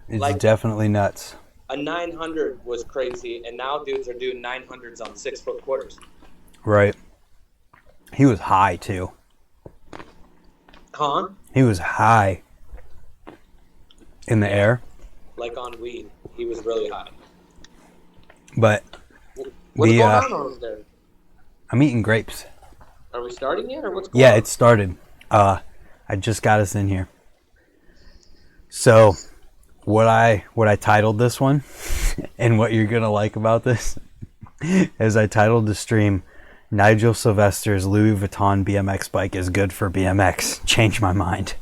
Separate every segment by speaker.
Speaker 1: It's
Speaker 2: Like
Speaker 1: definitely nuts.
Speaker 2: a 900 was crazy, and now dudes are doing 900s on 6 foot quarters.
Speaker 1: Right. He was high too.
Speaker 2: Huh?
Speaker 1: He was high in the
Speaker 2: Yeah,
Speaker 1: air.
Speaker 2: like on weed. He was really high.
Speaker 1: But
Speaker 2: What's
Speaker 1: the
Speaker 2: going on over there?
Speaker 1: I'm eating grapes.
Speaker 2: Are we starting yet, or what's going
Speaker 1: Yeah,
Speaker 2: on?
Speaker 1: it started. I just got us in here. So what I titled this one, and what you're gonna like about this, is I titled the stream, Nigel Sylvester's Louis Vuitton BMX bike is good for BMX. Change my mind.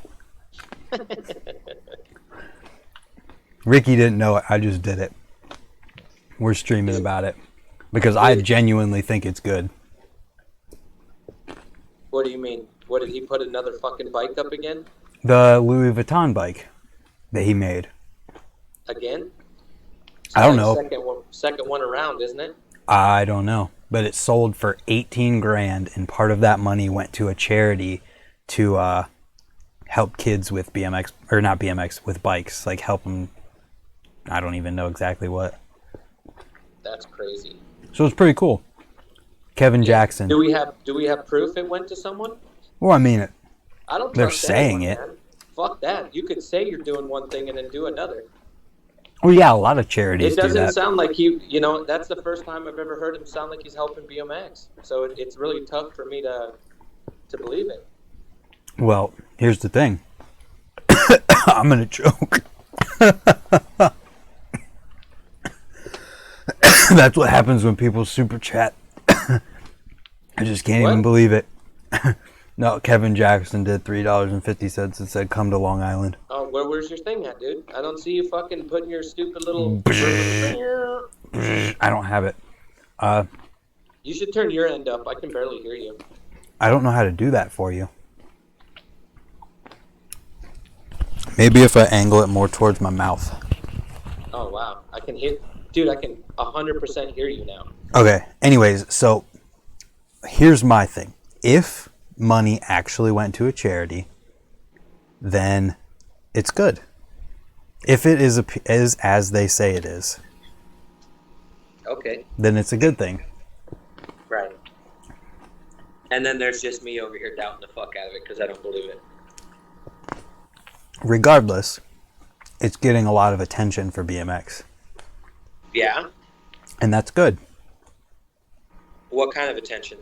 Speaker 1: Ricky didn't know it. I just did it. We're streaming about it because I genuinely think it's good.
Speaker 2: What do you mean? What, did he put another fucking bike up again?
Speaker 1: The Louis Vuitton bike that he made.
Speaker 2: Again? It's
Speaker 1: I don't
Speaker 2: like
Speaker 1: know.
Speaker 2: second one around, isn't it?
Speaker 1: I don't know. But it sold for 18 grand, and part of that money went to a charity to help kids with BMX, or not BMX, with bikes. Like help them, I don't even know exactly what.
Speaker 2: That's crazy.
Speaker 1: So it's pretty cool. Kevin Jackson.
Speaker 2: Do we have proof it went to someone?
Speaker 1: Well, I mean,
Speaker 2: I don't
Speaker 1: they're
Speaker 2: trust
Speaker 1: saying
Speaker 2: anyone,
Speaker 1: it.
Speaker 2: man. Fuck that. You could say you're doing one thing and then do another.
Speaker 1: Well, yeah, a lot of charities
Speaker 2: It
Speaker 1: do
Speaker 2: doesn't
Speaker 1: that.
Speaker 2: sound like that's the first time I've ever heard him sound like he's helping BMX. So it's really tough for me to believe it.
Speaker 1: Well, here's the thing. I'm gonna choke. That's what happens when people super chat. I just can't even believe it. No, Kevin Jackson did $3.50 and said, "Come to Long Island."
Speaker 2: Oh, where's your thing at, dude? I don't see you fucking putting your stupid little.
Speaker 1: I don't have it.
Speaker 2: You should turn your end up. I can barely hear you.
Speaker 1: I don't know how to do that for you. Maybe if I angle it more towards my mouth.
Speaker 2: Oh wow, I can hear, dude. I can 100% hear you now.
Speaker 1: Okay. Anyways, so here's my thing. If money actually went to a charity, then it's good. If it is as they say it is,
Speaker 2: Okay.
Speaker 1: then it's a good thing.
Speaker 2: Right. And then there's just me over here doubting the fuck out of it because I don't believe it.
Speaker 1: Regardless, it's getting a lot of attention for BMX.
Speaker 2: Yeah.
Speaker 1: And that's good.
Speaker 2: What kind of attention?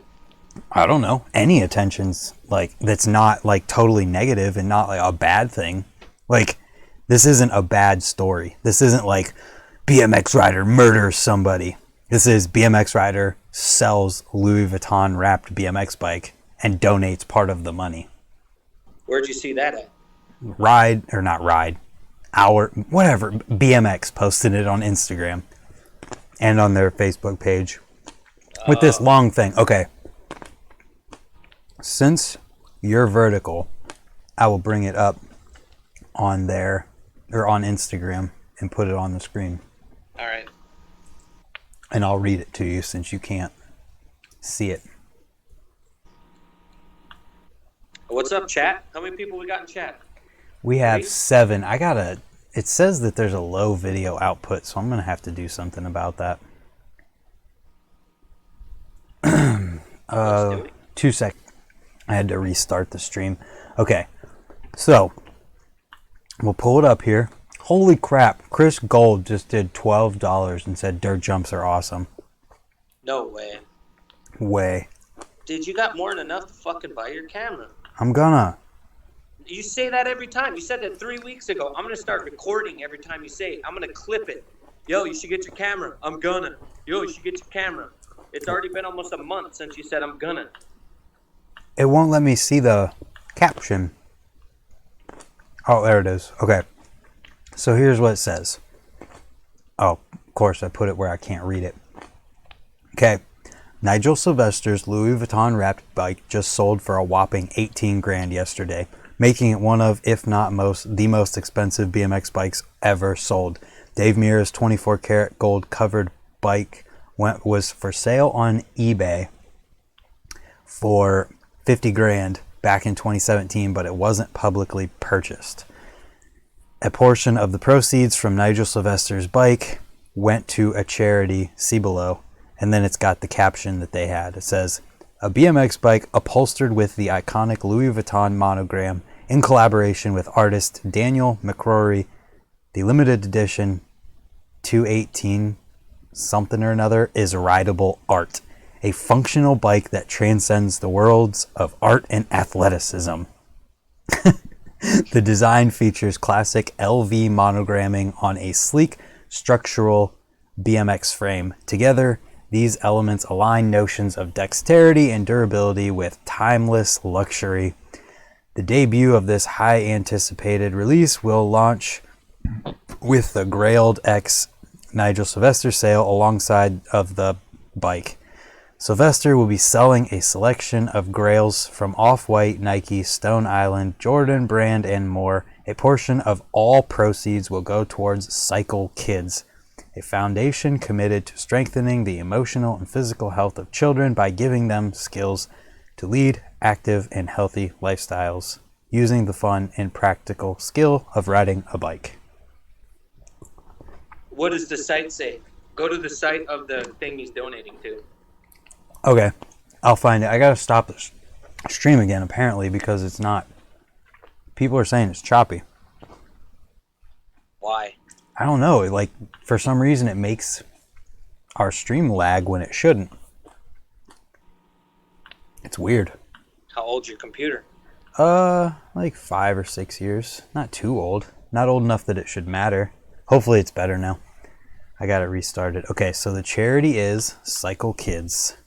Speaker 1: I don't know. Any attention's like that's not like totally negative and not like a bad thing. Like this isn't a bad story. This isn't like BMX rider murders somebody. This is BMX rider sells Louis Vuitton wrapped BMX bike and donates part of the money.
Speaker 2: Where'd you see that at?
Speaker 1: BMX posted it on Instagram and on their Facebook page with this long thing. Okay. Since you're vertical, I will bring it up on there or on Instagram and put it on the screen.
Speaker 2: All right.
Speaker 1: And I'll read it to you since you can't see it.
Speaker 2: What's up, chat? How many people we got in chat?
Speaker 1: We have
Speaker 2: 3?
Speaker 1: 7. It says that there's a low video output, so I'm going to have to do something about that.
Speaker 2: Let's do it.
Speaker 1: 2 seconds. I had to restart the stream. Okay, so we'll pull it up here. Holy crap, Chris Gold just did $12 and said dirt jumps are awesome.
Speaker 2: No way.
Speaker 1: Way.
Speaker 2: Dude, you got more than enough to fucking buy your camera.
Speaker 1: I'm gonna.
Speaker 2: You say that every time. You said that 3 weeks ago. I'm going to start recording every time you say it. I'm going to clip it. Yo, you should get your camera. I'm gonna. Yo, you should get your camera. It's already been almost a month since you said I'm gonna.
Speaker 1: It won't let me see the caption. Oh, there it is. Okay. So here's what it says. Oh, of course, I put it where I can't read it. Okay. Nigel Sylvester's Louis Vuitton wrapped bike just sold for a whopping 18 grand yesterday, making it one of, if not the most expensive BMX bikes ever sold. Dave Mirra's 24 karat gold covered bike was for sale on eBay for 50 grand back in 2017, but it wasn't publicly purchased. A portion of the proceeds from Nigel Sylvester's bike went to a charity, see below. And then it's got the caption that they had. It says, a BMX bike upholstered with the iconic Louis Vuitton monogram in collaboration with artist Daniel McCrory. The limited edition 218 something or another is rideable art. A functional bike that transcends the worlds of art and athleticism. The design features classic LV monogramming on a sleek structural BMX frame. Together, these elements align notions of dexterity and durability with timeless luxury. The debut of this high anticipated release will launch with the Grailed X Nigel Sylvester sale alongside of the bike. Sylvester will be selling a selection of grails from Off-White, Nike, Stone Island, Jordan Brand, and more. A portion of all proceeds will go towards Cycle Kids, a foundation committed to strengthening the emotional and physical health of children by giving them skills to lead active and healthy lifestyles, using the fun and practical skill of riding a bike.
Speaker 2: What does the site say? Go to the site of the thing he's donating to.
Speaker 1: Okay, I'll find it. I gotta stop the stream again, apparently, because it's not. People are saying it's choppy.
Speaker 2: Why?
Speaker 1: I don't know. Like, for some reason, it makes our stream lag when it shouldn't. It's weird.
Speaker 2: How old's your computer?
Speaker 1: Like 5 or 6 years. Not too old. Not old enough that it should matter. Hopefully it's better now. I got it restarted. Okay, so the charity is Cycle Kids.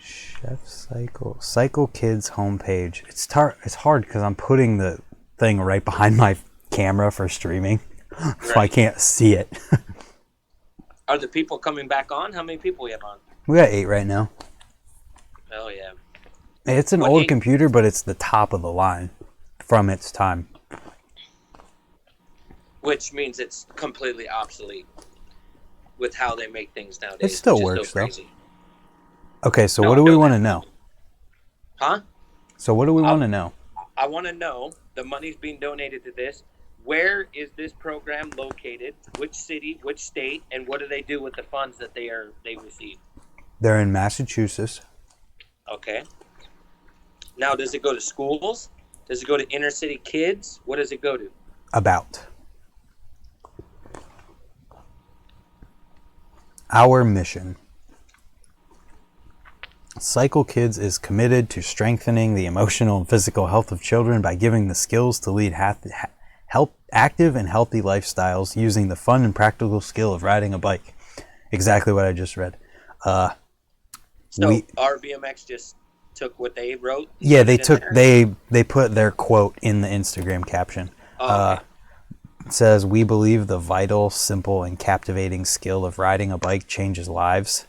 Speaker 1: Chef Cycle Kids homepage. It's hard because I'm putting the thing right behind my camera for streaming, so I can't see it.
Speaker 2: Are the people coming back on? How many people we have on?
Speaker 1: We got 8 right now.
Speaker 2: Oh yeah.
Speaker 1: It's an old computer, but it's the top of the line from its time.
Speaker 2: Which means it's completely obsolete with how they make things nowadays.
Speaker 1: It still works though.
Speaker 2: Crazy.
Speaker 1: Okay, so what do we want to know?
Speaker 2: Huh?
Speaker 1: So what do we want to know?
Speaker 2: I want to know the money's being donated to this. Where is this program located? Which city? Which state? And what do they do with the funds that they receive?
Speaker 1: They're in Massachusetts.
Speaker 2: Okay. Now, does it go to schools? Does it go to inner city kids? What does it go to?
Speaker 1: About. Our mission. Cycle Kids is committed to strengthening the emotional and physical health of children by giving the skills to lead active and healthy lifestyles using the fun and practical skill of riding a bike. Exactly what I just read.
Speaker 2: So our BMX just took what they wrote?
Speaker 1: Yeah, they put their quote in the Instagram caption.
Speaker 2: Oh, okay.
Speaker 1: It says, "We believe the vital, simple, and captivating skill of riding a bike changes lives.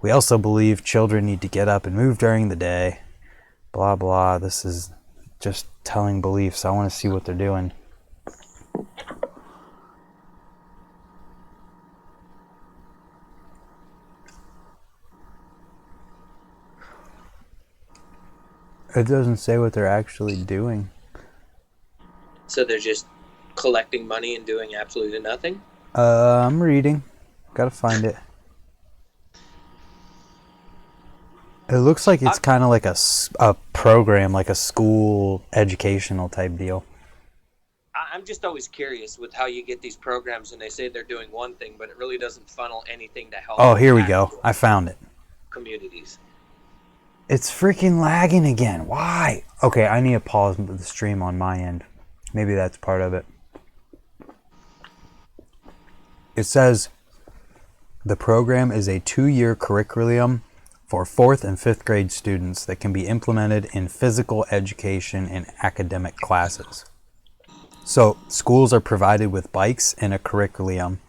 Speaker 1: We also believe children need to get up and move during the day." Blah, blah. This is just telling beliefs. I want to see what they're doing. It doesn't say what they're actually doing.
Speaker 2: So they're just collecting money and doing absolutely nothing?
Speaker 1: I'm reading. Gotta find it. It looks like it's kind of like a program, like a school educational type deal.
Speaker 2: I'm just always curious with how you get these programs and they say they're doing one thing, but it really doesn't funnel anything to help.
Speaker 1: Oh, here we go. I found it.
Speaker 2: Communities.
Speaker 1: It's freaking lagging again. Why? Okay, I need to pause the stream on my end. Maybe that's part of it. It says the program is a 2-year curriculum for 4th and 5th grade students that can be implemented in physical education and academic classes. So schools are provided with bikes and a curriculum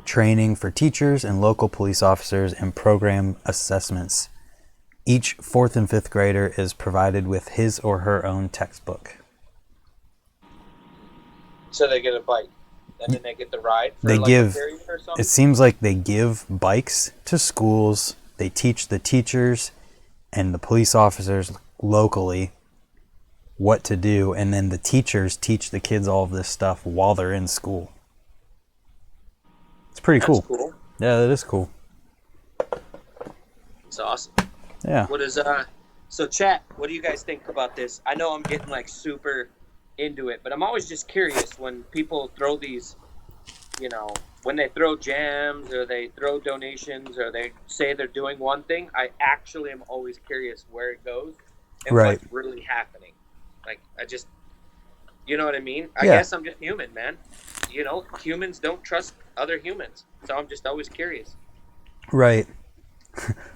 Speaker 1: training for teachers and local police officers and program assessments. Each 4th and 5th grader is provided with his or her own textbook.
Speaker 2: So they get a bike, and then they get the ride for
Speaker 1: They
Speaker 2: like
Speaker 1: give,
Speaker 2: a period or something?
Speaker 1: it seems like they give bikes to schools. They teach the teachers and the police officers locally what to do, and then the teachers teach the kids all of this stuff while they're in school. It's pretty cool.
Speaker 2: Cool.
Speaker 1: Yeah, that is cool.
Speaker 2: It's awesome.
Speaker 1: Yeah.
Speaker 2: What is so chat, what do you guys think about this? I know I'm getting like super into it, but I'm always just curious when people throw these, you know, when they throw jams or they throw donations or they say they're doing one thing, I actually am always curious where it goes and what's really happening. Like, I just, you know what I mean? I guess I'm just human, man. You know, humans don't trust other humans. So I'm just always curious.
Speaker 1: Right.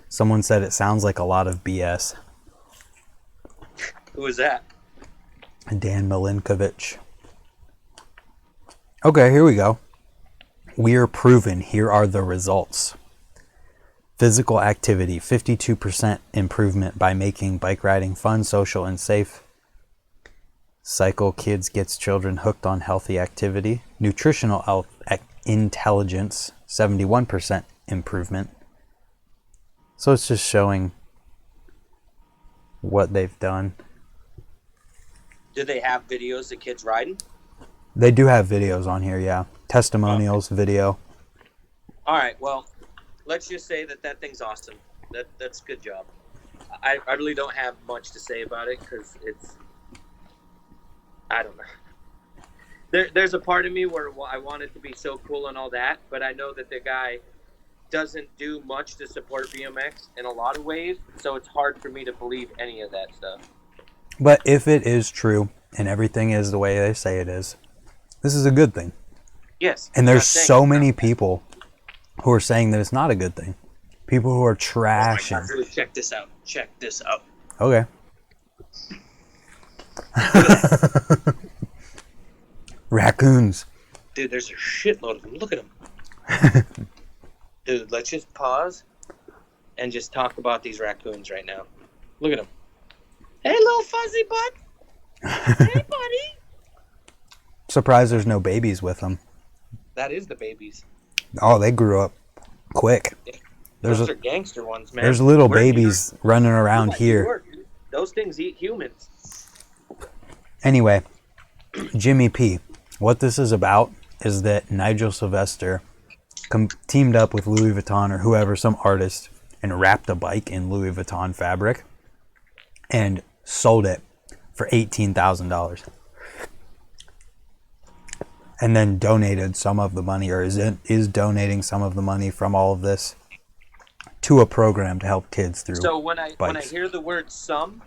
Speaker 1: Someone said it sounds like a lot of BS.
Speaker 2: Who is that?
Speaker 1: Dan Milinkovich. Okay, here we go. We are proven. Here are the results. Physical activity, 52% improvement by making bike riding fun, social, and safe. Cycle Kids gets children hooked on healthy activity. Nutritional intelligence, 71% improvement. So it's just showing what they've done.
Speaker 2: Do they have videos of kids riding?
Speaker 1: They do have videos on here, yeah. Testimonials, video.
Speaker 2: All right, well, let's just say that thing's awesome. That's a good job. I really don't have much to say about it because it's, I don't know. There's a part of me where I want it to be so cool and all that, but I know that the guy doesn't do much to support BMX in a lot of ways, so it's hard for me to believe any of that stuff.
Speaker 1: But if it is true and everything is the way they say it is, this is a good thing.
Speaker 2: Yes.
Speaker 1: And there's so many people who are saying that it's not a good thing. People who are trashing.
Speaker 2: Oh my God, really, check this out. Check this out.
Speaker 1: Okay. Raccoons.
Speaker 2: Dude, there's a shitload of them. Look at them. Dude, let's just pause and just talk about these raccoons right now. Look at them. Hey, little fuzzy butt. Hey, buddy.
Speaker 1: Surprised there's no babies with them.
Speaker 2: That is the babies.
Speaker 1: Oh, they grew up quick.
Speaker 2: Yeah. Those are gangster ones, man.
Speaker 1: There's little babies running around here.
Speaker 2: Those things eat humans.
Speaker 1: Anyway, Jimmy P. What this is about is that Nigel Sylvester teamed up with Louis Vuitton or whoever, some artist, and wrapped a bike in Louis Vuitton fabric and sold it for $18,000. And then donated some of the money, or is donating some of the money from all of this to a program to help kids through.
Speaker 2: So when I
Speaker 1: bikes.
Speaker 2: hear the word "some"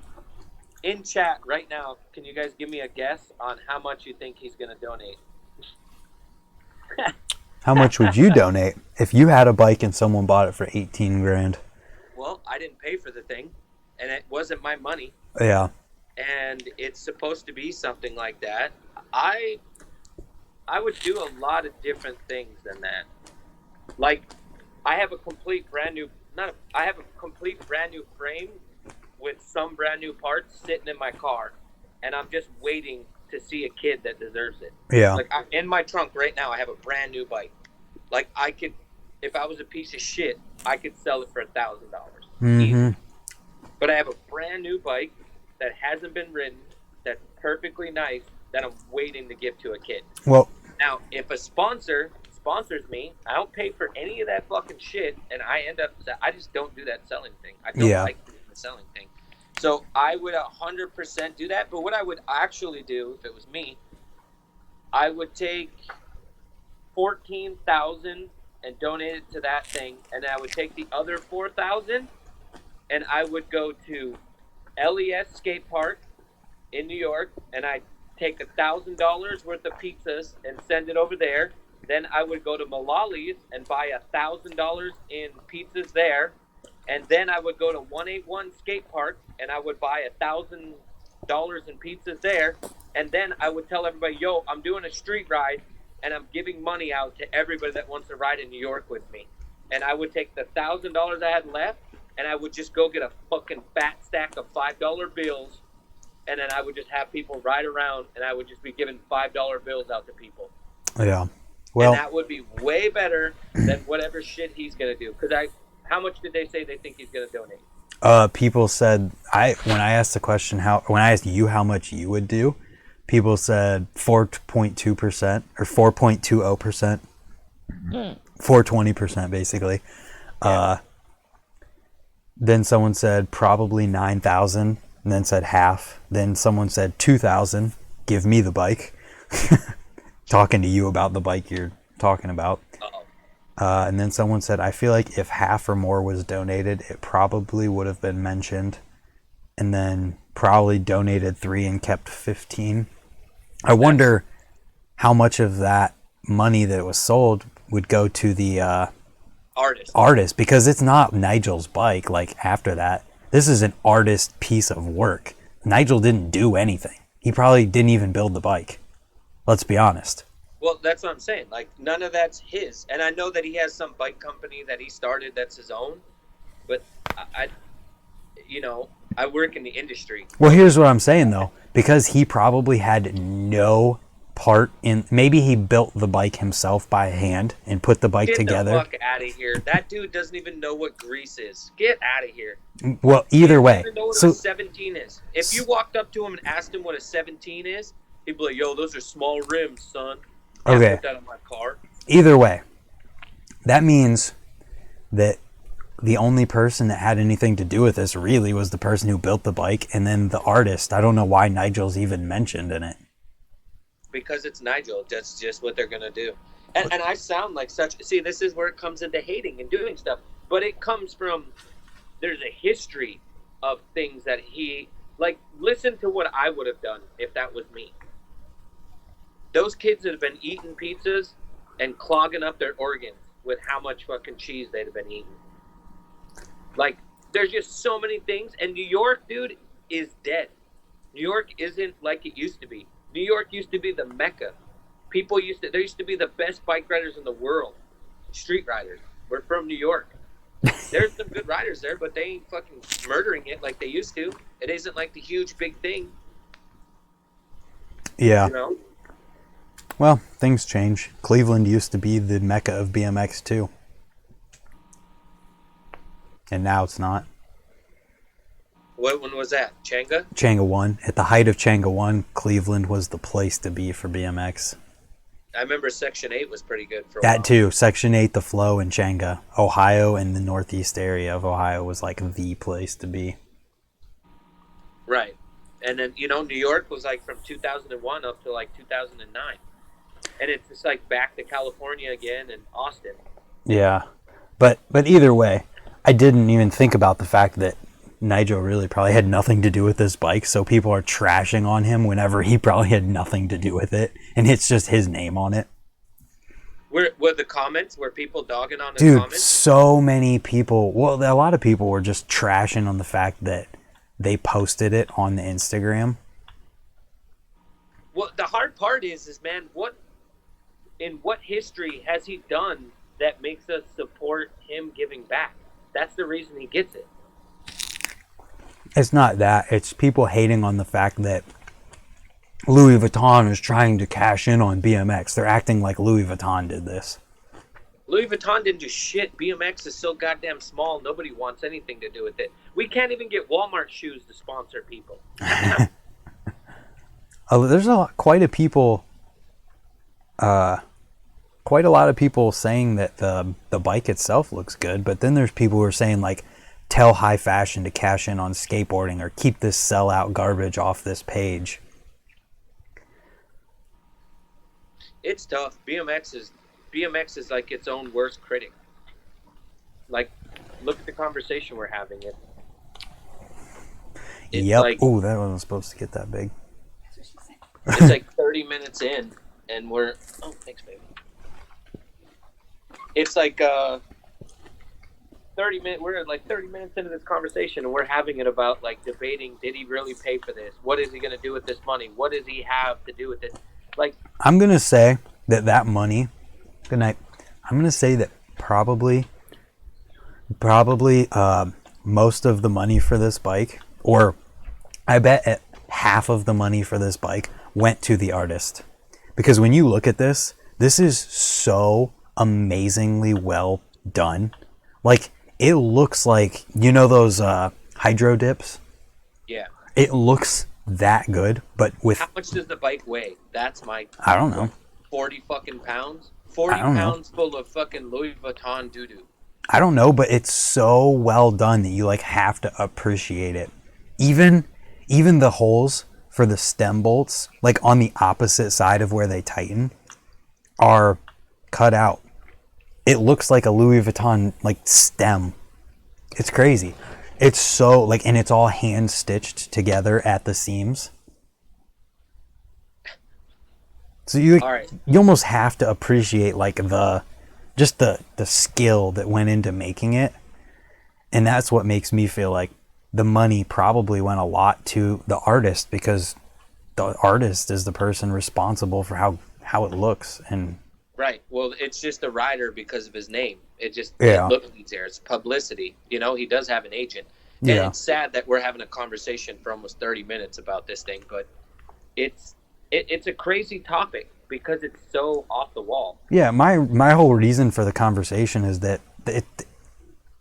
Speaker 2: in chat right now, can you guys give me a guess on how much you think he's going to donate?
Speaker 1: How much would you donate if you had a bike and someone bought it for 18 grand?
Speaker 2: Well, I didn't pay for the thing, and it wasn't my money.
Speaker 1: Yeah.
Speaker 2: And it's supposed to be something like that. I would do a lot of different things than that. Like, I have a complete brand new frame with some brand new parts sitting in my car, and I'm just waiting to see a kid that deserves it.
Speaker 1: Yeah.
Speaker 2: Like, in my trunk right now, I have a brand new bike. Like, I could, if I was a piece of shit, I could sell it for $1,000.
Speaker 1: Mm-hmm.
Speaker 2: But I have a brand new bike that hasn't been ridden, that's perfectly nice, that I'm waiting to give to a kid.
Speaker 1: Well,
Speaker 2: now, if a sponsor sponsors me, I don't pay for any of that fucking shit, and I just don't do that selling thing. I don't like doing the selling thing. So I would 100% do that. But what I would actually do, if it was me, I would take $14,000 and donate it to that thing, and I would take the other $4,000 and I would go to LES Skate Park in New York, and I'd take $1,000 worth of pizzas and send it over there. Then I would go to Malali's and buy $1,000 in pizzas there, and then I would go to 181 Skate Park and I would buy $1,000 in pizzas there, and then I would tell everybody, yo, I'm doing a street ride and I'm giving money out to everybody that wants to ride in New York with me. And I would take the $1,000 I had left and I would just go get a fucking fat stack of $5 bills, and then I would just have people ride around and I would just be giving $5 bills out to people.
Speaker 1: Yeah. Well,
Speaker 2: and that would be way better than whatever shit he's going to do. Because How much did they say they think he's going to donate?
Speaker 1: People said when I asked the question when I asked you how much you would do, people said 4.2% or 4.20%, 420% basically. Then someone said probably 9,000, and then said half. Then someone said 2,000. Give me the bike. Talking to you about the bike you're talking about. And then someone said, I feel like if half or more was donated, it probably would have been mentioned. And then probably donated 3 and kept 15. I wonder how much of that money that was sold would go to the artist, because it's not Nigel's bike. Like, after that, this is an artist piece of work. Nigel didn't do anything. He probably didn't even build the bike. Let's be honest. Well,
Speaker 2: that's what I'm saying. Like, none of that's his. And I know that he has some bike company that he started that's his own. But I work in the industry.
Speaker 1: Well, here's what I'm saying, though. Because he probably had no part in... Maybe he built the bike himself by hand and put the bike together.
Speaker 2: Get the fuck out of here. That dude doesn't even know what grease is. Get out of here.
Speaker 1: Well, either way.
Speaker 2: He doesn't even know what a 17 is. If you walked up to him and asked him what a 17 is, he'd be like, yo, those are small rims, son.
Speaker 1: Okay.
Speaker 2: Put that on my car.
Speaker 1: Either way, that means that the only person that had anything to do with this really was the person who built the bike, and then the artist. I don't know why Nigel's even mentioned in it.
Speaker 2: Because it's Nigel. That's just what they're going to do. And I sound like such... See, this is where it comes into hating and doing stuff. But it comes from... There's a history of things that he... Like, listen to what I would have done if that was me. Those kids that have been eating pizzas and clogging up their organs with how much fucking cheese they'd have been eating. Like, there's just so many things. And New York, dude, is dead. New York isn't like it used to be. New York used to be the Mecca. There used to be the best bike riders in the world. Street riders. We're from New York. There's some good riders there, but they ain't fucking murdering it like they used to. It isn't like the huge big thing.
Speaker 1: Yeah.
Speaker 2: You know?
Speaker 1: Well, things change. Cleveland used to be the Mecca of BMX too. And now it's not.
Speaker 2: What one was that? Changa?
Speaker 1: Changa 1. At the height of Changa 1, Cleveland was the place to be for BMX.
Speaker 2: I remember Section 8 was pretty good for a
Speaker 1: while. That too. Section 8, the Flow, and Changa. Ohio and the northeast area of Ohio was like the place to be.
Speaker 2: Right. And then, New York was like from 2001 up to like 2009. And it's just like back to California again and Austin.
Speaker 1: Yeah. But either way, I didn't even think about the fact that Nigel really probably had nothing to do with this bike, so people are trashing on him whenever he probably had nothing to do with it, and it's just his name on it.
Speaker 2: Were the comments, were people dogging on his comments?
Speaker 1: Dude, so many people, well, a lot of people were just trashing on the fact that they posted it on the Instagram.
Speaker 2: Well, the hard part is man, in what history has he done that makes us support him giving back? That's the reason he gets it.
Speaker 1: It's not that. It's people hating on the fact that Louis Vuitton is trying to cash in on BMX. They're acting like Louis Vuitton did this.
Speaker 2: Louis Vuitton didn't do shit. BMX is so goddamn small, nobody wants anything to do with it. We can't even get Walmart shoes to sponsor people.
Speaker 1: There's quite a lot of people saying that the bike itself looks good, but then there's people who are saying, like, tell high fashion to cash in on skateboarding or keep this sellout garbage off this page.
Speaker 2: It's tough. BMX is like its own worst critic. Like, look at the conversation we're having.
Speaker 1: Yep.
Speaker 2: Like,
Speaker 1: ooh, that wasn't supposed to get that big.
Speaker 2: It's like 30 minutes in, and we're... Oh, thanks, baby. It's like 30 minutes. We're like 30 minutes into this conversation, and we're having it about like debating: did he really pay for this? What is he going to do with this money? What does he have to do with it? Like,
Speaker 1: I'm gonna say that money. Good night. I'm gonna say that probably most of the money for this bike, or I bet half of the money for this bike went to the artist, because when you look at this is so amazingly well done. Like, it looks like, you know those hydro dips?
Speaker 2: Yeah.
Speaker 1: It looks that good, but with...
Speaker 2: How much does the bike weigh? That's my...
Speaker 1: I don't know.
Speaker 2: 40 fucking pounds?
Speaker 1: I
Speaker 2: 40
Speaker 1: don't know.
Speaker 2: pounds full of fucking Louis Vuitton doo-doo.
Speaker 1: I don't know, but it's so well done that you like have to appreciate it. Even the holes for the stem bolts, like on the opposite side of where they tighten, are cut out. It looks like a Louis Vuitton like stem. It's crazy. It's so like, and it's all hand stitched together at the seams. So you
Speaker 2: All right.
Speaker 1: you almost have to appreciate like the skill that went into making it. And that's what makes me feel like the money probably went a lot to the artist, because the artist is the person responsible for how it looks. And
Speaker 2: Right. Well, it's just a rider because of his name. It just
Speaker 1: Yeah.
Speaker 2: it looks there. It's publicity. You know, he does have an agent. And
Speaker 1: Yeah.
Speaker 2: it's sad that we're having a conversation for almost 30 minutes about this thing, but it's a crazy topic because it's so off the wall.
Speaker 1: yeah, my whole reason for the conversation is that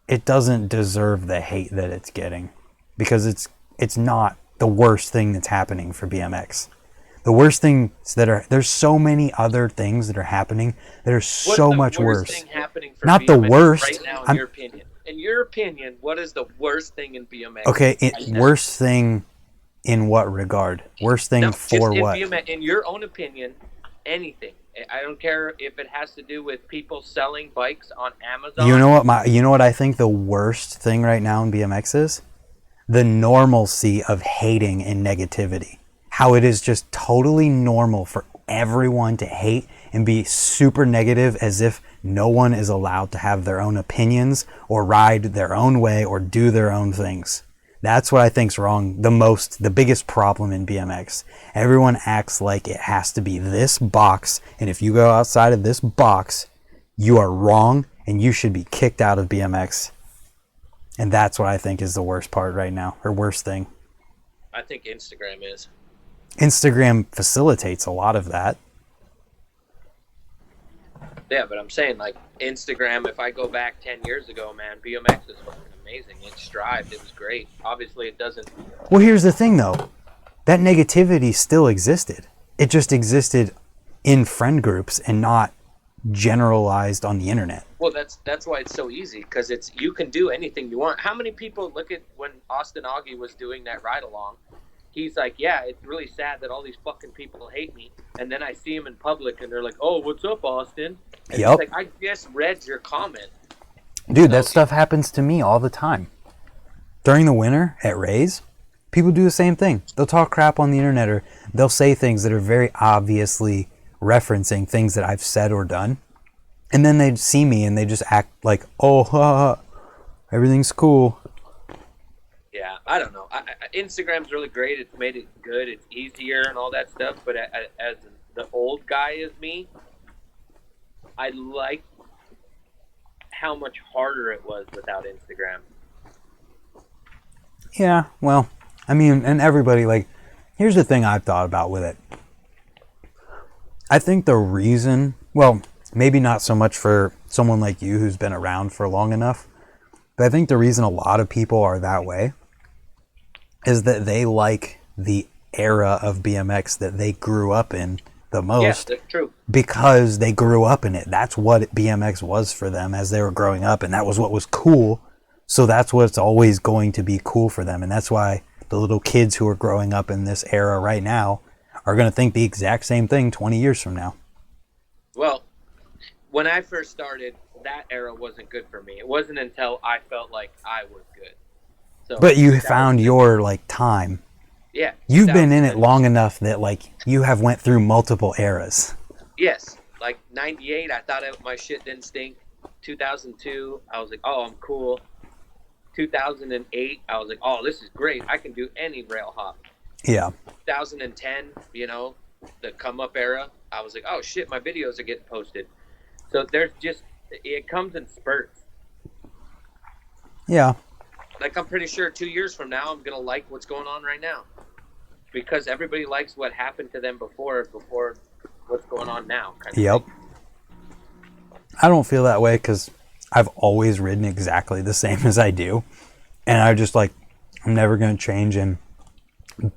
Speaker 1: it doesn't deserve the hate that it's getting, because it's not the worst thing that's happening for BMX. The worst things there's so many other things that are happening that are so much worse.
Speaker 2: What's the worst thing happening for
Speaker 1: Not the
Speaker 2: BMX
Speaker 1: worst.
Speaker 2: right now, in your opinion? In your opinion, what is the worst thing in BMX?
Speaker 1: Okay,
Speaker 2: right now?
Speaker 1: worst thing in what regard? Worst thing
Speaker 2: No,
Speaker 1: for
Speaker 2: just
Speaker 1: what?
Speaker 2: in your own opinion, anything. I don't care if it has to do with people selling bikes on Amazon.
Speaker 1: You know what I think the worst thing right now in BMX is? The normalcy of hating and negativity. How it is just totally normal for everyone to hate and be super negative, as if no one is allowed to have their own opinions or ride their own way or do their own things. That's what I think's wrong the biggest problem in BMX. Everyone acts like it has to be this box, and if you go outside of this box, you are wrong and you should be kicked out of BMX. And that's what I think is the worst part right now, or worst thing.
Speaker 2: I think Instagram is.
Speaker 1: Instagram facilitates a lot of that.
Speaker 2: Yeah, but I'm saying, like, Instagram, if I go back 10 years ago, man, BMX is fucking amazing. It strived. It was great. Obviously, it doesn't...
Speaker 1: Well, here's the thing, though. That negativity still existed. It just existed in friend groups and not generalized on the internet.
Speaker 2: Well, that's why it's so easy, because you can do anything you want. How many people, look at when Austin Augie was doing that ride-along, he's like, yeah, it's really sad that all these fucking people hate me, and then I see him in public, and they're like, oh, what's up, Austin? And
Speaker 1: Yep.
Speaker 2: he's like, I just read your comment.
Speaker 1: Dude, that stuff happens to me all the time. During the winter at Rays, people do the same thing. They'll talk crap on the internet, or they'll say things that are very obviously referencing things that I've said or done. And then they see me and they just act like, oh, everything's cool.
Speaker 2: Yeah, I don't know. Instagram's really great. It's made it good. It's easier and all that stuff. But as the old guy as me, I like how much harder it was without Instagram.
Speaker 1: Yeah, well, I mean, and everybody, like, here's the thing I've thought about with it. I think the reason, well, maybe not so much for someone like you who's been around for long enough, but I think the reason a lot of people are that way is that they like the era of BMX that they grew up in the most.
Speaker 2: Yes, that's true.
Speaker 1: Because they grew up in it. That's what BMX was for them as they were growing up, and that was what was cool. So that's what's always going to be cool for them. And that's why the little kids who are growing up in this era right now are going to think the exact same thing 20 years from now.
Speaker 2: Well, when I first started, that era wasn't good for me. It wasn't until I felt like I was good. So
Speaker 1: But you found your like time.
Speaker 2: Yeah.
Speaker 1: You've been in it long enough that like you have went through multiple eras.
Speaker 2: Yes. Like 98, I thought my shit didn't stink. 2002, I was like, oh, I'm cool. 2008, I was like, oh, this is great. I can do any rail hop.
Speaker 1: Yeah.
Speaker 2: 2010, the come up era, I was like, oh shit, my videos are getting posted. So there's just, it comes in spurts.
Speaker 1: Yeah.
Speaker 2: Like, I'm pretty sure 2 years from now, I'm going to like what's going on right now. Because everybody likes what happened to them before what's going on now. Kind of
Speaker 1: Yep.
Speaker 2: thing.
Speaker 1: I don't feel that way because I've always ridden exactly the same as I do. And I just like, I'm never going to change. And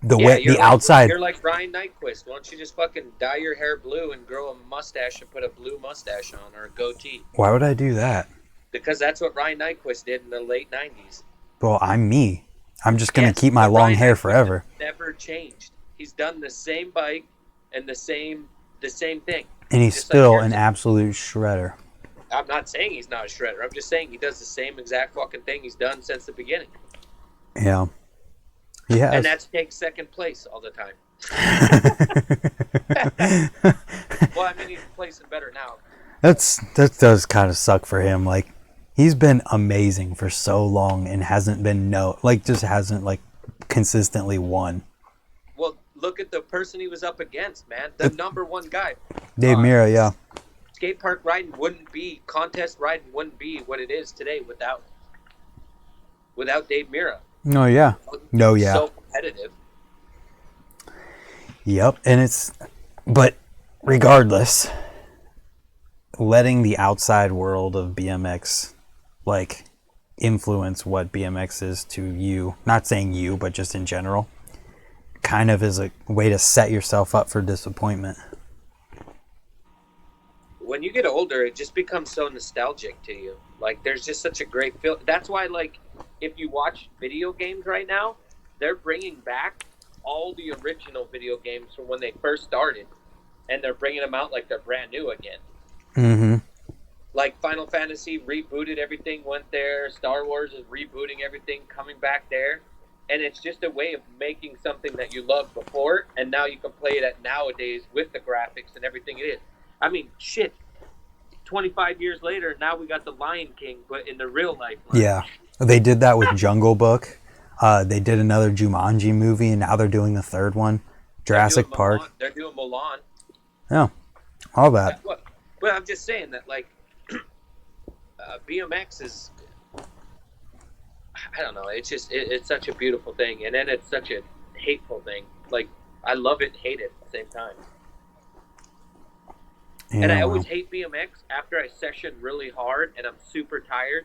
Speaker 1: the outside.
Speaker 2: You're like Ryan Nyquist. Why don't you just fucking dye your hair blue and grow a mustache and put a blue mustache on, or a goatee?
Speaker 1: Why would I do that?
Speaker 2: Because that's what Ryan Nyquist did in the late 90s.
Speaker 1: Well, I'm me. I'm just going to keep my long hair forever.
Speaker 2: Never changed. He's done the same bike and the same thing.
Speaker 1: And he's still an absolute shredder.
Speaker 2: I'm not saying he's not a shredder. I'm just saying he does the same exact fucking thing he's done since the beginning.
Speaker 1: Yeah. Yeah.
Speaker 2: And that's take second place all the time. Well, I mean, he's placing better now.
Speaker 1: That does kind of suck for him. Like, he's been amazing for so long and hasn't been just hasn't like consistently won.
Speaker 2: Well, look at the person he was up against, man. The number one guy.
Speaker 1: Dave Mira, yeah.
Speaker 2: Skatepark riding contest riding wouldn't be what it is today without Dave Mira.
Speaker 1: No, yeah. No, yeah.
Speaker 2: So competitive.
Speaker 1: Yep, but regardless, letting the outside world of BMX, like, influence what BMX is to you, not saying you, but just in general, kind of is a way to set yourself up for disappointment.
Speaker 2: When you get older, it just becomes so nostalgic to you. Like, there's just such a great feel. That's why, like, if you watch video games right now, they're bringing back all the original video games from when they first started, and they're bringing them out like they're brand new again.
Speaker 1: Mm-hmm.
Speaker 2: Like Final Fantasy rebooted everything, went there. Star Wars is rebooting everything, coming back there. And it's just a way of making something that you loved before, and now you can play it at nowadays with the graphics and everything it is. I mean, shit. 25 years later, now we got the Lion King, but in the real life.
Speaker 1: Yeah. They did that with Jungle Book. They did another Jumanji movie, and now they're doing the third one, Jurassic Park.
Speaker 2: They're doing Mulan.
Speaker 1: Yeah, all that.
Speaker 2: Well, I'm just saying that, like, BMX is, I don't know, it's just, it's such a beautiful thing, and then it's such a hateful thing. Like, I love it and hate it at the same time. Yeah, and I always hate BMX after I session really hard and I'm super tired.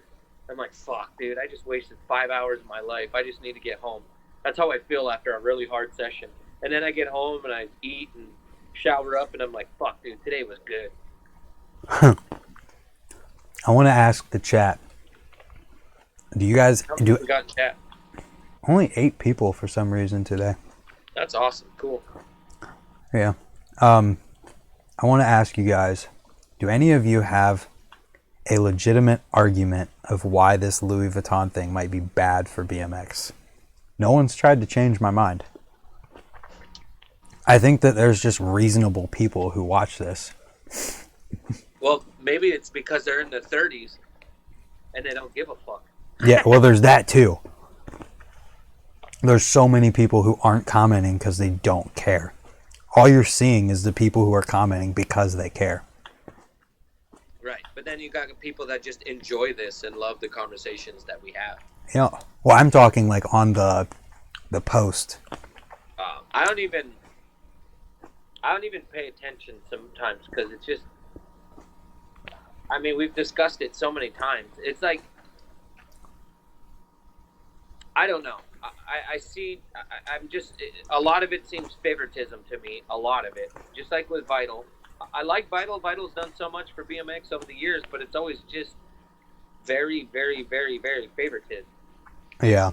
Speaker 2: I'm like, fuck, dude, I just wasted 5 hours of my life. I just need to get home. That's how I feel after a really hard session. And then I get home and I eat and shower up and I'm like, fuck, dude, today was good.
Speaker 1: I want to ask the chat. Do you guys
Speaker 2: How many we got in chat?
Speaker 1: Only 8 people for some reason today.
Speaker 2: That's awesome. Cool.
Speaker 1: Yeah. I want to ask you guys, do any of you have a legitimate argument of why this Louis Vuitton thing might be bad for BMX? No one's tried to change my mind. I think that there's just reasonable people who watch this.
Speaker 2: Well, maybe it's because they're in their 30s and they don't give a fuck.
Speaker 1: Yeah, well, there's that too. There's so many people who aren't commenting because they don't care. All you're seeing is the people who are commenting because they care.
Speaker 2: Right, but then you got people that just enjoy this and love the conversations that we have.
Speaker 1: Yeah, well, I'm talking like on the post.
Speaker 2: I don't even pay attention sometimes because it's just, I mean, we've discussed it so many times. It's like, I don't know. I see, I'm just, a lot of it seems favoritism to me, a lot of it. Just like with Vital. I like Vital. Vital's done so much for BMX over the years, but it's always just very, very, very, very favoritism. Yeah.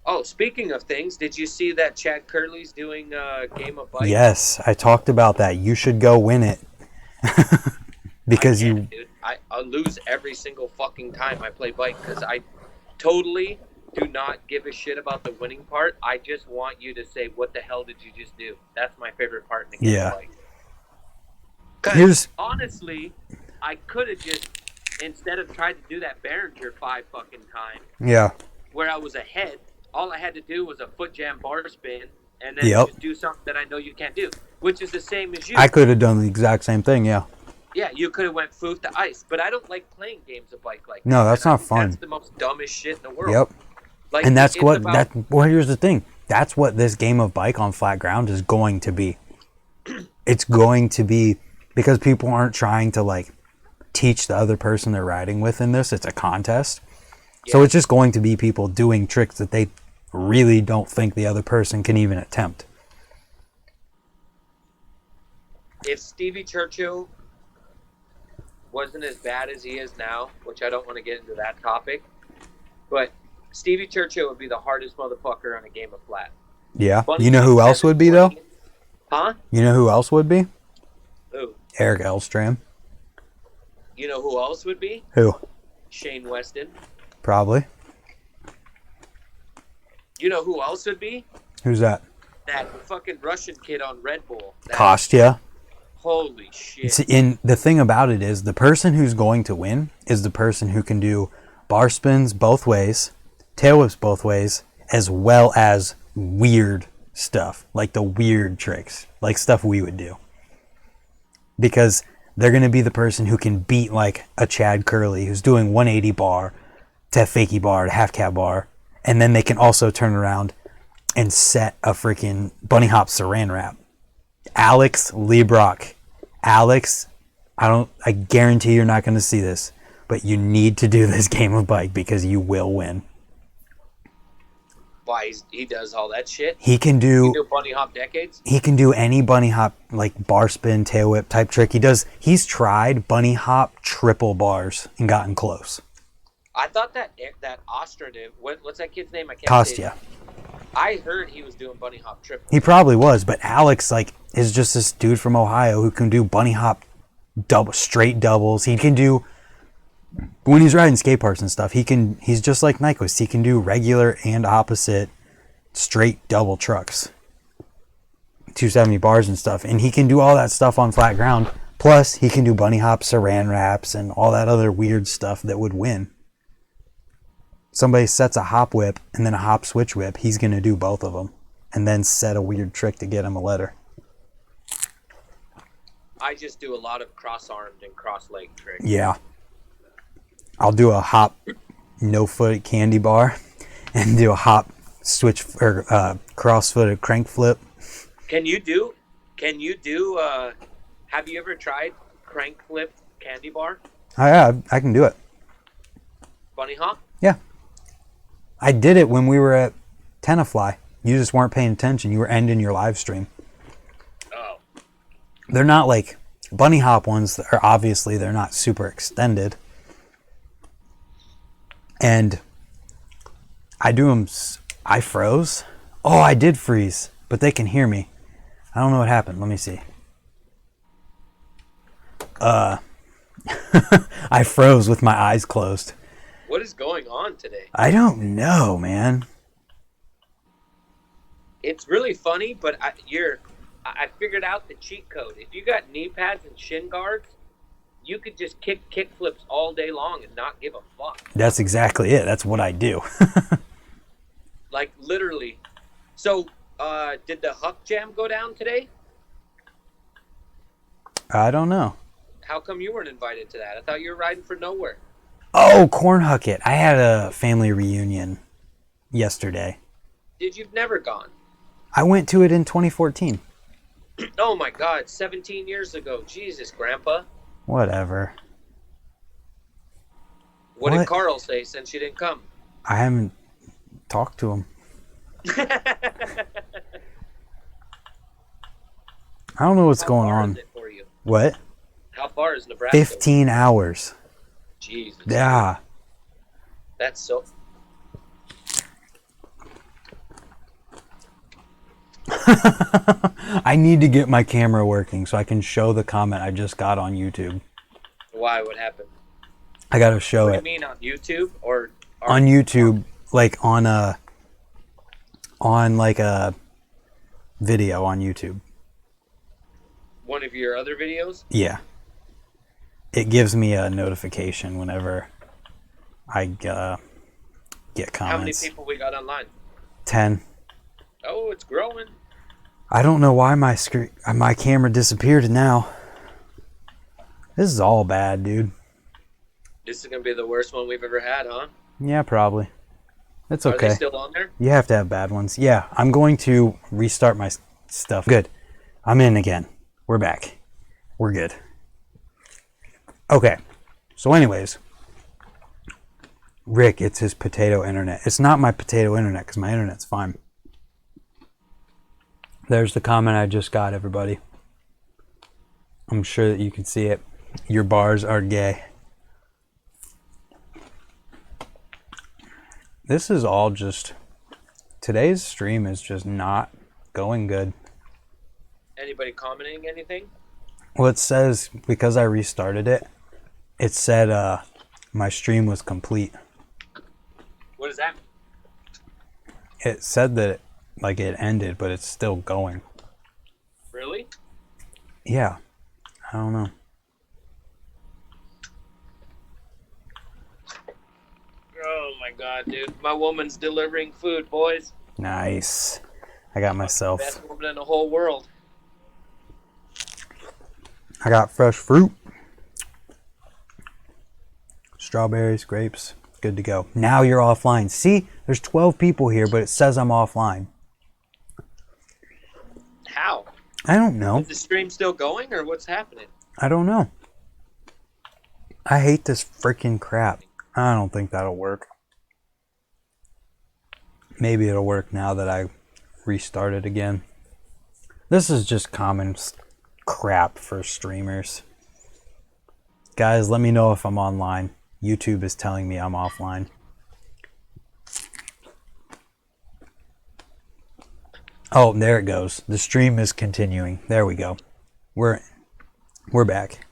Speaker 2: Oh, speaking of things, did you see that Chad Curley's doing a game of bike?
Speaker 1: Yes, I talked about that. You should go win it. Because
Speaker 2: dude. I lose every single fucking time I play bike because I totally do not give a shit about the winning part. I just want you to say, what the hell did you just do? That's my favorite part in the game of bike. Because honestly, I could have just, instead of trying to do that Behringer 5 fucking time, where I was ahead, all I had to do was a foot jam bar spin and then just do something that I know you can't do, which is the same as you.
Speaker 1: I could have done the exact same thing, yeah.
Speaker 2: Yeah, you could have went foof to ice, but I don't like playing games of bike like that.
Speaker 1: No, that's not fun.
Speaker 2: That's the most dumbest shit in the world.
Speaker 1: Yep.
Speaker 2: Like,
Speaker 1: and that's what, well, here's the thing. That's what this game of bike on flat ground is going to be. It's going to be, because people aren't trying to, like, teach the other person they're riding with in this. It's a contest. So
Speaker 2: Yeah.
Speaker 1: it's just going to be people doing tricks that they really don't think the other person can even attempt.
Speaker 2: If Stevie Churchill wasn't as bad as he is now, which I don't want to get into that topic, but Stevie Churchill would be the hardest motherfucker on a game of flat.
Speaker 1: Yeah.
Speaker 2: Bunny
Speaker 1: You know who
Speaker 2: Hop
Speaker 1: else would be, though?
Speaker 2: 720. Huh?
Speaker 1: You know who else would be?
Speaker 2: Who?
Speaker 1: Eric Elstram.
Speaker 2: You know who else would be?
Speaker 1: Who?
Speaker 2: Shane Weston.
Speaker 1: Probably.
Speaker 2: You know who else would be?
Speaker 1: Who's that?
Speaker 2: That fucking Russian kid on Red Bull. That,
Speaker 1: Kostya.
Speaker 2: Holy shit.
Speaker 1: The thing about it is the person who's going to win is the person who can do bar spins both ways, tail whips both ways, as well as weird stuff, like the weird tricks, like stuff we would do. Because they're going to be the person who can beat like a Chad Curley who's doing 180 bar to fakie bar to half cab bar, and then they can also turn around and set a freaking bunny hop saran wrap. Alex Liebrock. Alex, I guarantee you're not going to see this, but you need to do this game of bike because you will win.
Speaker 2: Why, he does all that shit?
Speaker 1: He can do
Speaker 2: bunny hop decades?
Speaker 1: He can do any bunny hop, like bar spin, tail whip type trick. He's tried bunny hop triple bars and gotten close.
Speaker 2: I thought that Austrian, what's that kid's name? I can't
Speaker 1: Kostya.
Speaker 2: say it. I heard he was doing bunny hop triple.
Speaker 1: He probably was, but Alex is just this dude from Ohio who can do bunny hop straight doubles. He can do, when he's riding Skateparks and stuff, he's just like Nyquist. He can do regular and opposite straight double trucks. 270 bars and stuff. And he can do all that stuff on flat ground. Plus, he can do bunny hop saran wraps and all that other weird stuff that would win. Somebody sets a hop whip and then a hop switch whip, he's going to do both of them. And then set a weird trick to get him a letter.
Speaker 2: I just do a lot of cross-armed and cross-legged tricks.
Speaker 1: Yeah. I'll do a hop no-foot candy bar and do a hop switch or cross-footed crank flip.
Speaker 2: Can you do, have you ever tried crank flip candy bar?
Speaker 1: I can do it.
Speaker 2: Bunny hop?
Speaker 1: Yeah. I did it when we were at Tenafly. You just weren't paying attention. You were ending your live stream.
Speaker 2: Oh.
Speaker 1: They're not like bunny hop ones. They're not super extended. And I do them. I froze. Oh, I did freeze, but they can hear me. I don't know what happened. Let me see. I froze with my eyes closed.
Speaker 2: What is going on today?
Speaker 1: I don't know, man.
Speaker 2: It's really funny, but I figured out the cheat code. If you got knee pads and shin guards, you could just kick flips all day long and not give a fuck.
Speaker 1: That's exactly it. That's what I do.
Speaker 2: Like, literally. So, did the Huck Jam go down today?
Speaker 1: I don't know.
Speaker 2: How come you weren't invited to that? I thought you were riding for nowhere.
Speaker 1: Oh, Corn Hucket. I had a family reunion yesterday.
Speaker 2: You've never gone?
Speaker 1: I went to it in 2014.
Speaker 2: Oh my God, 17 years ago. Jesus, Grandpa.
Speaker 1: Whatever.
Speaker 2: What did Carl say since you didn't come?
Speaker 1: I haven't talked to him. I don't know what's going on.
Speaker 2: How far is it for you?
Speaker 1: What?
Speaker 2: How far is Nebraska?
Speaker 1: 15 hours.
Speaker 2: Jesus.
Speaker 1: Yeah.
Speaker 2: That's so...
Speaker 1: I need to get my camera working so I can show the comment I just got on YouTube.
Speaker 2: Why? What happened?
Speaker 1: I gotta show
Speaker 2: What
Speaker 1: it.
Speaker 2: do you mean, on YouTube or
Speaker 1: On YouTube, like on like a video on YouTube.
Speaker 2: one of your other videos?
Speaker 1: Yeah. It gives me a notification whenever I get comments.
Speaker 2: How many people we got online?
Speaker 1: 10.
Speaker 2: Oh, it's growing.
Speaker 1: I don't know why my camera disappeared now. This is all bad, dude.
Speaker 2: This is going to be the worst one we've ever had, huh?
Speaker 1: Yeah, probably. It's okay.
Speaker 2: Are they still on there?
Speaker 1: You have to have bad ones. Yeah, I'm going to restart my stuff. Good. I'm in again. We're back. We're good. Okay. So anyways, Rick, it's his potato internet. It's not my potato internet because my internet's fine. There's the comment I just got, everybody. I'm sure that you can see it. Your bars are gay. This is all just... Today's stream is just not going good.
Speaker 2: Anybody commenting anything?
Speaker 1: Well, it says, because I restarted it, it said my stream was complete.
Speaker 2: What does that mean?
Speaker 1: It said that it ended, but it's still going.
Speaker 2: Really?
Speaker 1: Yeah. I don't know.
Speaker 2: Oh my god, dude. My woman's delivering food, boys.
Speaker 1: Nice. I got myself...
Speaker 2: Best woman in the whole world.
Speaker 1: I got fresh fruit. Strawberries, grapes. Good to go. Now you're offline. See? There's 12 people here, but it says I'm offline.
Speaker 2: How?
Speaker 1: I don't know.
Speaker 2: Is the stream still going, or what's happening?
Speaker 1: I don't know. I hate this freaking crap. I don't think that'll work. Maybe it'll work now that I restart it again. This is just common crap for streamers. Guys, let me know if I'm online. YouTube is telling me I'm offline. Oh, there it goes. The stream is continuing. There we go. We're back.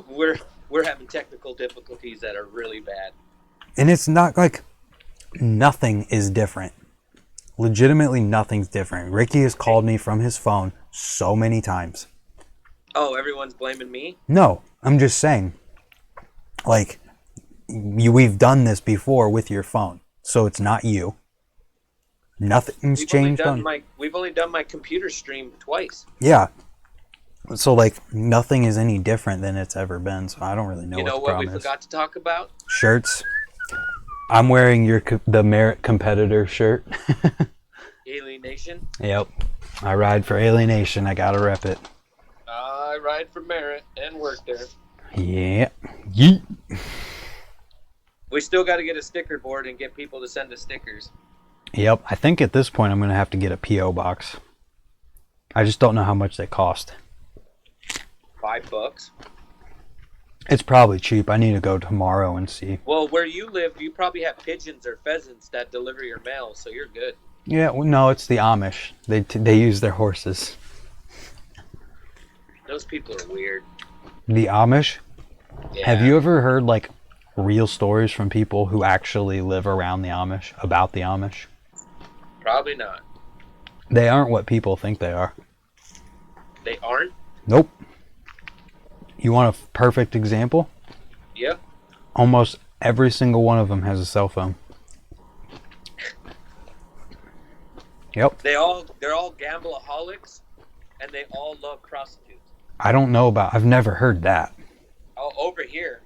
Speaker 2: We're having technical difficulties that are really bad.
Speaker 1: And it's not like nothing is different. Legitimately nothing's different. Ricky has called me from his phone so many times.
Speaker 2: Oh, everyone's blaming me?
Speaker 1: No, I'm just saying. Like, we've done this before with your phone, so it's not you. Nothing's changed on...
Speaker 2: We've only done my computer stream twice.
Speaker 1: Yeah. So, like, nothing is any different than it's ever been, so I don't really know what the problem is.
Speaker 2: You know what we forgot to talk about?
Speaker 1: Shirts. I'm wearing the Merit Competitor shirt.
Speaker 2: Alienation?
Speaker 1: Yep. I ride for Alienation. I gotta rep it.
Speaker 2: I ride for Merit and work there.
Speaker 1: Yeah. Yeet.
Speaker 2: We still got to get a sticker board and get people to send us stickers.
Speaker 1: Yep. I think at this point I'm going to have to get a P.O. box. I just don't know how much they cost.
Speaker 2: $5.
Speaker 1: It's probably cheap. I need to go tomorrow and see.
Speaker 2: Well, where you live, you probably have pigeons or pheasants that deliver your mail, so you're good.
Speaker 1: Yeah, well, no, it's the Amish. They use their horses.
Speaker 2: Those people are weird.
Speaker 1: The Amish?
Speaker 2: Yeah.
Speaker 1: Have you ever heard, like, real stories from people who actually live around the Amish, about the Amish?
Speaker 2: Probably not.
Speaker 1: They aren't what people think they are.
Speaker 2: They aren't?
Speaker 1: Nope. You want a perfect example?
Speaker 2: Yep.
Speaker 1: Almost every single one of them has a cell phone. Yep.
Speaker 2: They're all gambleaholics, and they all love prostitutes.
Speaker 1: I don't know about... I've never heard that.
Speaker 2: Oh, over here.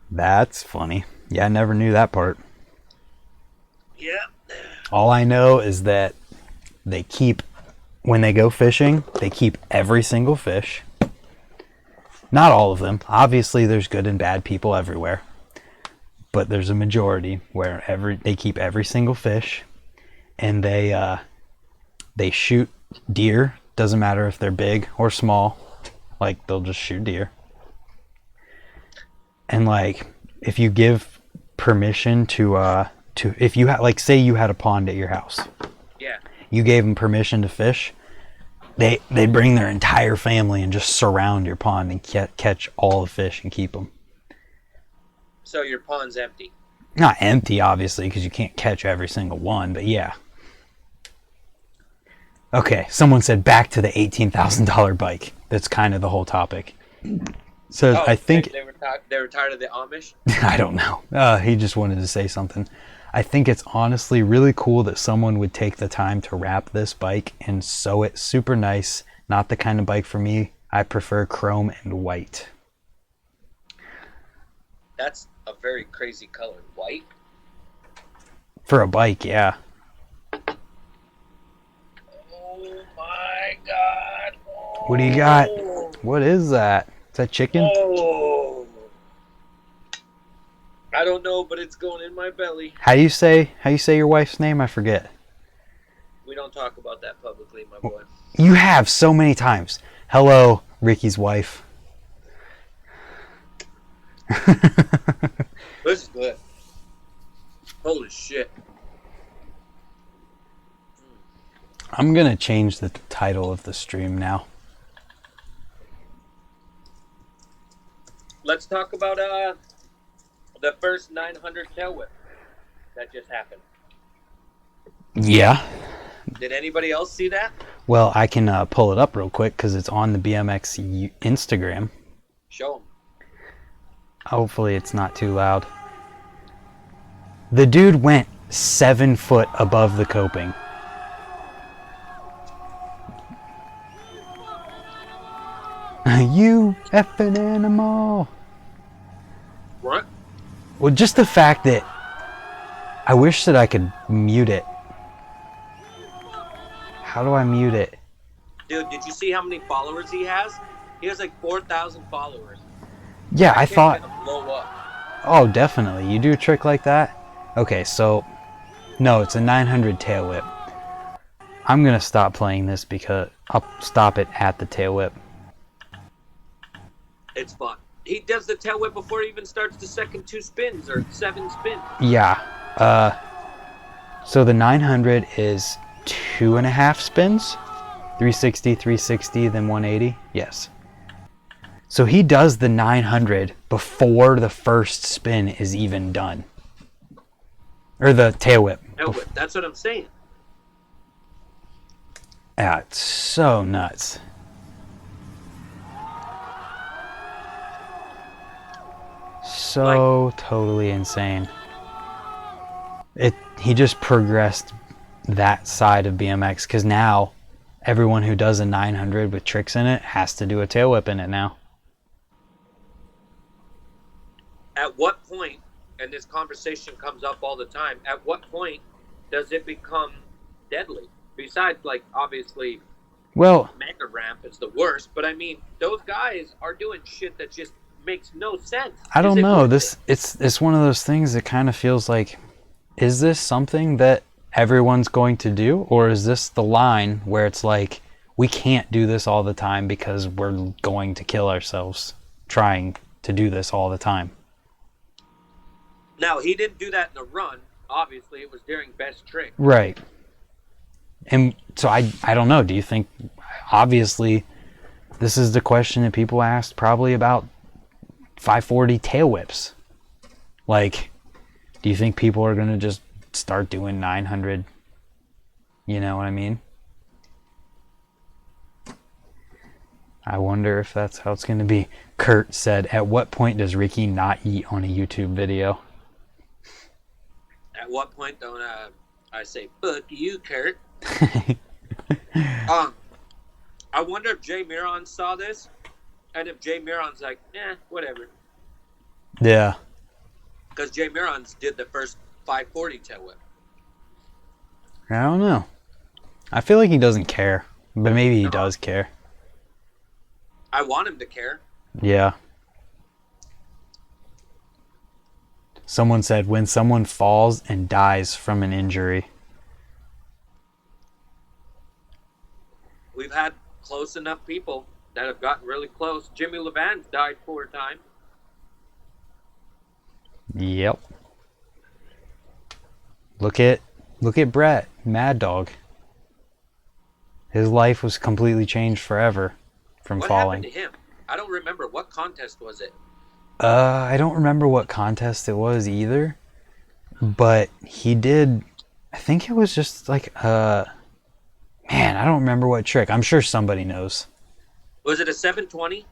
Speaker 1: That's funny. Yeah, I never knew that part.
Speaker 2: Yeah.
Speaker 1: All I know is that they keep... When they go fishing, they keep every single fish. Not all of them. Obviously, there's good and bad people everywhere. But there's a majority where they keep every single fish. And they shoot deer. Doesn't matter if they're big or small. Like, they'll just shoot deer. And, like, if you give permission to if you like, say you had a pond at your house.
Speaker 2: Yeah.
Speaker 1: You gave them permission to fish. They bring their entire family and just surround your pond and catch all the fish and keep them.
Speaker 2: So your pond's empty?
Speaker 1: Not empty, obviously, because you can't catch every single one, but yeah. Okay, someone said back to the $18,000 bike. That's kind of the whole topic. So I think...
Speaker 2: They were tired of the Amish?
Speaker 1: I don't know. He just wanted to say something. I think it's honestly really cool that someone would take the time to wrap this bike and sew it super nice. Not the kind of bike for me. I prefer chrome and white.
Speaker 2: That's a very crazy color. White?
Speaker 1: For a bike, yeah.
Speaker 2: Oh my god. Oh.
Speaker 1: What do you got? What is that? Is that chicken?
Speaker 2: Oh. I don't know, but it's going in my belly.
Speaker 1: How you say your wife's name? I forget.
Speaker 2: We don't talk about that publicly, my boy.
Speaker 1: You have so many times. Hello, Ricky's wife.
Speaker 2: This is good. Holy shit.
Speaker 1: I'm gonna change the title of the stream now.
Speaker 2: Let's talk about the first 900 tailwhip that just happened.
Speaker 1: Yeah.
Speaker 2: Did anybody else see that?
Speaker 1: Well, I can pull it up real quick because it's on the BMX Instagram.
Speaker 2: Show them.
Speaker 1: Hopefully it's not too loud. The dude went 7 foot above the coping. You effing animal.
Speaker 2: What?
Speaker 1: Well, just the fact that I wish that I could mute it. How do I mute it?
Speaker 2: Dude, did you see how many followers he has? He has like 4,000 followers.
Speaker 1: Yeah, I thought...
Speaker 2: Gonna blow up.
Speaker 1: Oh, definitely. You do a trick like that? Okay, so... No, it's a 900 tail whip. I'm going to stop playing this because... I'll stop it at the tail whip.
Speaker 2: It's fun. He does the tail whip before he even starts the second 2 spins or 7 spins.
Speaker 1: Yeah. So the 900 is 2.5 spins. 360, 360, then 180. Yes. So he does the 900 before the first spin is even done. Or the tail whip.
Speaker 2: Tail whip. That's what I'm saying.
Speaker 1: Yeah, it's so nuts. So totally insane. He just progressed that side of BMX because now everyone who does a 900 with tricks in it has to do a tail whip in it now.
Speaker 2: At what point, and this conversation comes up all the time, at what point does it become deadly? Besides, like, obviously,
Speaker 1: well,
Speaker 2: mega ramp is the worst, but I mean, those guys are doing shit that just makes no sense.
Speaker 1: I don't know. It's one of those things that kind of feels like, is this something that everyone's going to do, or is this the line where it's like we can't do this all the time because we're going to kill ourselves trying to do this all the time?
Speaker 2: Now, he didn't do that in the run. Obviously, it was during best trick.
Speaker 1: Right. And so I don't know. Do you think, obviously, this is the question that people asked probably about 540 tail whips. Like, do you think people are going to just start doing 900? You know what I mean? I wonder if that's how it's going to be. Kurt said, at what point does Ricky not eat on a YouTube video?
Speaker 2: At what point don't I say, fuck you, Kurt? I wonder if Jay Miron saw this, and if Jay Miron's like, whatever.
Speaker 1: Yeah.
Speaker 2: Because Jay Miron's did the first 540 tail whip.
Speaker 1: I don't know. I feel like he doesn't care, but maybe he does care.
Speaker 2: I want him to care.
Speaker 1: Yeah. Someone said, when someone falls and dies from an injury.
Speaker 2: We've had close enough people that have gotten really close. Jimmy Levan's died 4 times.
Speaker 1: Yep. Look at Brett, Mad Dog. His life was completely changed forever from falling.
Speaker 2: What happened to him? I don't remember. What contest was it?
Speaker 1: I don't remember what contest it was either. But he did, I think it was just like, man, I don't remember what trick. I'm sure somebody knows.
Speaker 2: Was it a 720?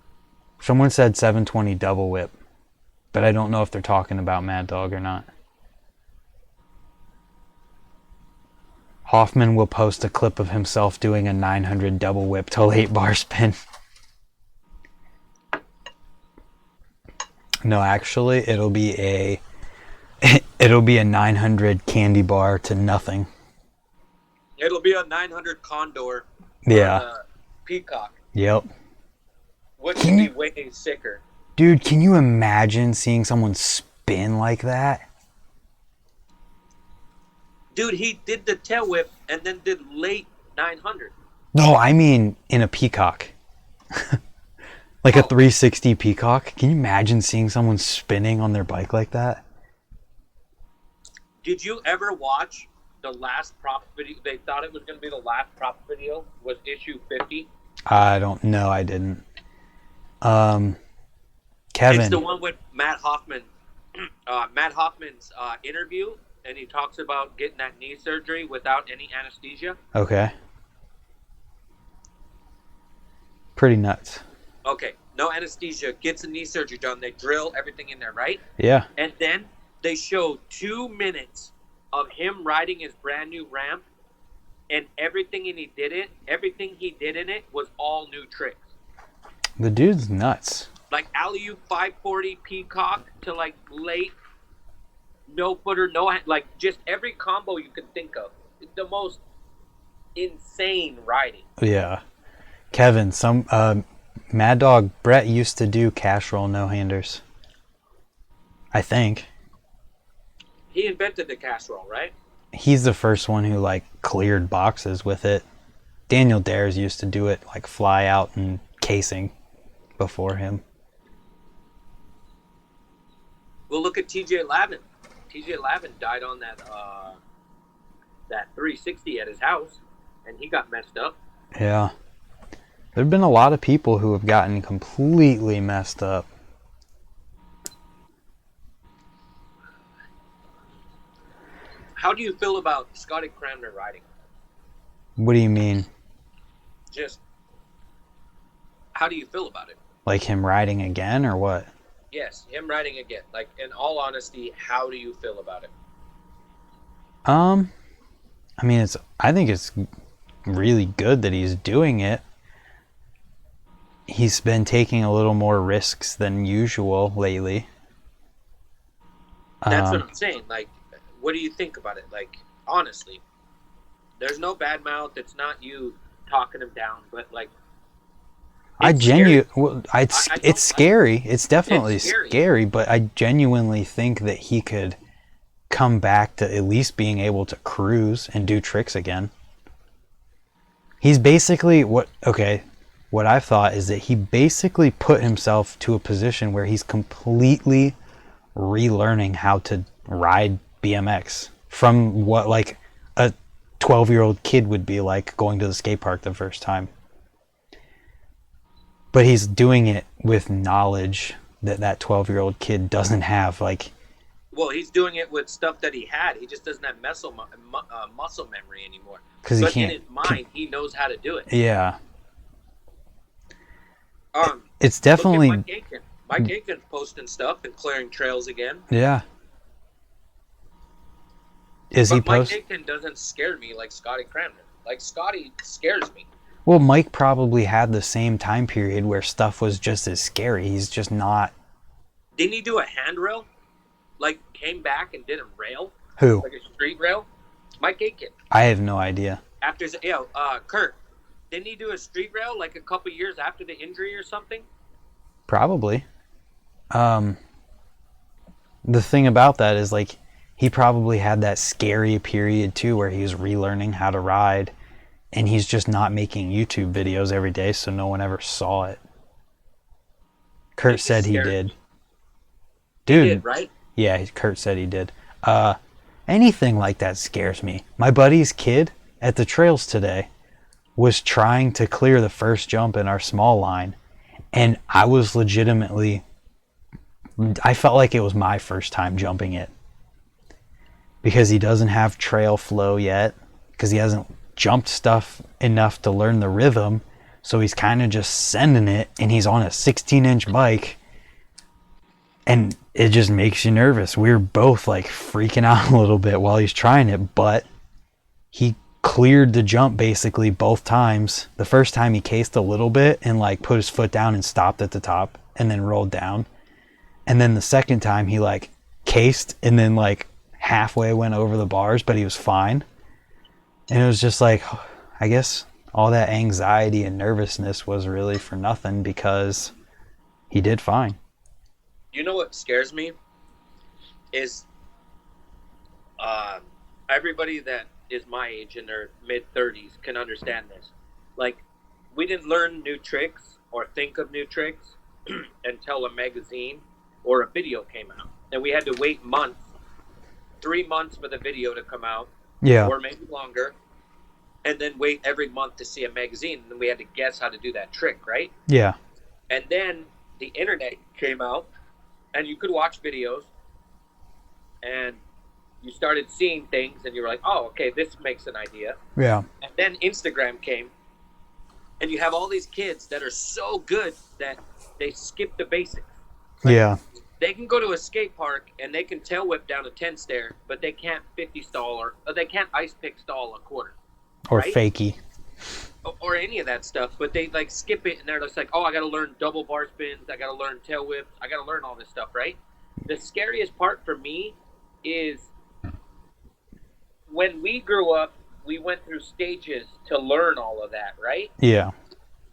Speaker 1: Someone said 720 double whip. But I don't know if they're talking about Mad Dog or not. Hoffman will post a clip of himself doing a 900 double whip till 8 bar spin. No, actually, it'll be a 900 candy bar to nothing.
Speaker 2: It'll be a 900 condor.
Speaker 1: Yeah.
Speaker 2: Peacock.
Speaker 1: Yep.
Speaker 2: Which would be way sicker.
Speaker 1: Dude, can you imagine seeing someone spin spin like that?
Speaker 2: Dude, he did the tail whip and then did late 900.
Speaker 1: No, I mean in a peacock. Like a 360 peacock. Can you imagine seeing someone spinning on their bike like that?
Speaker 2: Did you ever watch the last prop video? They thought it was going to be the last prop video, was issue 50.
Speaker 1: I don't know. I didn't. Kevin.
Speaker 2: It's the one with Matt Hoffman. Matt Hoffman's interview, and he talks about getting that knee surgery without any anesthesia.
Speaker 1: Okay. Pretty nuts.
Speaker 2: Okay, no anesthesia, gets a knee surgery done. They drill everything in there, right?
Speaker 1: Yeah.
Speaker 2: And then they show 2 minutes of him riding his brand new ramp, and everything he did in it was all new tricks.
Speaker 1: The dude's nuts.
Speaker 2: Like alley-oop 540 peacock to like late no footer, like just every combo you could think of. It's the most insane riding.
Speaker 1: Yeah. Kevin, Mad Dog Brett used to do cash roll no-handers. I think.
Speaker 2: He invented the casserole, right?
Speaker 1: He's the first one who like cleared boxes with it. Daniel Dares used to do it like fly out and casing before him.
Speaker 2: Well, look at TJ Lavin. TJ Lavin died on that 360 at his house, and he got messed up.
Speaker 1: Yeah. There have been a lot of people who have gotten completely messed up.
Speaker 2: How do you feel about Scotty Cranmer riding?
Speaker 1: What do you mean?
Speaker 2: Just, how do you feel about it?
Speaker 1: Like him riding again or what?
Speaker 2: Yes, him riding again. Like, in all honesty, how do you feel about it?
Speaker 1: I mean, I think it's really good that he's doing it. He's been taking a little more risks than usual lately.
Speaker 2: That's what I'm saying. Like, what do you think about it? Like, honestly, there's no bad mouth. It's not you talking him down, but like, it's scary. It's definitely scary, but I genuinely think that he could come back to at least being able to cruise and do tricks again. He's basically what I've thought is that he basically put himself to a position where he's completely relearning how to ride BMX from what like a 12-year-old kid would be like going to the skate park the first time. But he's doing it with knowledge that 12-year-old kid doesn't have. Like, well, he's doing it with stuff that he had. He just doesn't have muscle memory anymore.
Speaker 1: Because
Speaker 2: in his mind, he knows how to do it.
Speaker 1: Yeah. It's definitely
Speaker 2: Mike Aiken. Mike Aiken's posting stuff and clearing trails again.
Speaker 1: Yeah.
Speaker 2: Mike Aiken doesn't scare me like Scotty Cranmer. Like, Scotty scares me.
Speaker 1: Well, Mike probably had the same time period where stuff was just as scary. He's just not.
Speaker 2: Didn't he do a handrail? Like, came back and did a rail?
Speaker 1: Who?
Speaker 2: Like a street rail? Mike Aiken.
Speaker 1: I have no idea.
Speaker 2: Kurt. Didn't he do a street rail like a couple years after the injury or something?
Speaker 1: Probably. The thing about that is, like, he probably had that scary period too where he was relearning how to ride, and he's just not making YouTube videos every day, so no one ever saw it. Kurt said he did. Dude.
Speaker 2: He did, right?
Speaker 1: Yeah, Kurt said he did. Anything like that scares me. My buddy's kid at the trails today was trying to clear the first jump in our small line, and I was legitimately, I felt like it was my first time jumping it, because he doesn't have trail flow yet, because he hasn't jumped stuff enough to learn the rhythm, so he's kind of just sending it, and he's on a 16-inch bike, and it just makes you nervous. We were both like freaking out a little bit while he's trying it, but he cleared the jump basically both times. The first time he cased a little bit and like put his foot down and stopped at the top and then rolled down. And then the second time he like cased and then like halfway went over the bars, but he was fine. And it was just like, I guess all that anxiety and nervousness was really for nothing, because he did fine.
Speaker 2: You know what scares me? is everybody that is my age in their mid-30s can understand this. Like, we didn't learn new tricks or think of new tricks until a magazine or a video came out. And we had to wait months, 3 months for the video to come out,
Speaker 1: Yeah.
Speaker 2: or maybe longer, and then wait every month to see a magazine. And then we had to guess how to do that trick, right?
Speaker 1: Yeah.
Speaker 2: And then the internet came out, and you could watch videos, and you started seeing things, and you were like, oh, okay, this makes an idea.
Speaker 1: Yeah.
Speaker 2: And then Instagram came, and you have all these kids that are so good that they skip the basics. Like,
Speaker 1: Yeah.
Speaker 2: they can go to a skate park and they can tail whip down a 10 stair, but they can't 50 stall or they can't ice pick stall a quarter.
Speaker 1: Or
Speaker 2: right?
Speaker 1: fakie.
Speaker 2: Or any of that stuff, but they like skip it and they're just like, oh, I got to learn double bar spins, I got to learn tail whips, I got to learn all this stuff, right? The scariest part for me is when we grew up, we went through stages to learn all of that, right?
Speaker 1: Yeah.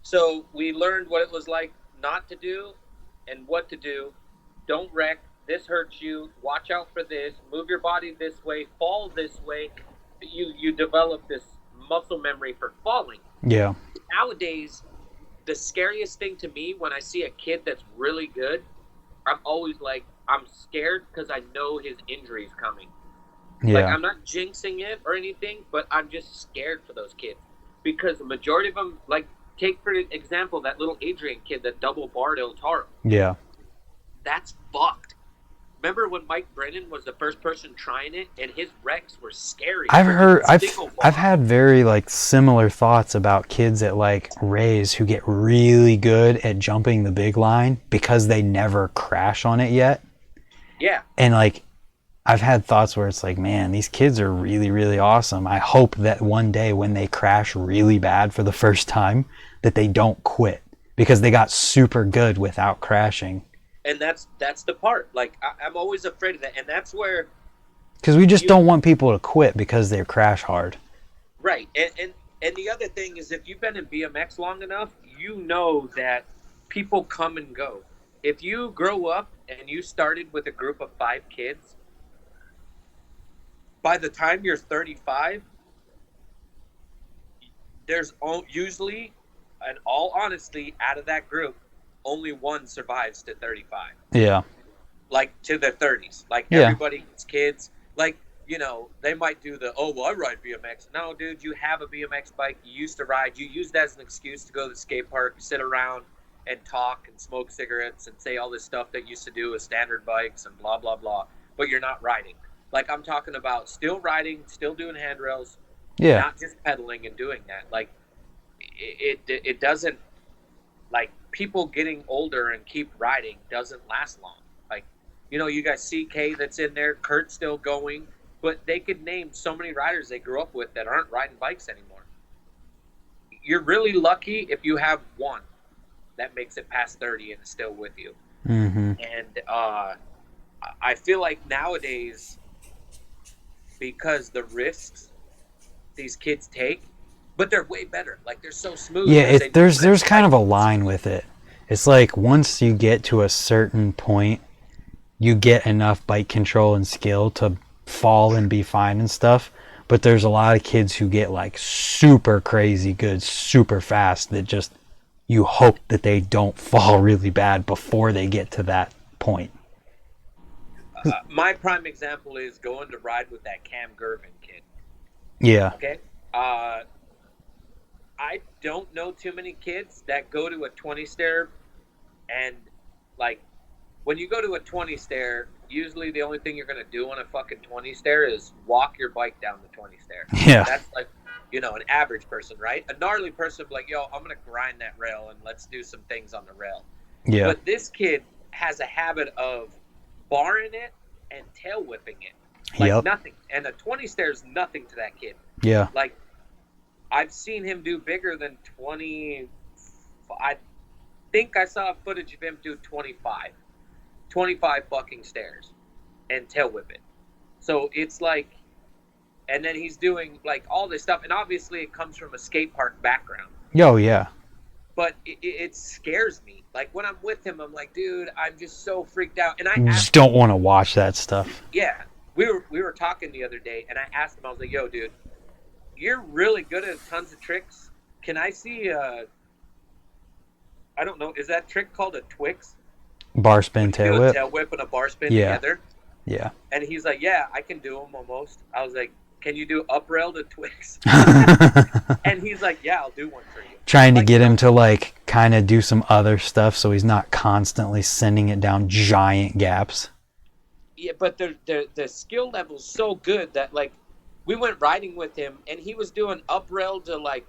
Speaker 2: So we learned what it was like not to do and what to do. Don't wreck. This hurts you. Watch out for this. Move your body this way. Fall this way. You develop this muscle memory for falling.
Speaker 1: Yeah.
Speaker 2: Nowadays, the scariest thing to me when I see a kid that's really good, I'm always like, I'm scared because I know his injury is coming.
Speaker 1: Yeah.
Speaker 2: Like, I'm not jinxing it or anything, but I'm just scared for those kids because the majority of them, like, take for example that little Adrian kid that double barred El Taro.
Speaker 1: Yeah.
Speaker 2: That's fucked. Remember when Mike Brennan was the first person trying it, and his wrecks were scary.
Speaker 1: I've had very like similar thoughts about kids at like Rays who get really good at jumping the big line because they never crash on it yet.
Speaker 2: Yeah.
Speaker 1: And like, I've had thoughts where it's like, man, these kids are really, really awesome. I hope that one day when they crash really bad for the first time, that they don't quit because they got super good without crashing.
Speaker 2: And that's the part. Like, I'm always afraid of that. And that's where...
Speaker 1: Because we just don't want people to quit because they crash hard.
Speaker 2: Right. And the other thing is, if you've been in BMX long enough, you know that people come and go. If you grow up and you started with a group of 5 kids, by the time you're 35, there's usually, in all honesty, out of that group, only one survives to 35.
Speaker 1: Yeah.
Speaker 2: Like, to their 30s. Like,
Speaker 1: Yeah.
Speaker 2: everybody gets kids. Like, you know, they might do the, oh, well, I ride BMX. No, dude, you have a BMX bike. You used to ride. You use that as an excuse to go to the skate park, sit around and talk and smoke cigarettes and say all this stuff that you used to do with standard bikes and blah, blah, blah. But you're not riding. Like, I'm talking about still riding, still doing handrails.
Speaker 1: Yeah.
Speaker 2: Not just pedaling and doing that. Like, it doesn't, like, people getting older and keep riding doesn't last long. Like, you know, you got CK that's in there, Kurt's still going, but they could name so many riders they grew up with that aren't riding bikes anymore. You're really lucky if you have one that makes it past 30 and is still with you.
Speaker 1: Mm-hmm.
Speaker 2: And I feel like nowadays, because the risks these kids take, but they're way better. Like, they're so smooth.
Speaker 1: Yeah, there's kind of a line with it. It's like once you get to a certain point, you get enough bike control and skill to fall and be fine and stuff. But there's a lot of kids who get like super crazy good, super fast that just, you hope that they don't fall really bad before they get to that point.
Speaker 2: My prime example is going to ride with that Cam Gervin kid.
Speaker 1: Yeah.
Speaker 2: Okay? I don't know too many kids that go to a 20 stair and, like, when you go to a 20 stair, usually the only thing you're going to do on a fucking 20 stair is walk your bike down the 20 stair.
Speaker 1: Yeah.
Speaker 2: That's like, you know, an average person, right? A gnarly person would be like, yo, I'm going to grind that rail and let's do some things on the rail.
Speaker 1: Yeah.
Speaker 2: But this kid has a habit of barring it and tail whipping it. Like, nothing. And a 20 stair is nothing to that kid.
Speaker 1: Yeah.
Speaker 2: Like, I've seen him do bigger than 20. I think I saw footage of him do 25 fucking stairs and tail whip it. So it's like, and then he's doing like all this stuff, and obviously it comes from a skate park background.
Speaker 1: Oh, yeah.
Speaker 2: but it scares me. Like when I'm with him, I'm like, dude, I'm just so freaked out. And I
Speaker 1: You
Speaker 2: asked
Speaker 1: just don't want to watch that stuff.
Speaker 2: yeah, we were talking the other day, and I asked him, I was like, yo, dude, you're really good at tons of tricks. Can I see? I don't know. Is that trick called a Twix?
Speaker 1: Bar spin, tail
Speaker 2: Do a
Speaker 1: whip.
Speaker 2: tail whip and a bar spin
Speaker 1: Yeah.
Speaker 2: together.
Speaker 1: Yeah.
Speaker 2: And he's like, yeah, I can do them almost. I was like, can you do up rail to Twix? And he's like, yeah, I'll do one for you.
Speaker 1: Trying to
Speaker 2: Like,
Speaker 1: get him to like kind of do some other stuff so he's not constantly sending it down giant gaps.
Speaker 2: Yeah, but the skill level's so good that like we went riding with him and he was doing up rail to like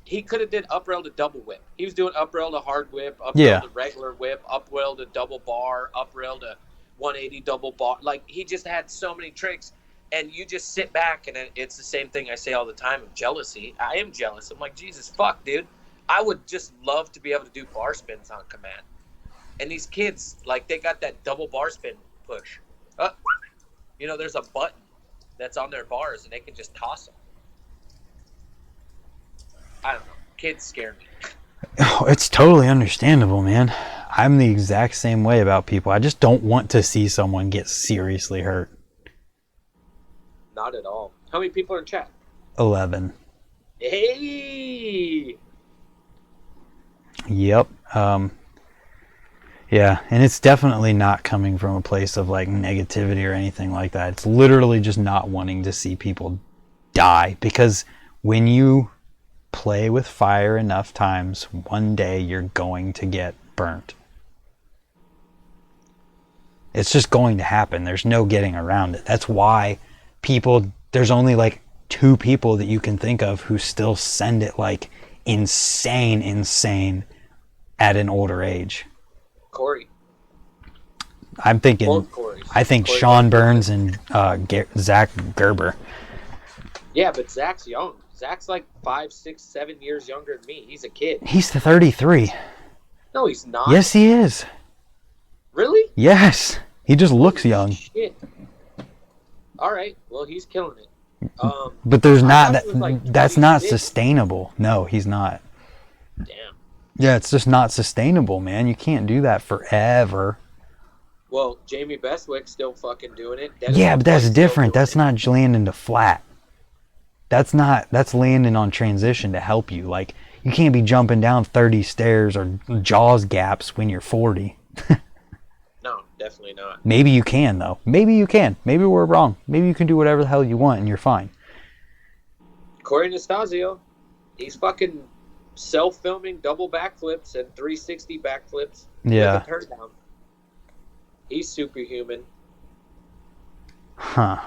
Speaker 2: he could have did up rail to double whip. He was doing up rail to hard whip, up rail to regular whip, up rail to double bar, up rail to 180 double bar. Like he just had so many tricks, and you just sit back and it's the same thing I say all the time of jealousy. I am jealous. I'm like, Jesus fuck, dude. I would just love to be able to do bar spins on command. And these kids, like they got that double bar spin push. You know, there's a button that's on their bars and they can just toss them. I don't know. Kids scare me.
Speaker 1: Oh, it's totally understandable, man. I'm the exact same way about people. I just don't want to see someone get seriously hurt.
Speaker 2: Not at all. How many people are in chat?
Speaker 1: 11.
Speaker 2: Hey!
Speaker 1: Yep. Yeah, and it's definitely not coming from a place of like negativity or anything like that. It's literally just not wanting to see people die, because when you play with fire enough times, one day you're going to get burnt. It's just going to happen. There's no getting around it. That's why there's only like 2 people that you can think of who still send it like insane at an older age.
Speaker 2: Corey.
Speaker 1: I'm thinking, I think
Speaker 2: Corey
Speaker 1: Sean Burns and Zach Gerber.
Speaker 2: Yeah, but Zach's young. Zach's like 5, 6, 7 years younger than me. He's a kid.
Speaker 1: He's 33.
Speaker 2: No, he's not.
Speaker 1: Yes, he is.
Speaker 2: Really?
Speaker 1: Yes. He just looks young.
Speaker 2: Shit. All right. Well, he's killing it.
Speaker 1: But there's not that.
Speaker 2: Like
Speaker 1: That's not sustainable. No, he's not.
Speaker 2: Damn.
Speaker 1: Yeah, it's just not sustainable, man. You can't do that forever.
Speaker 2: Well, Jamie Bestwick's still fucking doing it. Dennis
Speaker 1: Yeah, but that's
Speaker 2: McCoy's
Speaker 1: different.
Speaker 2: still
Speaker 1: That's
Speaker 2: doing
Speaker 1: not landing to flat. That's landing on transition to help you. Like, you can't be jumping down 30 stairs or jaws gaps when you're 40.
Speaker 2: it. No, definitely not.
Speaker 1: Maybe you can, though. Maybe you can. Maybe we're wrong. Maybe you can do whatever the hell you want and you're fine.
Speaker 2: Corey Nastasio, he's fucking self-filming double backflips and 360 backflips.
Speaker 1: Yeah.
Speaker 2: With a turn down. He's superhuman.
Speaker 1: Huh.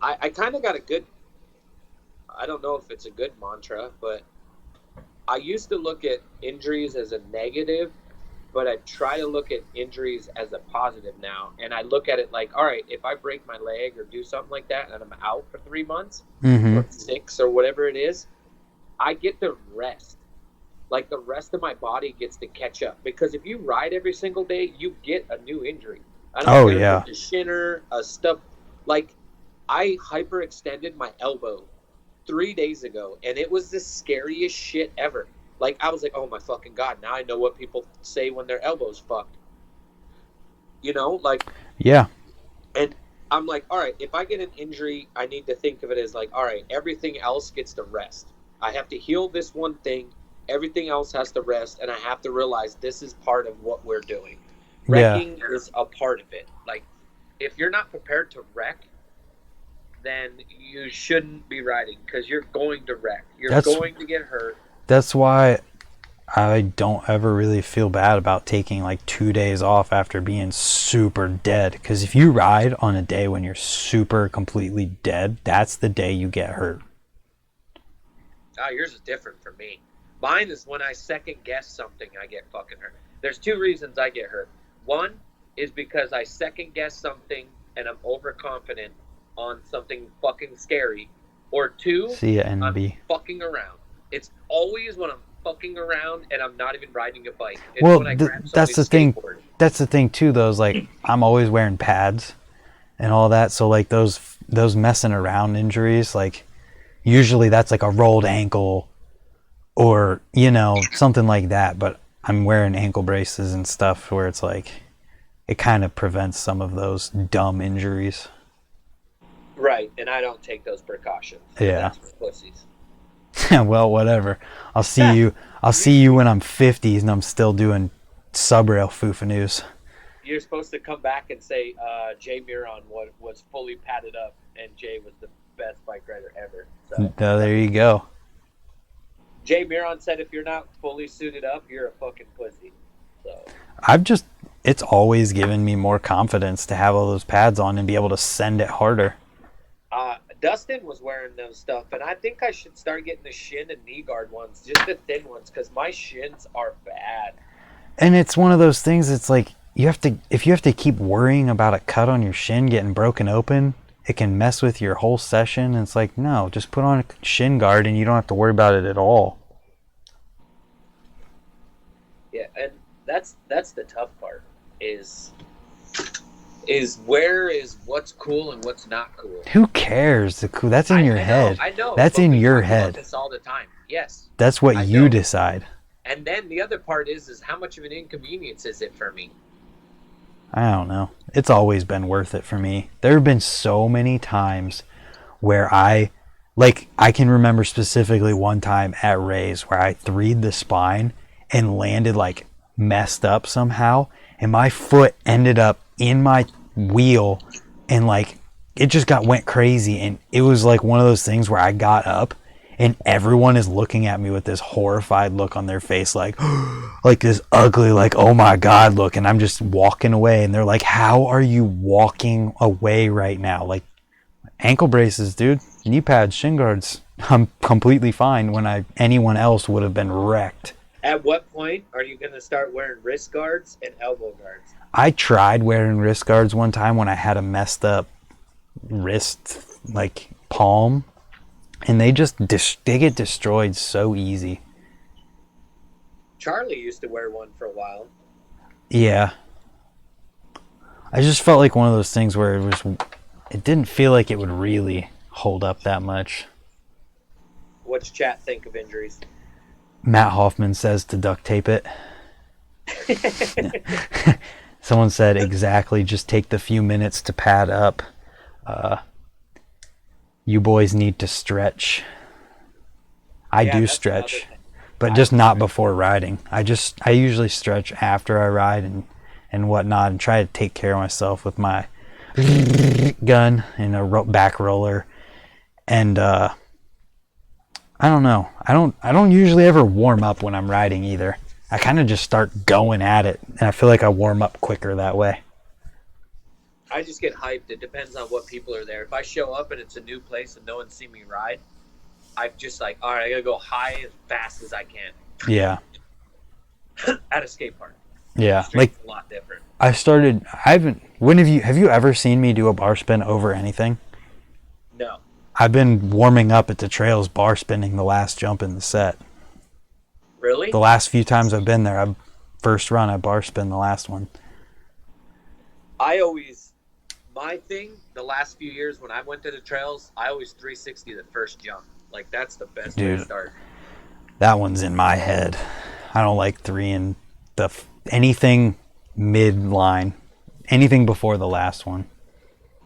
Speaker 2: I kind of got a good, I don't know if it's a good mantra, but I used to look at injuries as a negative, but I try to look at injuries as a positive now. And I look at it like, all right, if I break my leg or do something like that and I'm out for 3 months or 6 or whatever it is, I get to rest. Like the rest of my body gets to catch up. Because if you ride every single day, you get a new injury. I don't care if it's a shinner, a stub. Like, I hyperextended my elbow 3 days ago, and it was the scariest shit ever. Like, I was like, oh my fucking God, now I know what people say when their elbow's fucked. You know, like...
Speaker 1: Yeah.
Speaker 2: And I'm like, all right, if I get an injury, I need to think of it as like, all right, everything else gets to rest. I have to heal this one thing. Everything else has to rest, and I have to realize this is part of what we're doing. Wrecking is a part of it. Like, if you're not prepared to wreck, then you shouldn't be riding, because you're going to wreck. You're going to get hurt.
Speaker 1: That's why I don't ever really feel bad about taking like 2 days off after being super dead. Because if you ride on a day when you're super completely dead, that's the day you get hurt.
Speaker 2: Yours is different for me. Mine is when I second guess something, I get fucking hurt. There's 2 reasons I get hurt. One is because I second guess something and I'm overconfident on something fucking scary. Or 2,
Speaker 1: See ya, NB.
Speaker 2: I'm fucking around. It's always when I'm fucking around and I'm not even riding a bike. It's
Speaker 1: Well,
Speaker 2: when I grab
Speaker 1: that's the
Speaker 2: somebody's
Speaker 1: thing.
Speaker 2: skateboard.
Speaker 1: That's the thing too, though, is like I'm always wearing pads and all that. So like those messing around injuries, like usually that's like a rolled ankle or, something like that. But I'm wearing ankle braces and stuff where it's like, it kind of prevents some of those dumb injuries.
Speaker 2: Right, and I don't take those precautions.
Speaker 1: Yeah.
Speaker 2: That's for pussies.
Speaker 1: Well, whatever. I'll see you. I'll see you when I'm 50 and I'm still doing sub-rail foofanoos.
Speaker 2: You're supposed to come back and say Jay Miron was fully padded up, and Jay was the best bike rider ever. So
Speaker 1: There you go.
Speaker 2: Jay Miron said, if you're not fully suited up, you're a fucking pussy. So
Speaker 1: it's always given me more confidence to have all those pads on and be able to send it harder.
Speaker 2: Dustin was wearing those stuff, and I think I should start getting the shin and knee guard ones, just the thin ones, because my shins are bad.
Speaker 1: And it's one of those things, it's like, if you have to keep worrying about a cut on your shin getting broken open, it can mess with your whole session. And it's like, no, just put on a shin guard and you don't have to worry about it at all.
Speaker 2: Yeah, and that's the tough part, is where is what's cool and what's not cool.
Speaker 1: Who cares? That's in your head.
Speaker 2: I know.
Speaker 1: That's in your head.
Speaker 2: About this all the time. Yes.
Speaker 1: That's what you decide.
Speaker 2: And then the other part is how much of an inconvenience is it for me?
Speaker 1: I don't know. It's always been worth it for me. There have been so many times where I can remember specifically one time at Ray's where I threed the spine and landed like messed up somehow, and my foot ended up in my wheel, and like it just went crazy, and it was like one of those things where I got up and everyone is looking at me with this horrified look on their face, like like this ugly, like, oh my god look, and I'm just walking away, and they're like, how are you walking away right now? Like, ankle braces, dude, knee pads, shin guards, I'm completely fine when anyone else would have been wrecked.
Speaker 2: At what point are you going to start wearing wrist guards and elbow guards?
Speaker 1: I tried wearing wrist guards one time when I had a messed up wrist, like palm, and they get destroyed so easy.
Speaker 2: Charlie used to wear one for a while.
Speaker 1: Yeah. I just felt like one of those things where it didn't feel like it would really hold up that much.
Speaker 2: What's chat think of injuries?
Speaker 1: Matt Hoffman says to duct tape it. Someone said, exactly, just take the few minutes to pad up. You boys need to stretch. I do stretch, but just not before riding. I usually stretch after I ride and whatnot, and try to take care of myself with my gun and a back roller. And I don't know. I don't usually ever warm up when I'm riding either. I kind of just start going at it, and I feel like I warm up quicker that way.
Speaker 2: I just get hyped. It depends on what people are there. If I show up and it's a new place and no one's seen me ride, I'm just like, all right, I gotta go high as fast as I can.
Speaker 1: Yeah.
Speaker 2: At a skate park.
Speaker 1: Yeah,
Speaker 2: Street's a lot different.
Speaker 1: Have you ever seen me do a bar spin over anything?
Speaker 2: No.
Speaker 1: I've been warming up at the trails bar spinning the last jump in the set.
Speaker 2: Really?
Speaker 1: The last few times I've been there, I bar spin the last one.
Speaker 2: My thing, the last few years when I went to the trails, I always 360 the first jump. Like, that's the best way to start.
Speaker 1: That one's in my head. I don't like anything mid-line. Anything before the last one.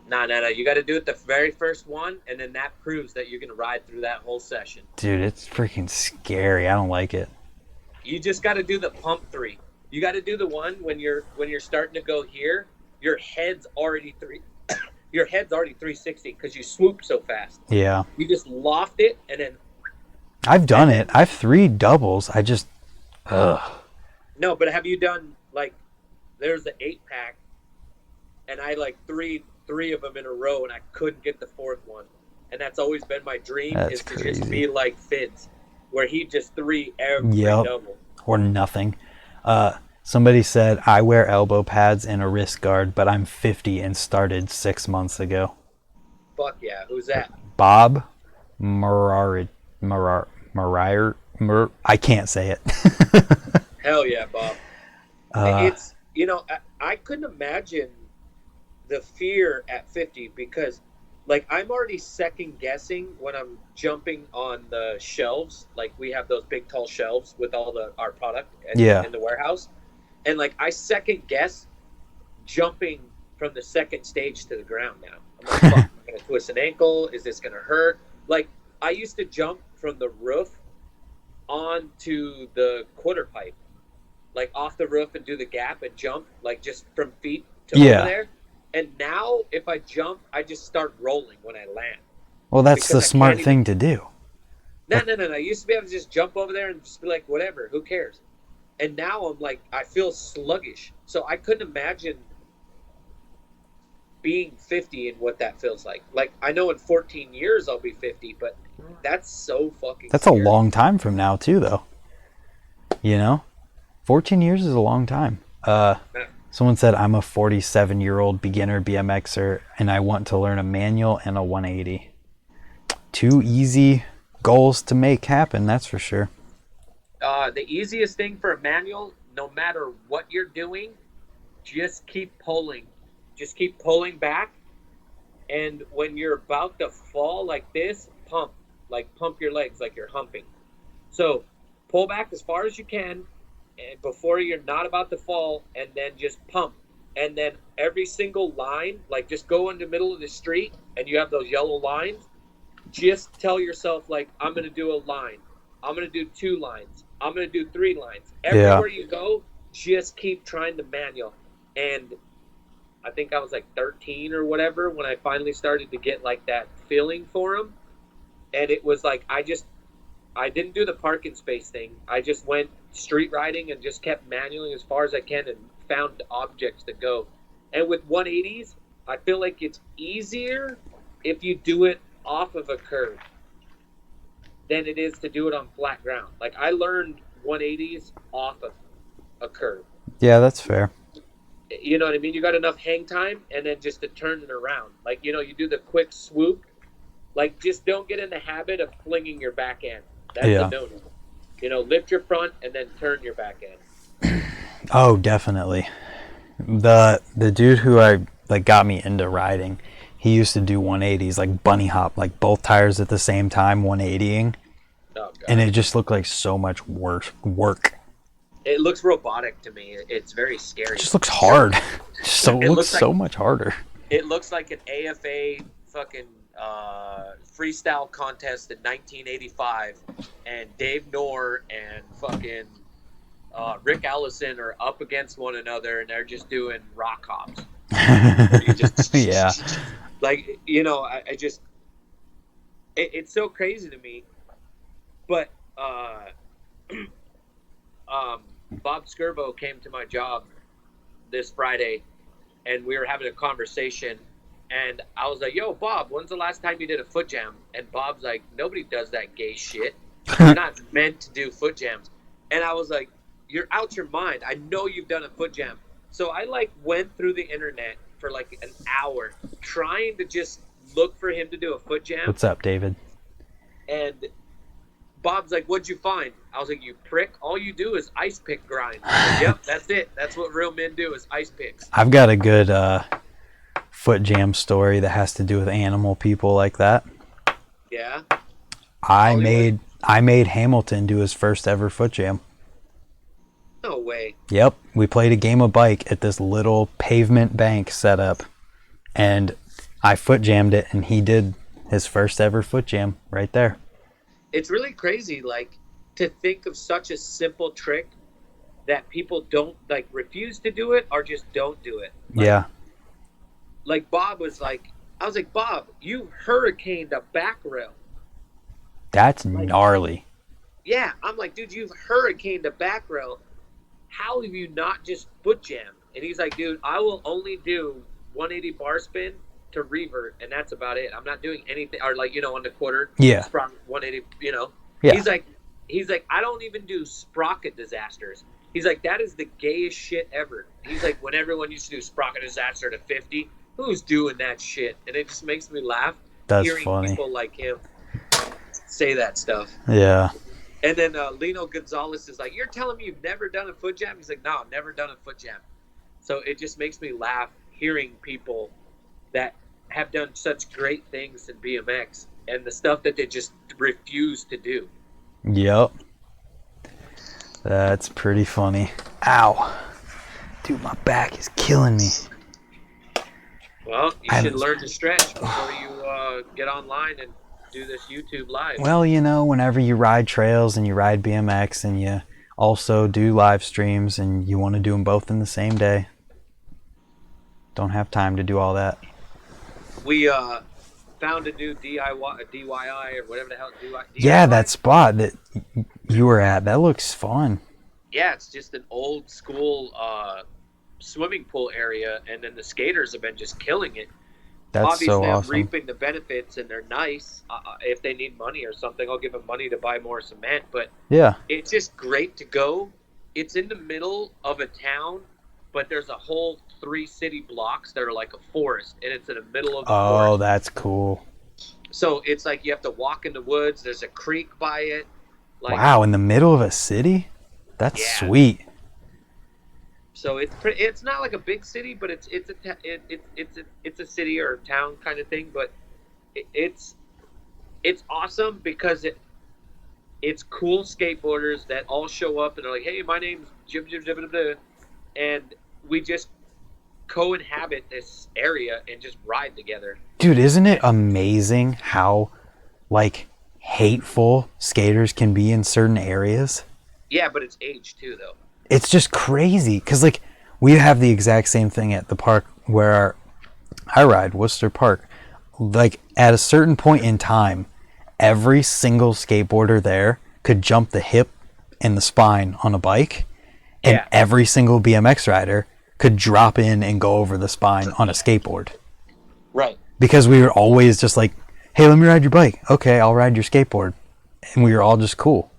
Speaker 2: No. You got to do it the very first one, and then that proves that you're going to ride through that whole session.
Speaker 1: Dude, it's freaking scary. I don't like it.
Speaker 2: You just got to do the pump 3. You got to do the one when you're starting to go here. Your head's already 360 because you swoop so fast.
Speaker 1: Yeah.
Speaker 2: You just loft it, and then...
Speaker 1: I've done it. I've 3 doubles. I just...
Speaker 2: No, but have you done, like, there's the 8-pack, and I, like, three of them in a row, and I couldn't get the 4th one. And that's always been my dream,
Speaker 1: That's
Speaker 2: to
Speaker 1: crazy.
Speaker 2: just be like Fitz, where he just 3 every double.
Speaker 1: Or nothing. Somebody said, I wear elbow pads and a wrist guard, but I'm 50 and started 6 months ago.
Speaker 2: Fuck yeah. Who's that?
Speaker 1: Bob I can't say it.
Speaker 2: Hell yeah, Bob. It's, I couldn't imagine the fear at 50 because like I'm already second guessing when I'm jumping on the shelves. Like we have those big tall shelves with all our product
Speaker 1: Yeah.
Speaker 2: in the warehouse, and like I second guess jumping from the second stage to the ground now. I'm like, fuck, am I gonna twist an ankle? Is this gonna hurt? Like I used to jump from the roof onto the quarter pipe, like off the roof and do the gap and jump, like just from feet to over there. And now if I jump, I just start rolling when I land.
Speaker 1: Well, that's the
Speaker 2: Because I
Speaker 1: smart
Speaker 2: can't
Speaker 1: thing
Speaker 2: even.
Speaker 1: to do.
Speaker 2: No. I used to be able to just jump over there and just be like, whatever, who cares? And now I'm like, I feel sluggish. So I couldn't imagine being 50 and what that feels like. Like I know in 14 years I'll be 50, but that's so fucking
Speaker 1: That's
Speaker 2: scary.
Speaker 1: a long time from now, too, though. You know? 14 years is a long time. Someone said, I'm a 47-year-old beginner BMXer, and I want to learn a manual and a 180. Two easy goals to make happen, that's for sure.
Speaker 2: The easiest thing for a manual, no matter what you're doing, just keep pulling. Just keep pulling back. And when you're about to fall like this, pump. Like pump your legs like you're humping. So pull back as far as you can and before you're not about to fall, and then just pump. And then every single line, like just go in the middle of the street and you have those yellow lines, just tell yourself, like, I'm going to do a line. I'm going to do 2 lines. I'm going to do 3 lines. Everywhere you go, just keep trying to manual. And I think I was like 13 or whatever when I finally started to get like that feeling for them. And it was like, I didn't do the parking space thing. I just went street riding and just kept manualing as far as I can and found objects to go. And with 180s, I feel like it's easier if you do it off of a curve than it is to do it on flat ground. Like I learned 180s off of a curve.
Speaker 1: Yeah, that's fair.
Speaker 2: You know what I mean? You got enough hang time and then just to turn it around. Like, you know, you do the quick swoop. Like, just don't get in the habit of flinging your back end. That's a no-no. You know, lift your front and then turn your back end.
Speaker 1: Oh, definitely. The dude who got me into riding, he used to do 180s, like bunny hop, like both tires at the same time, 180ing. Oh, God. And it just looked like so much work.
Speaker 2: It looks robotic to me. It's very scary.
Speaker 1: It just looks hard. It looks so much harder.
Speaker 2: It looks like an AFA fucking freestyle contest in 1985, and Dave Knorr and fucking Rick Allison are up against one another, and they're just doing rock hops.
Speaker 1: Yeah.
Speaker 2: Like, you know, I just, it's so crazy to me. But Bob Skirbo came to my job this Friday, and we were having a conversation. And I was like, yo, Bob, when's the last time you did a foot jam? And Bob's like, nobody does that gay shit. You're not meant to do foot jams. And I was like, you're out your mind. I know you've done a foot jam. So I like went through the internet for like an hour trying to just look for him to do a foot jam.
Speaker 1: What's up, David?
Speaker 2: And Bob's like, what'd you find? I was like, you prick. All you do is ice pick grind. Like, yep, that's it. That's what real men do is ice picks.
Speaker 1: I've got a good foot jam story that has to do with animal people like that.
Speaker 2: Yeah.
Speaker 1: I made Hamilton do his first ever foot jam.
Speaker 2: No way.
Speaker 1: Yep. We played a game of bike at this little pavement bank setup, and I foot jammed it, and he did his first ever foot jam right there.
Speaker 2: It's really crazy, like, to think of such a simple trick that people don't, like, refuse to do it or just don't do it. Like,
Speaker 1: yeah.
Speaker 2: Like, Bob was like, I was like, Bob, you hurricaned a back rail.
Speaker 1: That's gnarly.
Speaker 2: Yeah. I'm like, dude, you've hurricaned a back rail. How have you not just foot jammed? And he's like, dude, I will only do 180 bar spin to revert, and that's about it. I'm not doing anything, or like, you know, on the quarter.
Speaker 1: Yeah.
Speaker 2: 180, you know.
Speaker 1: Yeah.
Speaker 2: He's like, I don't even do sprocket disasters. He's like, that is the gayest shit ever. He's like, when everyone used to do sprocket disaster to 50, who's doing that shit? And it just makes me laugh.
Speaker 1: That's
Speaker 2: hearing
Speaker 1: funny.
Speaker 2: People like him say that stuff.
Speaker 1: Yeah.
Speaker 2: And then Lino Gonzalez is like, you're telling me you've never done a foot jam? He's like, no, I've never done a foot jam. So it just makes me laugh hearing people that have done such great things in BMX, and the stuff that they just refuse to do.
Speaker 1: Yep. That's pretty funny. Ow. Dude, my back is killing me.
Speaker 2: Well, you should learn to stretch before you get online and do this YouTube live.
Speaker 1: Well, whenever you ride trails and you ride BMX and you also do live streams and you want to do them both in the same day, don't have time to do all that.
Speaker 2: We found a new DIY or whatever the hell DIY.
Speaker 1: Yeah, that spot that you were at, that looks fun.
Speaker 2: Yeah, it's just an old school swimming pool area, and then the skaters have been just killing it.
Speaker 1: That's
Speaker 2: Obviously,
Speaker 1: so
Speaker 2: I'm
Speaker 1: awesome.
Speaker 2: reaping the benefits, and they're nice. If they need money or something, I'll give them money to buy more cement. But
Speaker 1: Yeah.
Speaker 2: it's just great to go. It's in the middle of a town, but there's a whole 3 city blocks that are like a forest, and it's in the middle of the forest.
Speaker 1: Oh, that's cool.
Speaker 2: So it's like you have to walk in the woods. There's a creek by it. Like,
Speaker 1: Wow, in the middle of a city? That's
Speaker 2: Yeah.
Speaker 1: sweet.
Speaker 2: So it's not like a big city, but it's a city or a town kind of thing. But it's awesome because it's cool skateboarders that all show up and they're like, hey, my name's Jim, and we just co-inhabit this area and just ride together.
Speaker 1: Dude, isn't it amazing how, like, hateful skaters can be in certain areas?
Speaker 2: Yeah, but it's age too, though.
Speaker 1: It's just crazy because, like, we have the exact same thing at the park where I ride, Worcester Park. Like, at a certain point in time, every single skateboarder there could jump the hip and the spine on a bike, and
Speaker 2: Yeah.
Speaker 1: every single BMX rider could drop in and go over the spine on a skateboard.
Speaker 2: Right.
Speaker 1: Because we were always just like, hey, let me ride your bike. Okay, I'll ride your skateboard. And we were all just cool.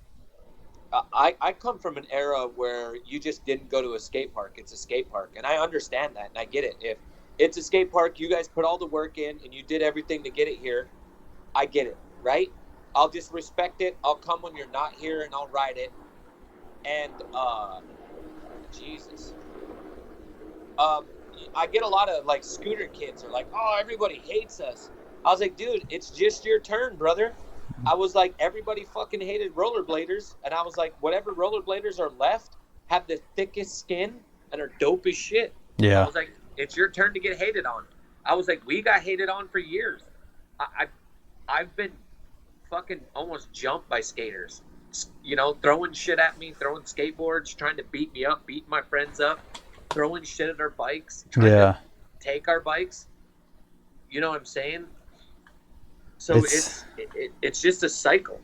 Speaker 2: I come from an era where you just didn't go to a skate park. It's a skate park. And I understand that, and I get it. If it's a skate park, you guys put all the work in, and you did everything to get it here. I get it, right? I'll just respect it. I'll come when you're not here, and I'll ride it. And, Jesus. I get a lot of, like, scooter kids are like, oh, everybody hates us. I was like, dude, it's just your turn, brother. I was like, everybody fucking hated rollerbladers, and I was like, whatever rollerbladers are left have the thickest skin and are dope as shit.
Speaker 1: Yeah.
Speaker 2: I was like, it's your turn to get hated on. I was like, we got hated on for years. I've been fucking almost jumped by skaters, throwing shit at me, throwing skateboards, trying to beat me up, beating my friends up, throwing shit at our bikes, trying to take our bikes. You know what I'm saying? So it's just a cycle.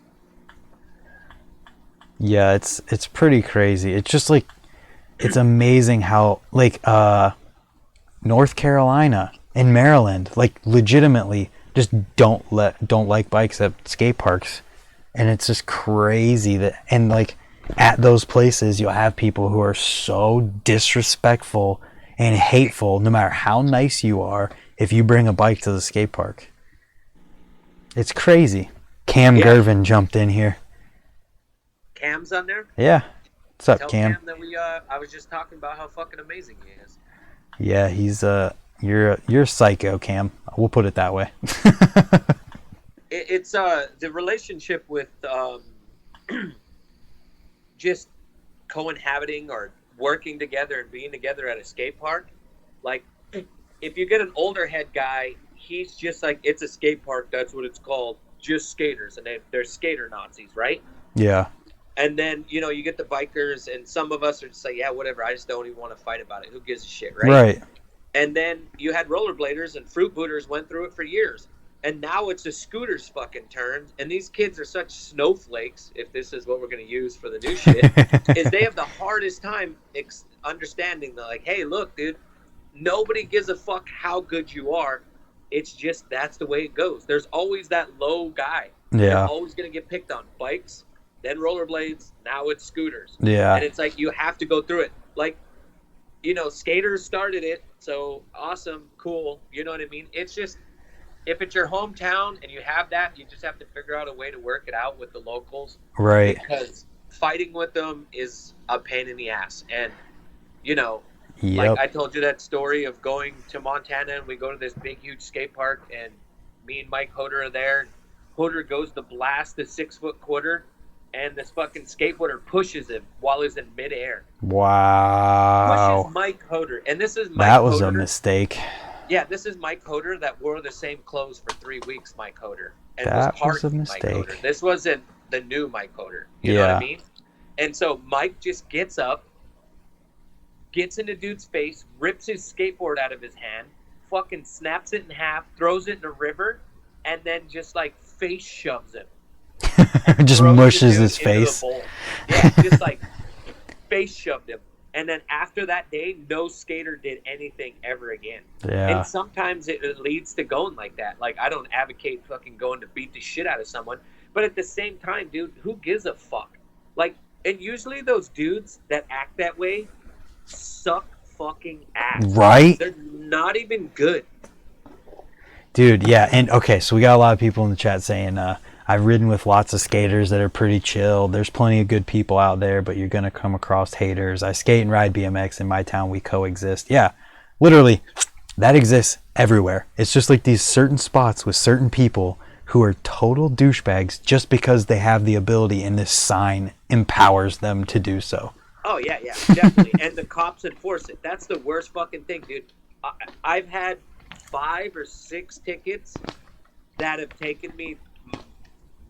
Speaker 1: Yeah, it's pretty crazy. It's just like, it's amazing how, like, North Carolina and Maryland, like, legitimately just don't like bikes at skate parks. And it's just crazy that, and like, at those places you'll have people who are so disrespectful and hateful no matter how nice you are if you bring a bike to the skate park. It's crazy. Cam Gervin jumped in here.
Speaker 2: Cam's on there?
Speaker 1: Yeah. What's up,
Speaker 2: Tell
Speaker 1: Cam?
Speaker 2: Cam that I was just talking about how fucking amazing he is.
Speaker 1: Yeah, he's you're a psycho, Cam. We'll put it that way.
Speaker 2: It's the relationship with just co-inhabiting or working together and being together at a skate park. Like, if you get an older head guy, he's just like, it's a skate park, that's what it's called, just skaters, and they're skater Nazis, right?
Speaker 1: Yeah.
Speaker 2: And then, you get the bikers, and some of us are just like, yeah, whatever, I just don't even want to fight about it. Who gives a shit, right?
Speaker 1: Right.
Speaker 2: And then you had rollerbladers, and fruit booters went through it for years. And now it's the scooters' fucking turn. And these kids are such snowflakes, if this is what we're going to use for the new shit, is they have the hardest time understanding that, like, hey, look, dude, nobody gives a fuck how good you are. It's just that's the way it goes. There's always that low guy.
Speaker 1: Yeah.
Speaker 2: They're always going to get picked on. Bikes, then rollerblades, now it's scooters.
Speaker 1: Yeah.
Speaker 2: And it's like you have to go through it. Like, skaters started it, so awesome, cool. You know what I mean? It's just, if it's your hometown and you have that, you just have to figure out a way to work it out with the locals.
Speaker 1: Right.
Speaker 2: Because fighting with them is a pain in the ass. And, Like
Speaker 1: Yep.
Speaker 2: I told you that story of going to Montana and we go to this big, huge skate park, and me and Mike Hoder are there. Hoder goes to blast the 6-foot quarter, and this fucking skateboarder pushes him while he's in midair. Pushes
Speaker 1: Wow.
Speaker 2: Mike Hoder, and this is Mike
Speaker 1: That was a
Speaker 2: Hoder.
Speaker 1: mistake.
Speaker 2: Yeah, this is Mike Hoder that wore the same clothes for 3 weeks. Mike Hoder, and
Speaker 1: That was a
Speaker 2: partying Mike Hoder.
Speaker 1: mistake.
Speaker 2: This wasn't the new Mike Hoder. You know what I mean? And so Mike just gets up, gets in the dude's face, rips his skateboard out of his hand, fucking snaps it in half, throws it in a river, and then just like face shoves him.
Speaker 1: Just
Speaker 2: Throws the
Speaker 1: mushes
Speaker 2: dude
Speaker 1: his
Speaker 2: into the
Speaker 1: face.
Speaker 2: bowl. Yeah, just like face shoved him. And then after that day, no skater did anything ever again.
Speaker 1: Yeah.
Speaker 2: And sometimes it leads to going like that. Like, I don't advocate fucking going to beat the shit out of someone. But at the same time, dude, who gives a fuck? Like, and usually those dudes that act that way suck fucking ass.
Speaker 1: Right?
Speaker 2: They're not even good.
Speaker 1: Dude, yeah. And okay, so we got a lot of people in the chat saying, I've ridden with lots of skaters that are pretty chill. There's plenty of good people out there, but you're going to come across haters. I skate and ride BMX in my town. We coexist. Yeah, literally, that exists everywhere. It's just like these certain spots with certain people who are total douchebags just because they have the ability and this sign empowers them to do so.
Speaker 2: Oh, yeah, definitely. And the cops enforce it. That's the worst fucking thing, dude. I've had 5 or 6 tickets that have taken me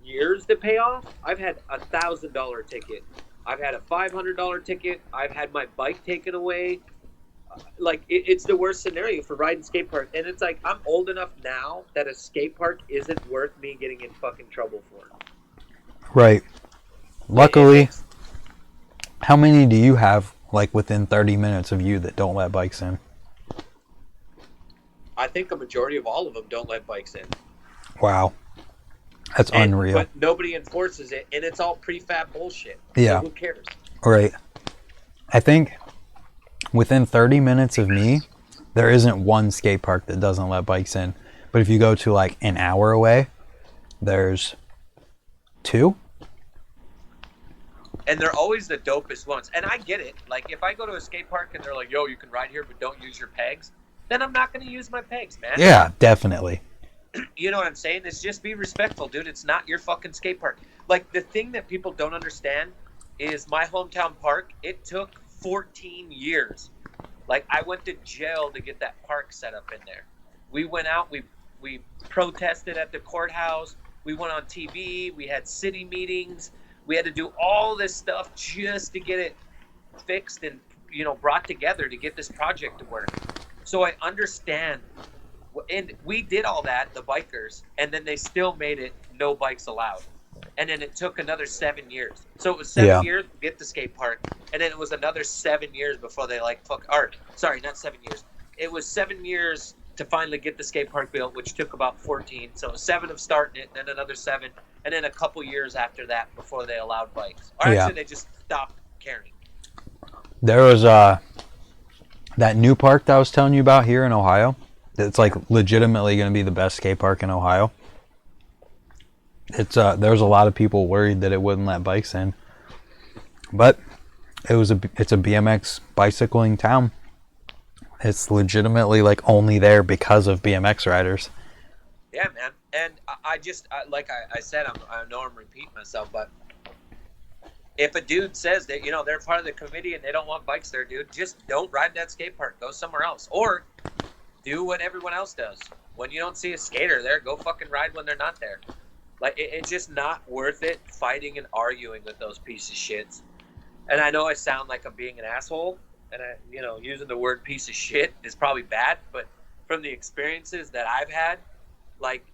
Speaker 2: years to pay off. I've had $1,000 ticket. I've had a $500 ticket. I've had my bike taken away. Like, it's the worst scenario for riding skate park. And it's like, I'm old enough now that a skate park isn't worth me getting in fucking trouble for.
Speaker 1: Right. Luckily, how many do you have, like, within 30 minutes of you that don't let bikes in?
Speaker 2: I think a majority of all of them don't let bikes in.
Speaker 1: Wow. That's unreal.
Speaker 2: But nobody enforces it, and it's all prefab bullshit.
Speaker 1: Yeah.
Speaker 2: So who cares?
Speaker 1: Right. I think within 30 minutes of me, there isn't one skate park that doesn't let bikes in. But if you go to like an hour away, there's 2.
Speaker 2: And they're always the dopest ones. And I get it. Like, if I go to a skate park and they're like, yo, you can ride here, but don't use your pegs, then I'm not going to use my pegs, man.
Speaker 1: Yeah, definitely.
Speaker 2: You know what I'm saying? It's just be respectful, dude. It's not your fucking skate park. Like, the thing that people don't understand is my hometown park, it took 14 years. Like, I went to jail to get that park set up in there. We went out, we protested at the courthouse, we went on TV, we had city meetings, we had to do all this stuff just to get it fixed and, you know, brought together to get this project to work. So I understand. And we did all that, the bikers, and then they still made it no bikes allowed. And then it took another 7 years. So it was 7 years to get the skate park, and then it was another 7 years before they not 7 years. It was 7 years to finally get the skate park built, which took about 14. So it was 7 of starting it, then another 7, and then a couple years after that before they allowed bikes. Or actually, they just stopped caring.
Speaker 1: There was that new park that I was telling you about here in Ohio. It's like legitimately going to be the best skate park in Ohio. It's there's a lot of people worried that it wouldn't let bikes in, but it's a BMX bicycling town. It's legitimately like only there because of BMX riders.
Speaker 2: Yeah, man. And I said, I know I'm repeating myself, but if a dude says that, you know, they're part of the committee and they don't want bikes there, dude, just don't ride that skate park. Go somewhere else. Or do what everyone else does. When you don't see a skater there, go fucking ride when they're not there. Like, it's just not worth it fighting and arguing with those pieces of shits. And I know I sound like I'm being an asshole, and using the word piece of shit is probably bad, but from the experiences that I've had, like,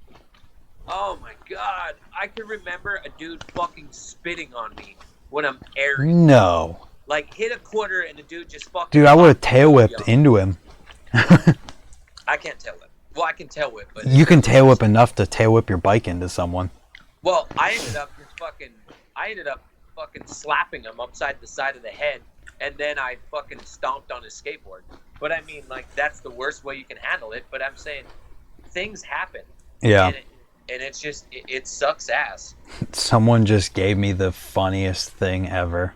Speaker 2: oh my God, I can remember a dude fucking spitting on me when I'm airing.
Speaker 1: No.
Speaker 2: Like, hit a quarter and the dude just fucking...
Speaker 1: Dude, I would have tail whipped into him.
Speaker 2: I can't tail whip. Well, I can tail whip, but...
Speaker 1: You can tail whip enough to tail whip your bike into someone.
Speaker 2: Well, I ended up fucking slapping him upside the side of the head, and then I fucking stomped on his skateboard. But I mean, like, that's the worst way you can handle it. But I'm saying, things happen.
Speaker 1: Yeah.
Speaker 2: And it's just, it sucks ass.
Speaker 1: Someone just gave me the funniest thing ever.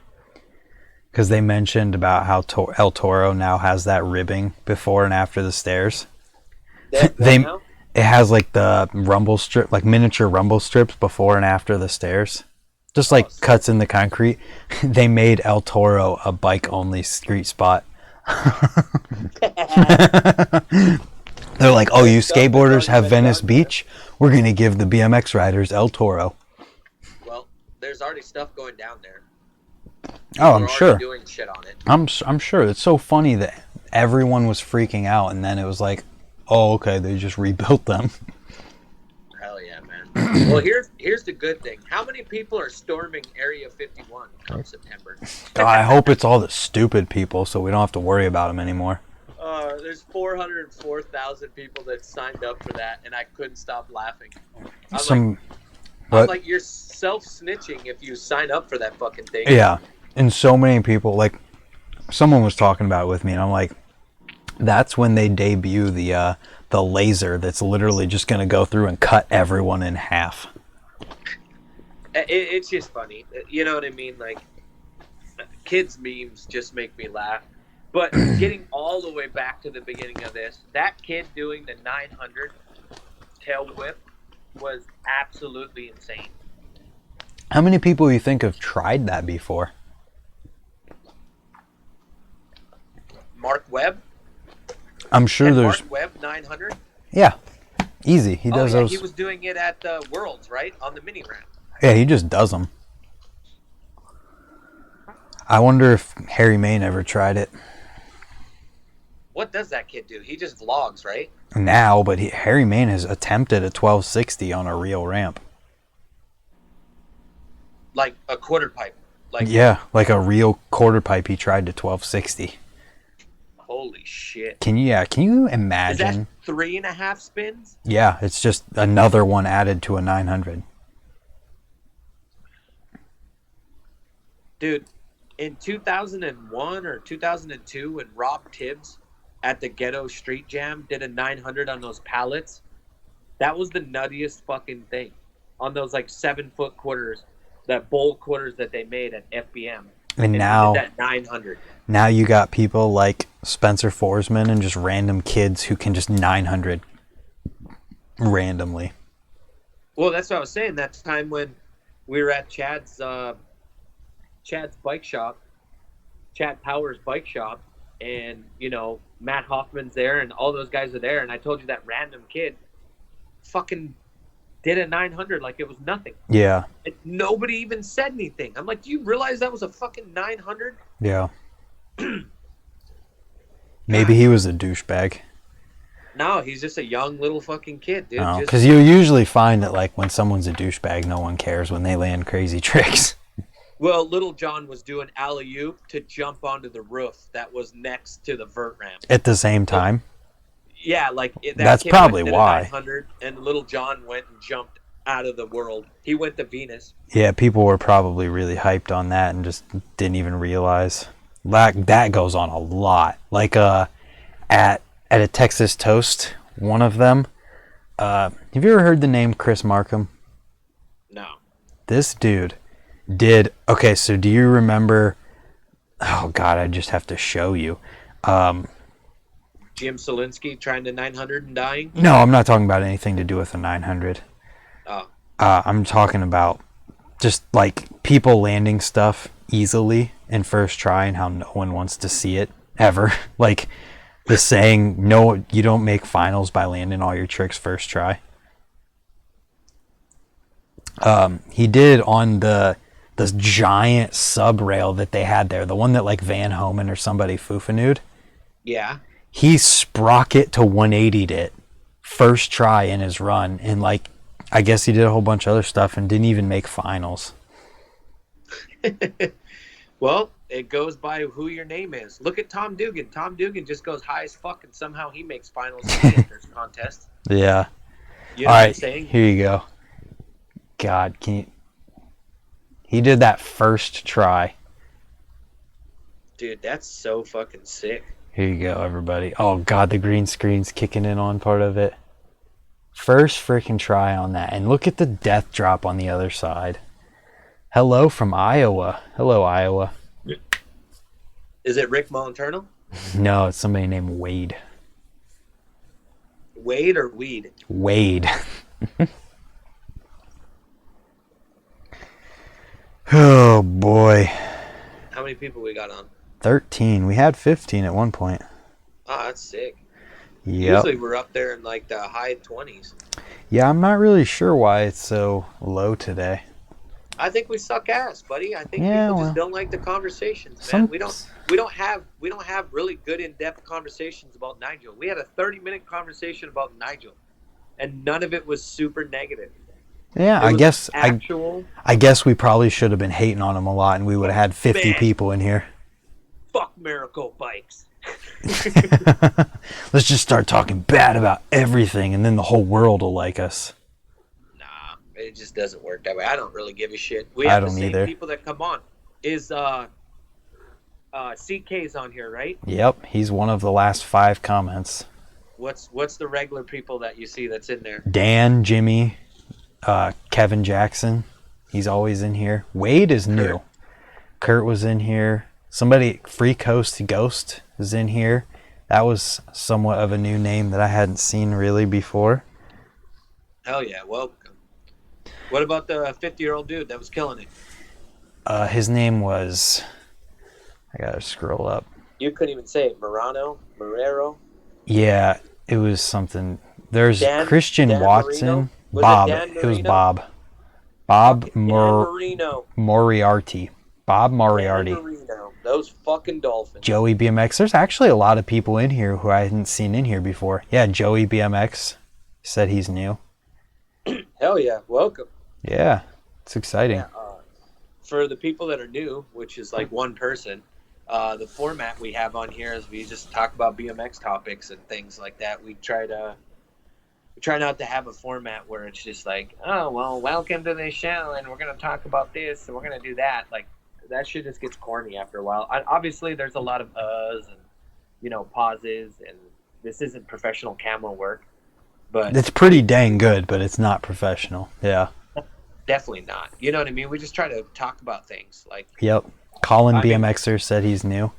Speaker 1: Because they mentioned about how El Toro now has that ribbing before and after the stairs.
Speaker 2: They
Speaker 1: it has like the rumble strip, like miniature rumble strips before and after the stairs, just like cuts in the concrete. They made El Toro a bike only street spot. They're like, oh, you skateboarders have Venice Beach? We're going to give the BMX riders El Toro.
Speaker 2: Well, there's already stuff going down there.
Speaker 1: Oh, I'm sure.
Speaker 2: Doing shit on it.
Speaker 1: I'm sure. It's so funny that everyone was freaking out, and then it was like, oh, okay, they just rebuilt them.
Speaker 2: Hell yeah, man. Well, here's the good thing. How many people are storming Area 51 come September?
Speaker 1: God, I hope it's all the stupid people, so we don't have to worry about them anymore.
Speaker 2: There's 404,000 people that signed up for that, and I couldn't stop laughing. I'm like, you're self-snitching if you sign up for that fucking thing.
Speaker 1: Yeah, and so many people, like, someone was talking about it with me, and I'm like, that's when they debut the laser that's literally just going to go through and cut everyone in half.
Speaker 2: It's just funny. You know what I mean? Like, kids' memes just make me laugh. But getting all the way back to the beginning of this, that kid doing the 900 tail whip was absolutely insane.
Speaker 1: How many people do you think have tried that before?
Speaker 2: Mark Webb?
Speaker 1: I'm sure there's...
Speaker 2: Mark Webb 900?
Speaker 1: Yeah. Easy. He does those...
Speaker 2: He was doing it at the Worlds, right? On the mini ramp.
Speaker 1: Yeah, he just does them. I wonder if Harry Mayne ever tried it.
Speaker 2: What does that kid do? He just vlogs, right?
Speaker 1: Now, but Harry Mayne has attempted a 1260 on a real ramp.
Speaker 2: Like a quarter pipe?
Speaker 1: Yeah, like a real quarter pipe he tried to 1260.
Speaker 2: Holy shit.
Speaker 1: Can you imagine?
Speaker 2: Is that 3.5 spins?
Speaker 1: Yeah, it's just another one added to a 900.
Speaker 2: Dude, in 2001 or 2002 when Rob Tibbs at the Ghetto Street Jam did a 900 on those pallets, that was the nuttiest fucking thing. On those like 7-foot quarters, that bowl quarters that they made at FBM.
Speaker 1: And now
Speaker 2: that 900.
Speaker 1: Now you got people like Spencer Forsman and just random kids who can just 900 randomly.
Speaker 2: Well, that's what I was saying. That time when we were at Chad's bike shop, Chad Powers' bike shop, and, you know, Matt Hoffman's there and all those guys are there, and I told you that random kid fucking did a 900 like it was nothing.
Speaker 1: Yeah.
Speaker 2: And nobody even said anything. I'm like, do you realize that was a fucking 900?
Speaker 1: Yeah. Maybe he was a douchebag.
Speaker 2: No, he's just a young little fucking kid, dude.
Speaker 1: No, because you usually find that, like, when someone's a douchebag, no one cares when they land crazy tricks.
Speaker 2: Well, Little John was doing alley-oop to jump onto the roof that was next to the vert ramp.
Speaker 1: At the same time?
Speaker 2: Yeah, like...
Speaker 1: That's probably why.
Speaker 2: 900, and Little John went and jumped out of the world. He went to Venus.
Speaker 1: Yeah, people were probably really hyped on that and just didn't even realize. That goes on a lot. Like, at a Texas Toast, one of them... have you ever heard the name Chris Markham?
Speaker 2: No.
Speaker 1: This dude... Okay, so do you remember... Oh, God, I just have to show you.
Speaker 2: Jim Solinsky trying to 900 and dying?
Speaker 1: No, I'm not talking about anything to do with the 900.
Speaker 2: Oh.
Speaker 1: I'm talking about just, like, people landing stuff easily in first try and how no one wants to see it, ever. Like, the saying, no, you don't make finals by landing all your tricks first try. He did on the giant sub rail that they had there, the one that like Van Homan or somebody foofanooed.
Speaker 2: Yeah.
Speaker 1: He sprocket to 180'd it first try in his run, and like I guess he did a whole bunch of other stuff and didn't even make finals.
Speaker 2: Well, it goes by who your name is. Look at Tom Dugan. Tom Dugan just goes high as fuck and somehow he makes finals in the enters contest.
Speaker 1: Yeah.
Speaker 2: You know what I'm saying?
Speaker 1: Here you go. God, he did that first try.
Speaker 2: Dude, that's so fucking sick.
Speaker 1: Here you go, everybody. Oh, God, the green screen's kicking in on part of it. First freaking try on that. And look at the death drop on the other side. Hello from Iowa. Hello, Iowa.
Speaker 2: Is it Rick Montano?
Speaker 1: No, it's somebody named Wade.
Speaker 2: Wade or Weed?
Speaker 1: Wade. Oh boy.
Speaker 2: How many people we got on?
Speaker 1: 13. We had 15 at one point.
Speaker 2: Oh, that's sick.
Speaker 1: Yep.
Speaker 2: Usually we're up there in like the high 20s.
Speaker 1: Yeah, I'm not really sure why it's so low today.
Speaker 2: I think we suck ass, buddy. I think people just don't like the conversations, man. We don't have really good in-depth conversations about Nigel. We had a 30-minute conversation about Nigel, and none of it was super negative.
Speaker 1: Yeah, I guess we probably should have been hating on him a lot, and we would have had 50 people in here.
Speaker 2: Fuck Miracle Bikes.
Speaker 1: Let's just start talking bad about everything, and then the whole world will like us.
Speaker 2: Nah, it just doesn't work that way. I don't really give a shit. We have the same people that come on. Is CK's on here, right?
Speaker 1: Yep, he's one of the last 5 comments.
Speaker 2: What's the regular people that you see that's in there?
Speaker 1: Dan, Jimmy, Kevin Jackson, he's always in here. Wade is new. Kurt was in here. Somebody, Free Coast Ghost, is in here. That was somewhat of a new name that I hadn't seen really before.
Speaker 2: Hell yeah, welcome. What about the 50-year-old dude that was killing it?
Speaker 1: His name was... I gotta scroll up.
Speaker 2: You couldn't even say it. Marrero?
Speaker 1: Yeah, it was something. There's Christian
Speaker 2: Dan
Speaker 1: Watson.
Speaker 2: Marino?
Speaker 1: Bob.
Speaker 2: It
Speaker 1: was Bob. Bob
Speaker 2: Marino.
Speaker 1: Moriarty. Bob Moriarty.
Speaker 2: Those fucking dolphins.
Speaker 1: Joey BMX. There's actually a lot of people in here who I hadn't seen in here before. Yeah, Joey BMX said he's new.
Speaker 2: Hell yeah, welcome.
Speaker 1: Yeah, it's exciting.
Speaker 2: Yeah, for the people that are new, which is like one person, the format we have on here is we just talk about BMX topics and things like that. We try not to have a format where it's just like, oh, well, welcome to the show, and we're going to talk about this, and we're going to do that. Like, that shit just gets corny after a while. Obviously, there's a lot of uhs and, pauses, and this isn't professional camera work. But
Speaker 1: it's pretty dang good, but it's not professional. Yeah.
Speaker 2: Definitely not. You know what I mean? We just try to talk about things. Like.
Speaker 1: Yep. Colin BMXer said he's new.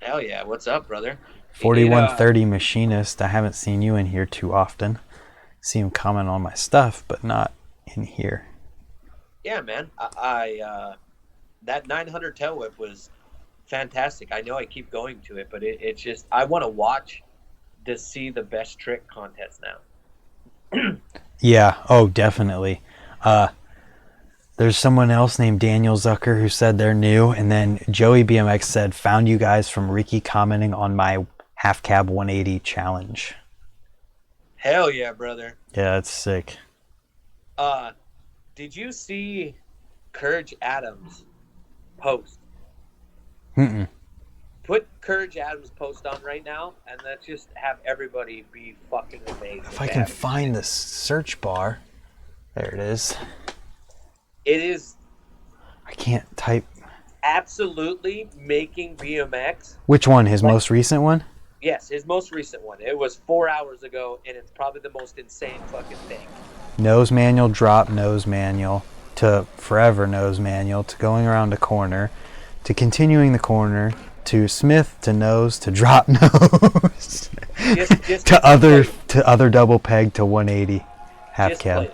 Speaker 2: Hell yeah. What's up, brother?
Speaker 1: 4130 Machinist. I haven't seen you in here too often. See him comment on my stuff, but not in here.
Speaker 2: Yeah, man. I that 900 Tailwhip was fantastic. I know I keep going to it, but it's just, I want to watch to see the best trick contest now.
Speaker 1: Yeah. Oh, definitely. There's someone else named Daniel Zucker who said they're new, and then Joey BMX said, found you guys from Ricky commenting on my half cab 180 challenge.
Speaker 2: Hell yeah, brother.
Speaker 1: Yeah, that's sick.
Speaker 2: Did you see Courage Adams' post?
Speaker 1: Mm-mm.
Speaker 2: Put Courage Adams' post on right now, and let's just have everybody be fucking amazing.
Speaker 1: If I can find the search bar. There it is.
Speaker 2: It is.
Speaker 1: I can't type.
Speaker 2: Absolutely making BMX.
Speaker 1: Which one? His most recent one?
Speaker 2: Yes, his most recent one. It was 4 hours ago, and it's probably the most insane fucking thing.
Speaker 1: Nose manual, drop, nose manual, to forever nose manual, to going around a corner, to continuing the corner, to Smith, to nose, to drop nose,
Speaker 2: just
Speaker 1: to other double peg, to 180 half cab.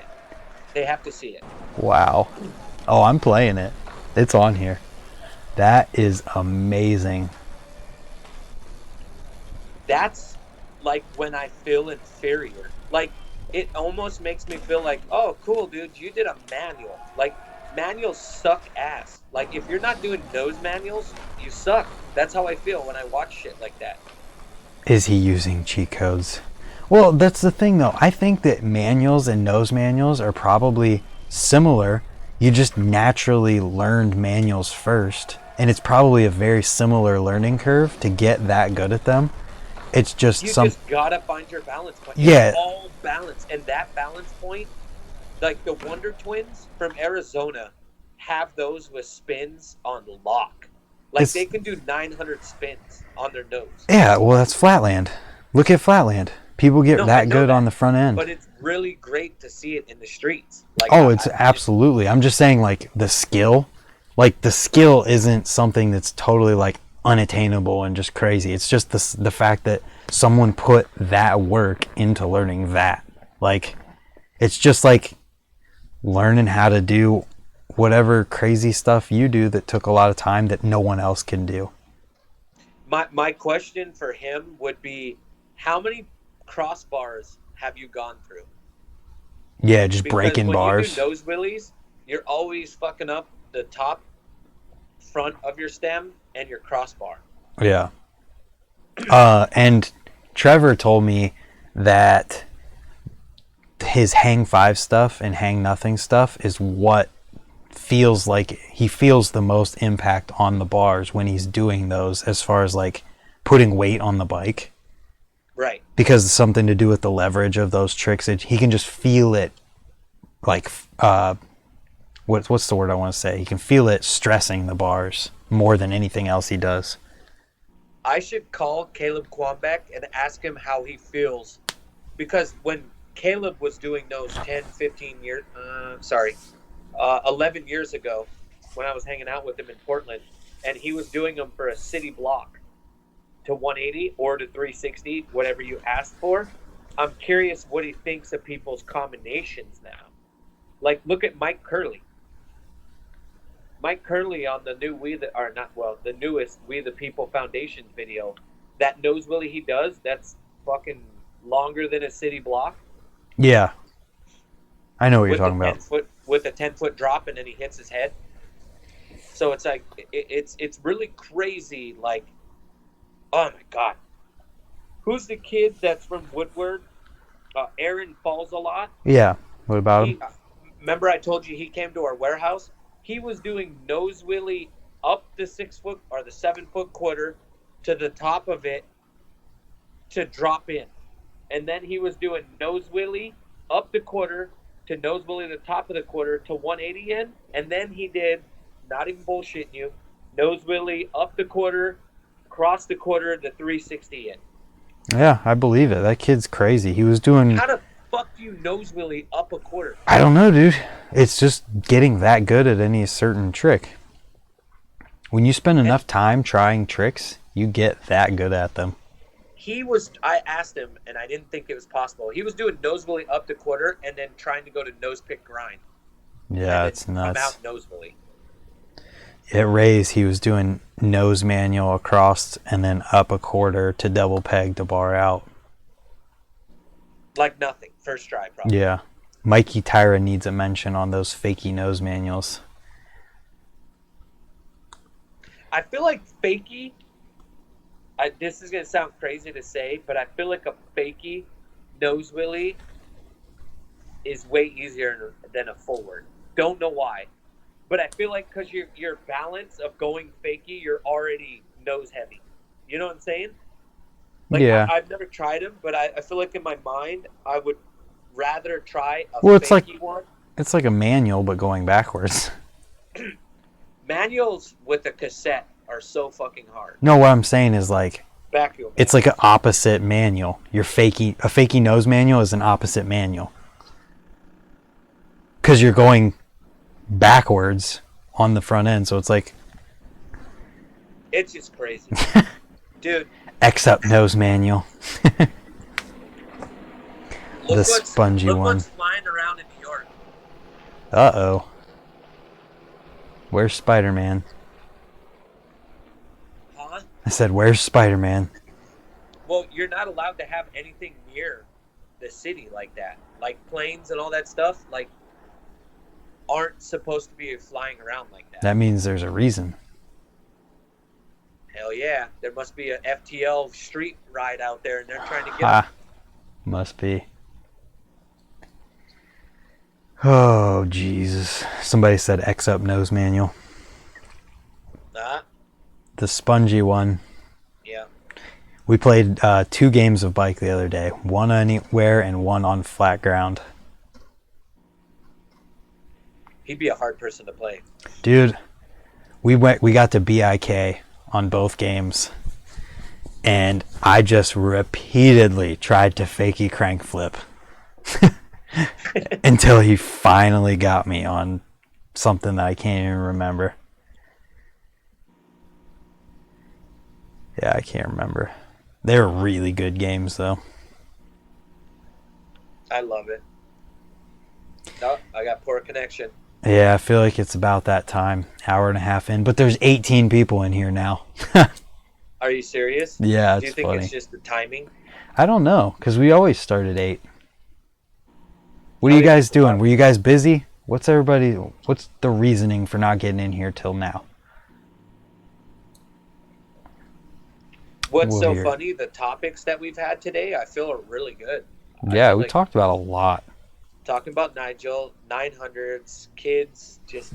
Speaker 2: They have to see it.
Speaker 1: Wow. Oh, I'm playing it. It's on here. That is amazing.
Speaker 2: That's like when I feel inferior. Like, it almost makes me feel like, oh, cool, dude, you did a manual. Like, manuals suck ass. Like, if you're not doing nose manuals, you suck. That's how I feel when I watch shit like that.
Speaker 1: Is he using cheat codes? Well, that's the thing, though. I think that manuals and nose manuals are probably similar. You just naturally learned manuals first, and it's probably a very similar learning curve to get that good at them. It's just
Speaker 2: you just gotta find your balance point.
Speaker 1: Yeah.
Speaker 2: It's all balance, and that balance point, like the Wonder Twins from Arizona, have those with spins on lock. Like, they can do 900 spins on their nose.
Speaker 1: Yeah, well, that's Flatland. Look at Flatland. People get that good on the front end.
Speaker 2: But it's really great to see it in the streets. Like,
Speaker 1: it's absolutely. I'm just saying, like, the skill isn't something that's totally like, unattainable and just crazy. It's just the fact that someone put that work into learning that. Like, it's just like learning how to do whatever crazy stuff you do that took a lot of time that no one else can do.
Speaker 2: My question for him would be, how many crossbars have you gone through?
Speaker 1: Yeah, just
Speaker 2: Because
Speaker 1: breaking
Speaker 2: when
Speaker 1: bars.
Speaker 2: you do nose wheelies, you're always fucking up the top front of your stem and your crossbar.
Speaker 1: Yeah. And Trevor told me that his hang 5 stuff and hang nothing stuff is what feels like he feels the most impact on the bars when he's doing those, as far as like putting weight on the bike.
Speaker 2: Right.
Speaker 1: Because it's something to do with the leverage of those tricks. He can just feel it, like, what's the word I want to say? He can feel it stressing the bars more than anything else he does.
Speaker 2: I should call Caleb Kwambeck and ask him how he feels. Because when Caleb was doing those 11 years ago, when I was hanging out with him in Portland, and he was doing them for a city block to 180 or to 360, whatever you asked for. I'm curious what he thinks of people's combinations now. Like, look at Mike Curley. Mike Curley on the new the newest We the People Foundation video, that nose wheelie he does, that's fucking longer than a city block.
Speaker 1: Yeah. I know what you're talking about.
Speaker 2: With a 10-foot drop, and then he hits his head. So it's like, it's really crazy. Like, oh my God. Who's the kid that's from Woodward? Aaron Falls a lot.
Speaker 1: Yeah. What about him?
Speaker 2: Remember I told you he came to our warehouse? He was doing nose wheelie up the 6-foot or the 7-foot quarter to the top of it to drop in. And then he was doing nose wheelie up the quarter to nose wheelie the top of the quarter to 180 in. And then he did, not even bullshitting you, nose wheelie up the quarter, across the quarter to 360 in.
Speaker 1: Yeah, I believe it. That kid's crazy. He was doing...
Speaker 2: How the fuck do you nose wheelie up a quarter?
Speaker 1: I don't know, dude. It's just getting that good at any certain trick. When you spend enough time trying tricks, you get that good at them.
Speaker 2: I asked him, and I didn't think it was possible. He was doing nose wheelie up the quarter and then trying to go to nose pick grind.
Speaker 1: Yeah, it's nuts.
Speaker 2: Come out nose wheelie.
Speaker 1: At Ray's, he was doing nose manual across and then up a quarter to double peg to bar out.
Speaker 2: Like nothing. First try, probably.
Speaker 1: Yeah. Mikey Tyra needs a mention on those fakey nose manuals.
Speaker 2: I feel like fakey, this is going to sound crazy to say, but I feel like a fakey nose wheelie is way easier than a forward. Don't know why. But I feel like because your balance of going fakey, you're already nose heavy. You know what I'm saying? Like,
Speaker 1: yeah.
Speaker 2: I've never tried them, but I feel like in my mind, I would rather try a
Speaker 1: fakey
Speaker 2: one.
Speaker 1: It's like a manual, but going backwards.
Speaker 2: Manuals with a cassette are so fucking hard.
Speaker 1: No, what I'm saying is like,
Speaker 2: vacuum.
Speaker 1: It's like an opposite manual. A fakey nose manual is an opposite manual. Because you're going backwards on the front end, so it's like...
Speaker 2: It's just crazy. Dude.
Speaker 1: X up nose manual. The spongy one.
Speaker 2: Look what's flying around in New York.
Speaker 1: Uh-oh. Where's Spider-Man?
Speaker 2: Huh?
Speaker 1: I said, where's Spider-Man?
Speaker 2: Well, you're not allowed to have anything near the city like that. Like planes and all that stuff, like, aren't supposed to be flying around like that.
Speaker 1: That means there's a reason.
Speaker 2: Hell yeah. There must be a FTL street ride out there, and they're trying to get them.
Speaker 1: Must be. Oh, Jesus. Somebody said X up nose manual. The spongy one.
Speaker 2: Yeah.
Speaker 1: We played 2 games of bike the other day. One anywhere and one on flat ground.
Speaker 2: He'd be a hard person to play.
Speaker 1: Dude, we got to BIK on both games. And I just repeatedly tried to fakie crank flip. Until he finally got me on something that I can't even remember. Yeah, I can't remember. They were really good games, though.
Speaker 2: I love it. Oh, I got poor connection.
Speaker 1: Yeah, I feel like it's about that time. Hour and a half in. But there's 18 people in here now.
Speaker 2: Are you serious?
Speaker 1: Yeah,
Speaker 2: Do you
Speaker 1: it's
Speaker 2: think
Speaker 1: funny.
Speaker 2: it's just the timing?
Speaker 1: I don't know, because we always start at 8. What are
Speaker 2: Oh,
Speaker 1: you
Speaker 2: yeah.
Speaker 1: guys doing? Were you guys busy? What's the reasoning for not getting in here till now?
Speaker 2: What's
Speaker 1: We'll
Speaker 2: so
Speaker 1: hear it.
Speaker 2: funny, the topics that we've had today, I feel are really good. I
Speaker 1: Yeah,
Speaker 2: feel
Speaker 1: we
Speaker 2: like
Speaker 1: talked about a lot.
Speaker 2: talking about Nigel, 900s, kids, just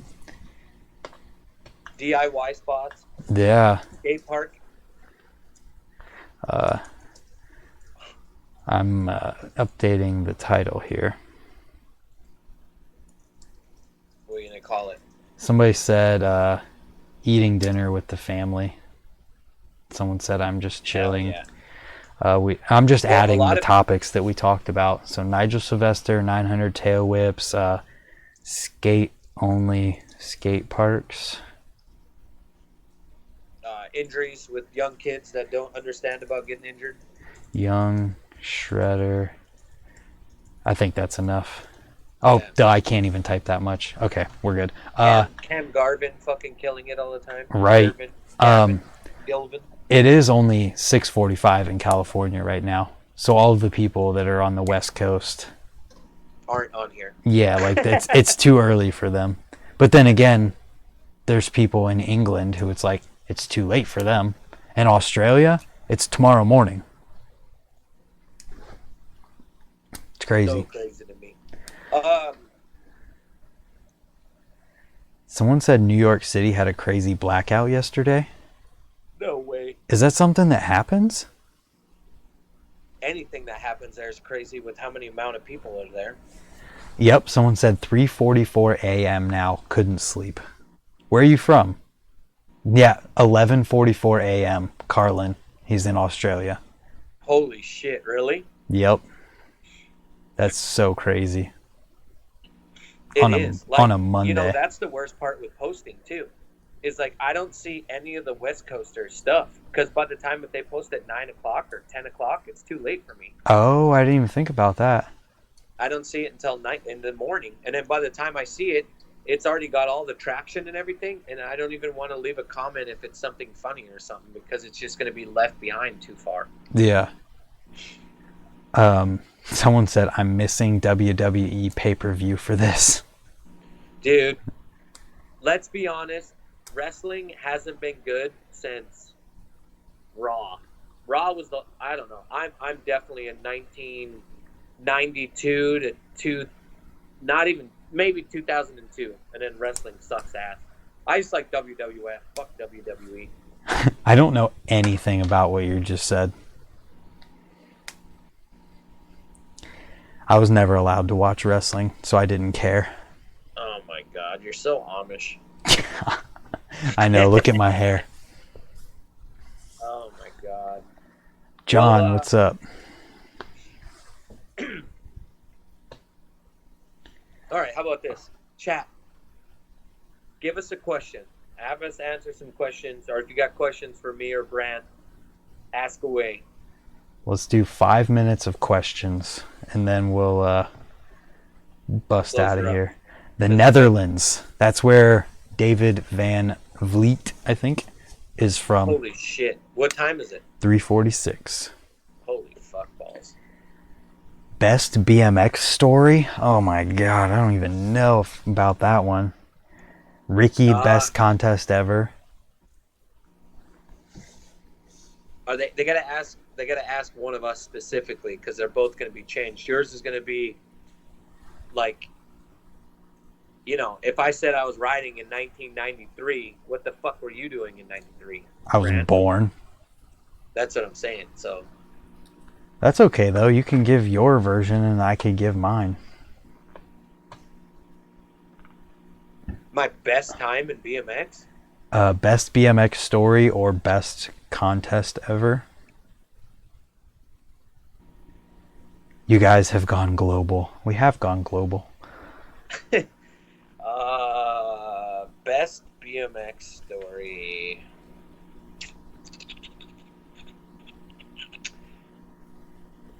Speaker 2: DIY spots,
Speaker 1: Yeah.
Speaker 2: skate park.
Speaker 1: I'm updating the title here.
Speaker 2: What are you going to call it?
Speaker 1: Somebody said eating dinner with the family. Someone said I'm just chilling.
Speaker 2: Hell
Speaker 1: I'm just
Speaker 2: Well, a
Speaker 1: adding
Speaker 2: lot
Speaker 1: the
Speaker 2: of-
Speaker 1: topics that we talked about. So Nigel Sylvester, 900 Tailwhips, skate only skate parks.
Speaker 2: Injuries with young kids that don't understand about getting injured.
Speaker 1: Young Shredder. I think that's enough. Oh,
Speaker 2: Yeah.
Speaker 1: duh, I can't even type that much. Okay, we're good.
Speaker 2: Cam Garvin fucking killing it all the time.
Speaker 1: Right.
Speaker 2: Gavin, Gilvin.
Speaker 1: It is only 6:45 in California right now. So all of the people that are on the West Coast,
Speaker 2: Aren't on here.
Speaker 1: yeah, like it's too early for them. But then again, there's people in England who it's like it's too late for them. In Australia, it's tomorrow morning. It's crazy.
Speaker 2: So crazy to me.
Speaker 1: Someone said New York City had a crazy blackout yesterday.
Speaker 2: No way.
Speaker 1: Is that something that happens?
Speaker 2: Anything that happens there is crazy with how many amount of people are there.
Speaker 1: Yep, someone said 3:44 a.m. now, couldn't sleep. Where are you from? Yeah, 11:44 a.m. Carlin. He's in Australia.
Speaker 2: Holy shit, really?
Speaker 1: Yep. That's so crazy.
Speaker 2: It
Speaker 1: On
Speaker 2: is.
Speaker 1: a Monday.
Speaker 2: You know, that's the worst part with posting, too. Is like, I don't see any of the West Coasters stuff. Because by the time that they post at 9 o'clock or 10 o'clock, it's too late for me.
Speaker 1: Oh, I didn't even think about that.
Speaker 2: I don't see it until night in the morning. And then by the time I see it, it's already got all the traction and everything. And I don't even want to leave a comment if it's something funny or something. Because it's just going to be left behind too far.
Speaker 1: Yeah. Someone said, I'm missing WWE pay-per-view for this.
Speaker 2: Dude, let's be honest. Wrestling hasn't been good since Raw. Raw was I don't know. I'm definitely a 1992 to not even, maybe 2002. And then wrestling sucks ass. I just like WWF. Fuck WWE.
Speaker 1: I don't know anything about what you just said. I was never allowed to watch wrestling, so I didn't care.
Speaker 2: Oh my God, you're so Amish.
Speaker 1: I know, look at my hair.
Speaker 2: Oh my God.
Speaker 1: John,
Speaker 2: Well,
Speaker 1: what's up?
Speaker 2: All right, how about this? Chat. Give us a question. Have us answer some questions, or if you got questions for me or Brant, ask away.
Speaker 1: Let's do 5 minutes of questions, and then we'll bust
Speaker 2: Close
Speaker 1: out of
Speaker 2: her up.
Speaker 1: here. The Netherlands. That's where David Van Vliet, I think, is from.
Speaker 2: Holy shit. What time is it?
Speaker 1: 3:46.
Speaker 2: Holy fuck balls.
Speaker 1: Best BMX story? Oh my god, I don't even know about that one. Ricky, best contest ever.
Speaker 2: Are they gotta ask one of us specifically, because they're both gonna be changed. Yours is gonna be like, you know, if I said I was riding in 1993, what the fuck were you doing in 93?
Speaker 1: I was born.
Speaker 2: That's what I'm saying. So
Speaker 1: That's okay though. You can give your version and I could give mine.
Speaker 2: my best time in BMX?
Speaker 1: Best BMX story or best contest ever? You guys have gone global. We have gone global.
Speaker 2: Best BMX story.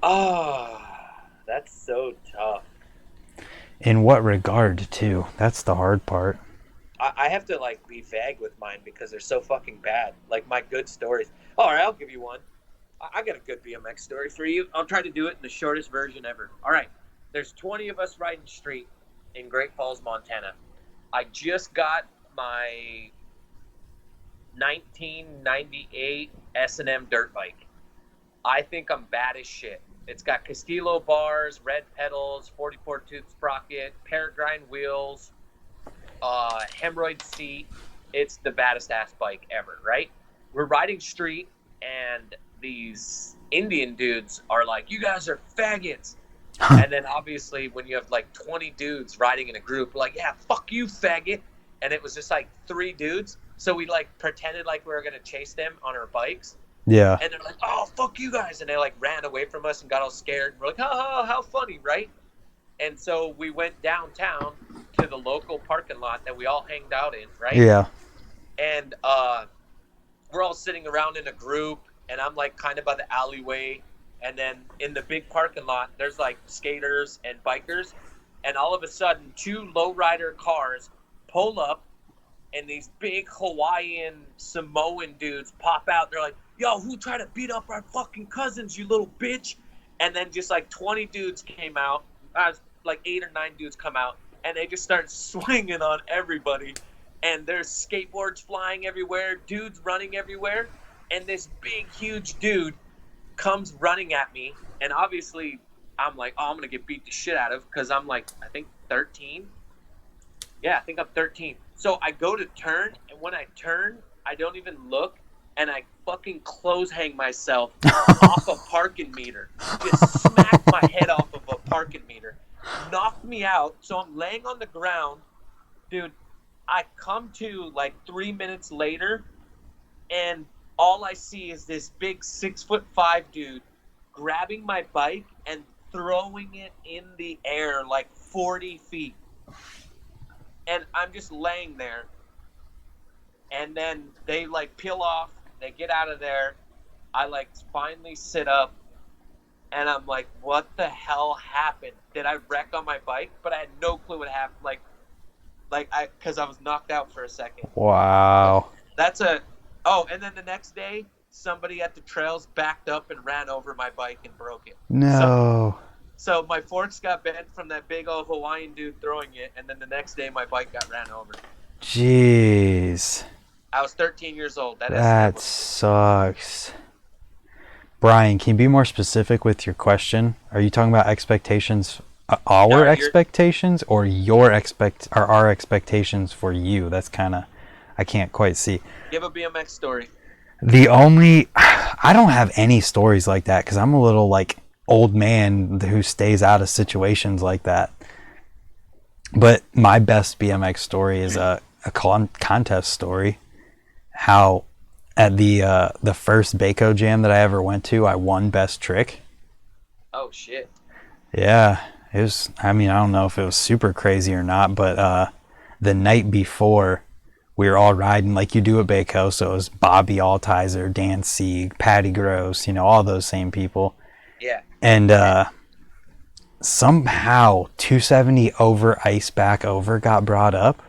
Speaker 2: Oh, that's so tough.
Speaker 1: In what regard, too? That's the hard part.
Speaker 2: I have to like be vague with mine because they're so fucking bad. Like my good stories. All right, I'll give you one. I got a good BMX story for you. I'll try to do it in the shortest version ever. All right, there's 20 of us riding street in Great Falls, Montana. I just got my 1998 S&M dirt bike. I think I'm bad as shit. It's got Castillo bars, red pedals, 44 tooth sprocket, Peregrine wheels, hemorrhoid seat. It's the baddest ass bike ever, right? We're riding street, and these Indian dudes are like, "You guys are faggots." And then obviously, when you have like 20 dudes riding in a group, we're like, "Yeah, fuck you, faggot." And it was just like 3 dudes. So we like pretended like we were gonna chase them on our bikes.
Speaker 1: Yeah.
Speaker 2: And they're like, "Oh, fuck you guys." And they like ran away from us and got all scared. And we're like, "Oh, how funny, right?" And so we went downtown to the local parking lot that we all hanged out in, right?
Speaker 1: Yeah.
Speaker 2: And we're all sitting around in a group, and I'm like kind of by the alleyway. And then in the big parking lot, there's like skaters and bikers. And all of a sudden, 2 lowrider cars pull up, and these big Hawaiian Samoan dudes pop out. They're like, "Yo, who tried to beat up our fucking cousins, you little bitch?" And then just like 20 dudes came out. Like 8 or 9 dudes come out, and they just start swinging on everybody. And there's skateboards flying everywhere, dudes running everywhere. And this big, huge dude comes running at me. And obviously, I'm like, "Oh, I'm going to get beat the shit out of," because I'm like, I think 13. Yeah, I think I'm 13. So I go to turn, and when I turn, I don't even look, and I fucking clothes hang myself off a parking meter. Just smack my head off of a parking meter. Knocked me out. So I'm laying on the ground. Dude, I come to like 3 minutes later, and all I see is this big 6'5" dude grabbing my bike and throwing it in the air like 40 feet. And I'm just laying there. And then they like peel off. They get out of there. I like finally sit up. And I'm like, what the hell happened? Did I wreck on my bike? But I had no clue what happened. Because I was knocked out for a second.
Speaker 1: Wow.
Speaker 2: Oh, and then the next day, somebody at the trails backed up and ran over my bike and broke it.
Speaker 1: No.
Speaker 2: So my forks got bent from that big old Hawaiian dude throwing it, and then the next day my bike got ran over.
Speaker 1: Jeez.
Speaker 2: I was 13 years old.
Speaker 1: That sucks. Brian, can you be more specific with your question? Are you talking about expectations, our expectations, or our expectations for you? That's kind of, I can't quite see.
Speaker 2: Give a BMX story.
Speaker 1: I don't have any stories like that because I'm a little like old man who stays out of situations like that. But my best BMX story is a contest story. How at the first Baco Jam that I ever went to, I won best trick.
Speaker 2: Oh shit.
Speaker 1: Yeah, it was. I mean, I don't know if it was super crazy or not, but the night before, we were all riding like you do at Baco. So it was Bobby Altizer, Dan Sieg, Patty Gross, all those same people.
Speaker 2: Yeah.
Speaker 1: And somehow 270 over ice back over got brought up.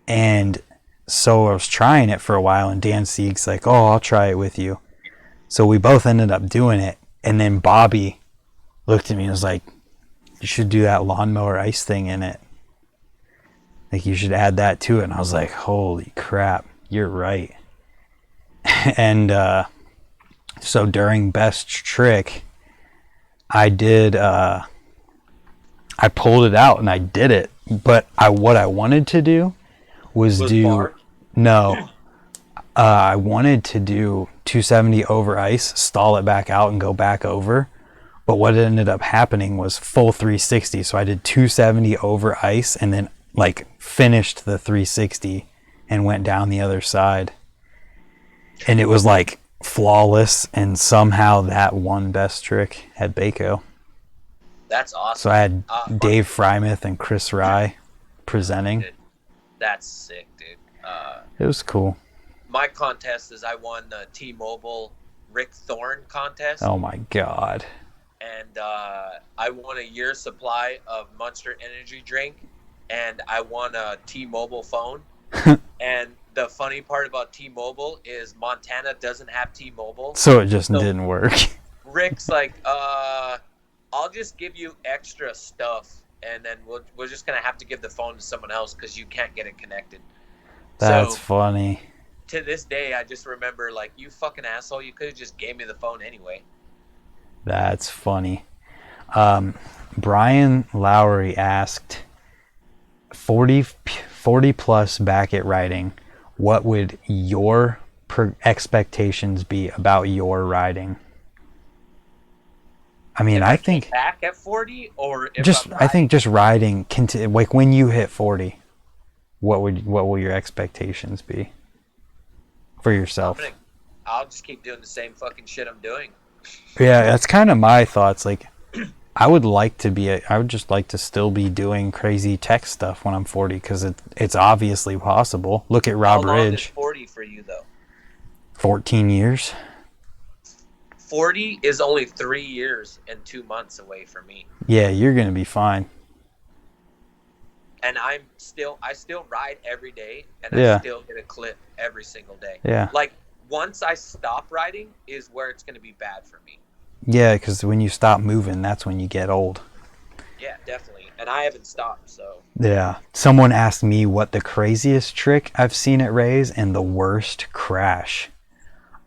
Speaker 1: And so I was trying it for a while, and Dan Sieg's like, "Oh, I'll try it with you." So we both ended up doing it. And then Bobby looked at me and was like, "You should do that lawnmower ice thing in it. Like, you should add that to it." And I was like, holy crap, you're right. And so during best trick, I pulled it out and I did it. But what I wanted to do was I wanted to do 270 over ice, stall it back out and go back over. But what ended up happening was full 360. So I did 270 over ice and then like finished the 360 and went down the other side. And it was like flawless, and somehow that one best trick at Baco.
Speaker 2: That's awesome.
Speaker 1: So I had Dave Frymouth and Chris Rye presenting.
Speaker 2: Dude, that's sick, dude.
Speaker 1: It was cool.
Speaker 2: My contest is I won the T-Mobile Rick Thorne contest.
Speaker 1: Oh my god.
Speaker 2: and I won a year's supply of Monster Energy drink, and I won a T-Mobile phone. And the funny part about T-Mobile is Montana doesn't have T-Mobile.
Speaker 1: So it just didn't work.
Speaker 2: Rick's like, I'll just give you extra stuff, and then we're just going to have to give the phone to someone else because you can't get it connected.
Speaker 1: That's funny.
Speaker 2: To this day, I just remember, like, you fucking asshole, you could have just gave me the phone anyway.
Speaker 1: That's funny. Brian Lowry asked, 40 plus back at riding, what would your expectations be about your riding? I mean, I think
Speaker 2: back at 40, or if
Speaker 1: just I think just riding, like when you hit 40, what will your expectations be for yourself?
Speaker 2: I'll just keep doing the same fucking shit I'm doing.
Speaker 1: Yeah, that's kind of my thoughts. Like, I would just like to still be doing crazy tech stuff when I'm 40 because it's obviously possible. Look at Rob Ridge.
Speaker 2: How long is 40 for you though?
Speaker 1: 14 years.
Speaker 2: 40 is only 3 years and 2 months away from me.
Speaker 1: Yeah, you're gonna be fine.
Speaker 2: And I still ride every day, and I still get a clip every single day.
Speaker 1: Yeah.
Speaker 2: Like, once I stop riding is where it's gonna be bad for me.
Speaker 1: Yeah, because when you stop moving, that's when you get old.
Speaker 2: Yeah, definitely. And I haven't stopped, so.
Speaker 1: Yeah. Someone asked me what the craziest trick I've seen at Ray's and the worst crash.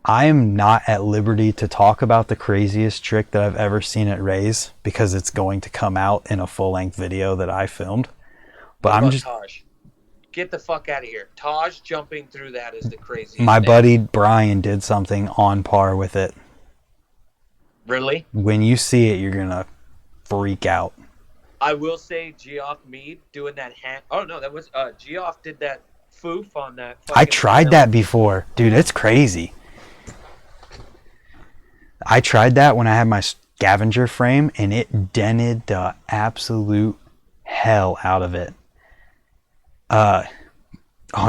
Speaker 1: I am not at liberty to talk about the craziest trick that I've ever seen at Ray's because it's going to come out in a full-length video that I filmed. But I'm just...
Speaker 2: Taj? Get the fuck out of here. Taj jumping through that is the craziest
Speaker 1: My
Speaker 2: thing.
Speaker 1: buddy Brian did something on par with it.
Speaker 2: Really?
Speaker 1: When you see it, you're going to freak out.
Speaker 2: I will say Geoff Mead doing that hand. Oh, no, that was Geoff did that foof on that.
Speaker 1: I tried that before. Dude, it's crazy. I tried that when I had my scavenger frame, and it dented the absolute hell out of it. Oh,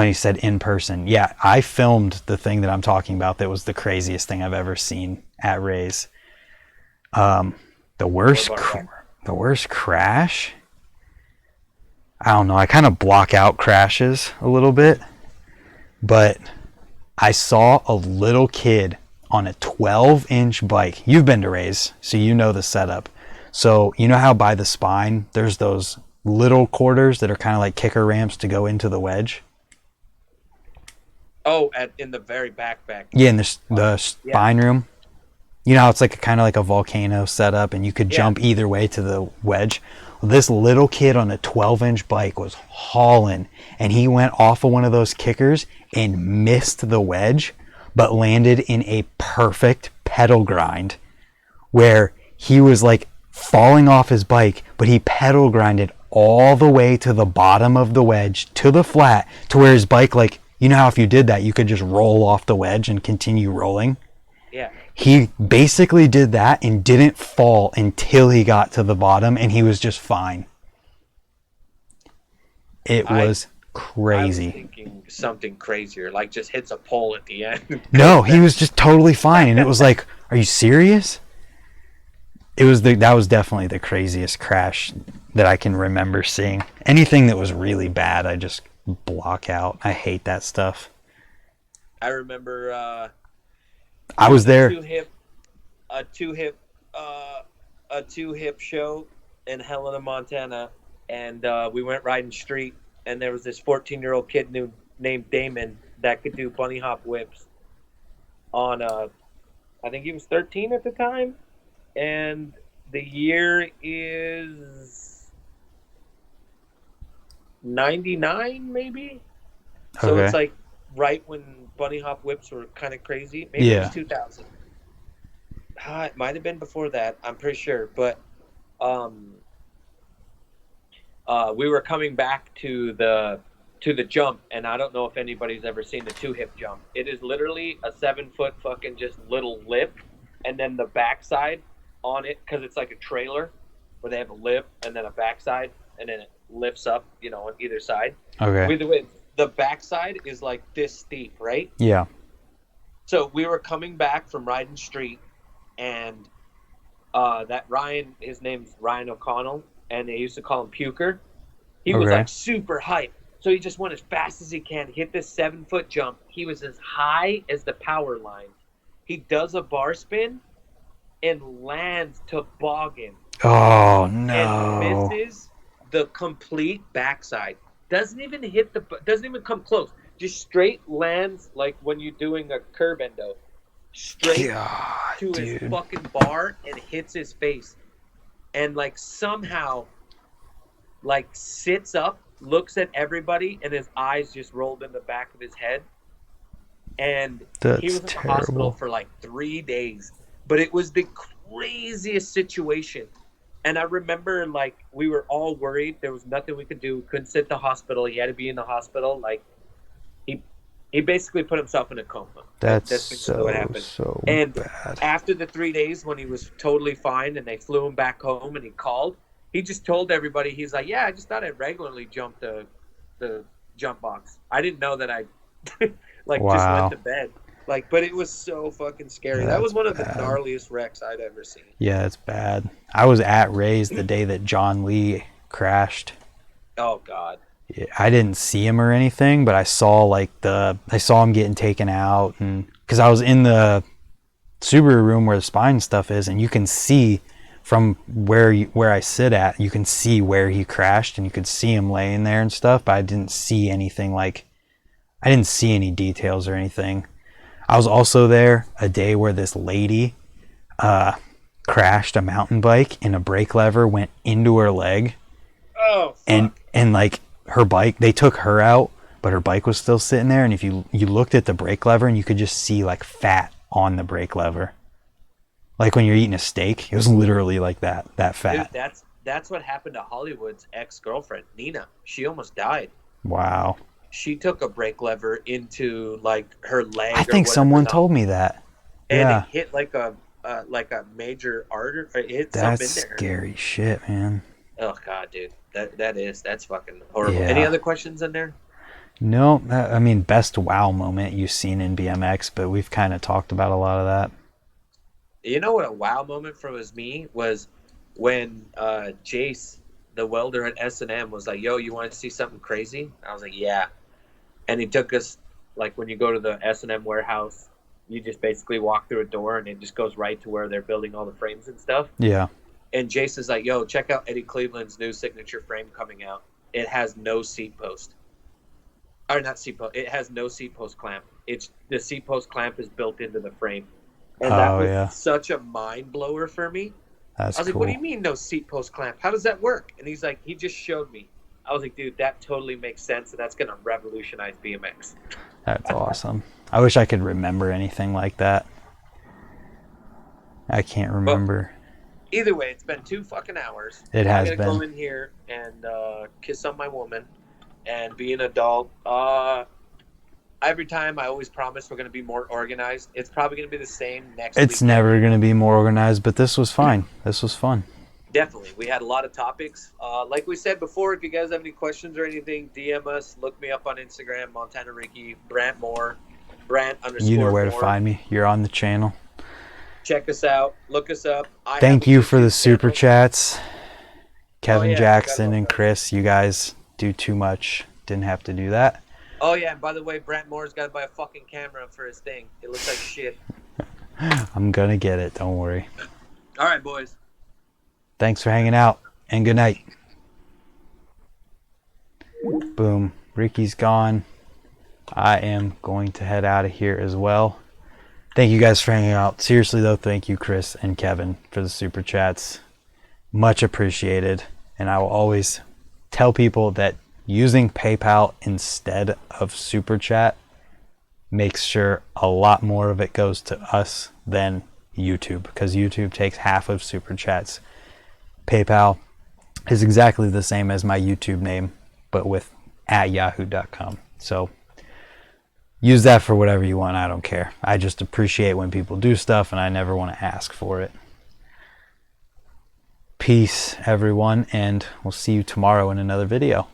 Speaker 1: he said in person. Yeah, I filmed the thing that I'm talking about that was the craziest thing I've ever seen at Ray's. The worst crash? I don't know. I kind of block out crashes a little bit. But I saw a little kid on a 12-inch bike. You've been to Ray's, so you know the setup. So you know how by the spine, there's those little quarters that are kind of like kicker ramps to go into the wedge?
Speaker 2: Oh, in the very back.
Speaker 1: Yeah, in the spine room. You know how it's like kind of like a volcano setup, and you could jump either way to the wedge? Well, this little kid on a 12-inch bike was hauling, and he went off of one of those kickers and missed the wedge, but landed in a perfect pedal grind where he was like falling off his bike, but he pedal grinded all the way to the bottom of the wedge, to the flat, to where his bike, like, you know how if you did that, you could just roll off the wedge and continue rolling?
Speaker 2: Yeah.
Speaker 1: He basically did that and didn't fall until he got to the bottom, and he was just fine. It was crazy.
Speaker 2: I was thinking something crazier, like just hits a pole at the end.
Speaker 1: No, he was just totally fine, and it was like, are you serious? That was definitely the craziest crash that I can remember seeing. Anything that was really bad, I just block out. I hate that stuff.
Speaker 2: I remember
Speaker 1: I was there.
Speaker 2: A two hip show in Helena, Montana, and we went riding street, and there was this 14-year-old kid named Damon that could do bunny hop whips on I think he was 13 at the time, and the year is 99 maybe. So
Speaker 1: Okay.
Speaker 2: it's like right when bunny hop whips were kind of crazy. Maybe it was 2000. It might have been before that. I'm pretty sure. But we were coming back to the jump, and I don't know if anybody's ever seen the 2-hip jump. It is literally a 7-foot fucking just little lip, and then the backside on it, because it's like a trailer where they have a lip and then a backside, and then it lifts up, on either side.
Speaker 1: Okay.
Speaker 2: The backside is like this steep, right?
Speaker 1: Yeah.
Speaker 2: So we were coming back from riding street, and that Ryan, his name's Ryan O'Connell, and they used to call him Puker. He was
Speaker 1: Okay.
Speaker 2: like super hyped. So he just went as fast as he can, hit this 7-foot jump. He was as high as the power line. He does a bar spin and lands toboggan
Speaker 1: Oh
Speaker 2: and
Speaker 1: no.
Speaker 2: misses the complete backside. Doesn't even come close. Just straight lands like when you're doing a curb endo. Straight
Speaker 1: God,
Speaker 2: to his
Speaker 1: dude.
Speaker 2: fucking bar and hits his face. And like somehow like sits up, looks at everybody, and his eyes just rolled in the back of his head. And he
Speaker 1: That's
Speaker 2: was in the hospital
Speaker 1: terrible.
Speaker 2: for like 3 days. But it was the craziest situation. And I remember like we were all worried. There was nothing we could do. We couldn't sit at the hospital. He had to be in the hospital. Like he basically put himself in a coma.
Speaker 1: That's
Speaker 2: That's basically what happened.
Speaker 1: so
Speaker 2: And
Speaker 1: bad.
Speaker 2: after the 3 days when he was totally fine and they flew him back home and he called, he just told everybody, he's like, yeah, I just thought I regularly jumped the jump box. I didn't know that I like just went
Speaker 1: Wow.
Speaker 2: to bed. Like, but it was so fucking scary. That was
Speaker 1: That's
Speaker 2: one of the
Speaker 1: bad.
Speaker 2: gnarliest wrecks I'd ever seen.
Speaker 1: Yeah, it's bad. I was at Ray's the day that John Lee crashed.
Speaker 2: Oh God.
Speaker 1: I didn't see him or anything, but I saw I saw him getting taken out, and because I was in the Subaru room where the spine stuff is, and you can see from where I sit at, you can see where he crashed, and you could see him laying there and stuff. But I didn't see anything I didn't see any details or anything. I was also there a day where this lady crashed a mountain bike, and a brake lever went into her leg.
Speaker 2: Oh fuck.
Speaker 1: And like her bike, they took her out, but her bike was still sitting there. And if you looked at the brake lever, and you could just see like fat on the brake lever, like when you're eating a steak. It was literally like that fat.
Speaker 2: Dude, that's what happened to Hollywood's ex-girlfriend, Nina. She almost died.
Speaker 1: Wow.
Speaker 2: She took a brake lever into like her leg.
Speaker 1: I think someone told me that.
Speaker 2: And
Speaker 1: Yeah.
Speaker 2: it hit like a major artery. It hit
Speaker 1: That's
Speaker 2: something in there.
Speaker 1: scary shit, man.
Speaker 2: Oh God, dude, that's fucking horrible.
Speaker 1: Yeah.
Speaker 2: Any other questions in there?
Speaker 1: No, I mean, best wow moment you've seen in BMX, but we've kind of talked about a lot of that.
Speaker 2: You know what a wow moment for me was when Jace, the welder at S&M, was like, "Yo, you want to see something crazy?" I was like, "Yeah," and he took us like when you go to the S&M warehouse, you just basically walk through a door and it just goes right to where they're building all the frames and stuff.
Speaker 1: Yeah.
Speaker 2: And Jace is like, "Yo, check out Eddie Cleveland's new signature frame coming out. It has no seat post, or not seat post. It has no seat post clamp. It's the seat post clamp is built into the frame." And that
Speaker 1: Oh
Speaker 2: was
Speaker 1: yeah.
Speaker 2: such a mind blower for me.
Speaker 1: That's
Speaker 2: I was like,
Speaker 1: cool.
Speaker 2: "What do you mean no seat post clamp? How does that work?" And he's like, "He just showed me." I was like, "Dude, that totally makes sense, and that's gonna revolutionize BMX."
Speaker 1: That's awesome. I wish I could remember anything like that. I can't remember.
Speaker 2: Either way, it's been 2 fucking hours.
Speaker 1: It has
Speaker 2: I'm gonna go
Speaker 1: been.
Speaker 2: in here and kiss on my woman and be an adult. Every time I always promise we're gonna be more organized. It's probably gonna be the same next
Speaker 1: It's
Speaker 2: week.
Speaker 1: never going to be more organized, but this was fine. This was fun.
Speaker 2: Definitely. We had a lot of topics. Like we said before, if you guys have any questions or anything, DM us. Look me up on Instagram, Montana Ricky, Brant Moore, Brant _.
Speaker 1: You know where to
Speaker 2: Moore.
Speaker 1: find me. You're on the channel.
Speaker 2: Check us out. Look us up.
Speaker 1: Thank you for the super chats. Kevin
Speaker 2: yeah, I
Speaker 1: Jackson
Speaker 2: forgot
Speaker 1: and
Speaker 2: about that.
Speaker 1: Chris, you guys do too much. Didn't have to do that.
Speaker 2: Oh, yeah. And by the way, Brant Moore's got to buy a fucking camera for his thing. It looks like shit.
Speaker 1: I'm going to get it. Don't worry.
Speaker 2: All right, boys.
Speaker 1: Thanks for hanging out, and good night. Boom. Ricky's gone. I am going to head out of here as well. Thank you guys for hanging out. Seriously, though, thank you, Chris and Kevin, for the super chats. Much appreciated. And I will always tell people that using PayPal instead of super chat makes sure a lot more of it goes to us than YouTube, because YouTube takes half of super chats. PayPal is exactly the same as my YouTube name, but with @yahoo.com. So use that for whatever you want. I don't care. I just appreciate when people do stuff, and I never want to ask for it. Peace, everyone, and we'll see you tomorrow in another video.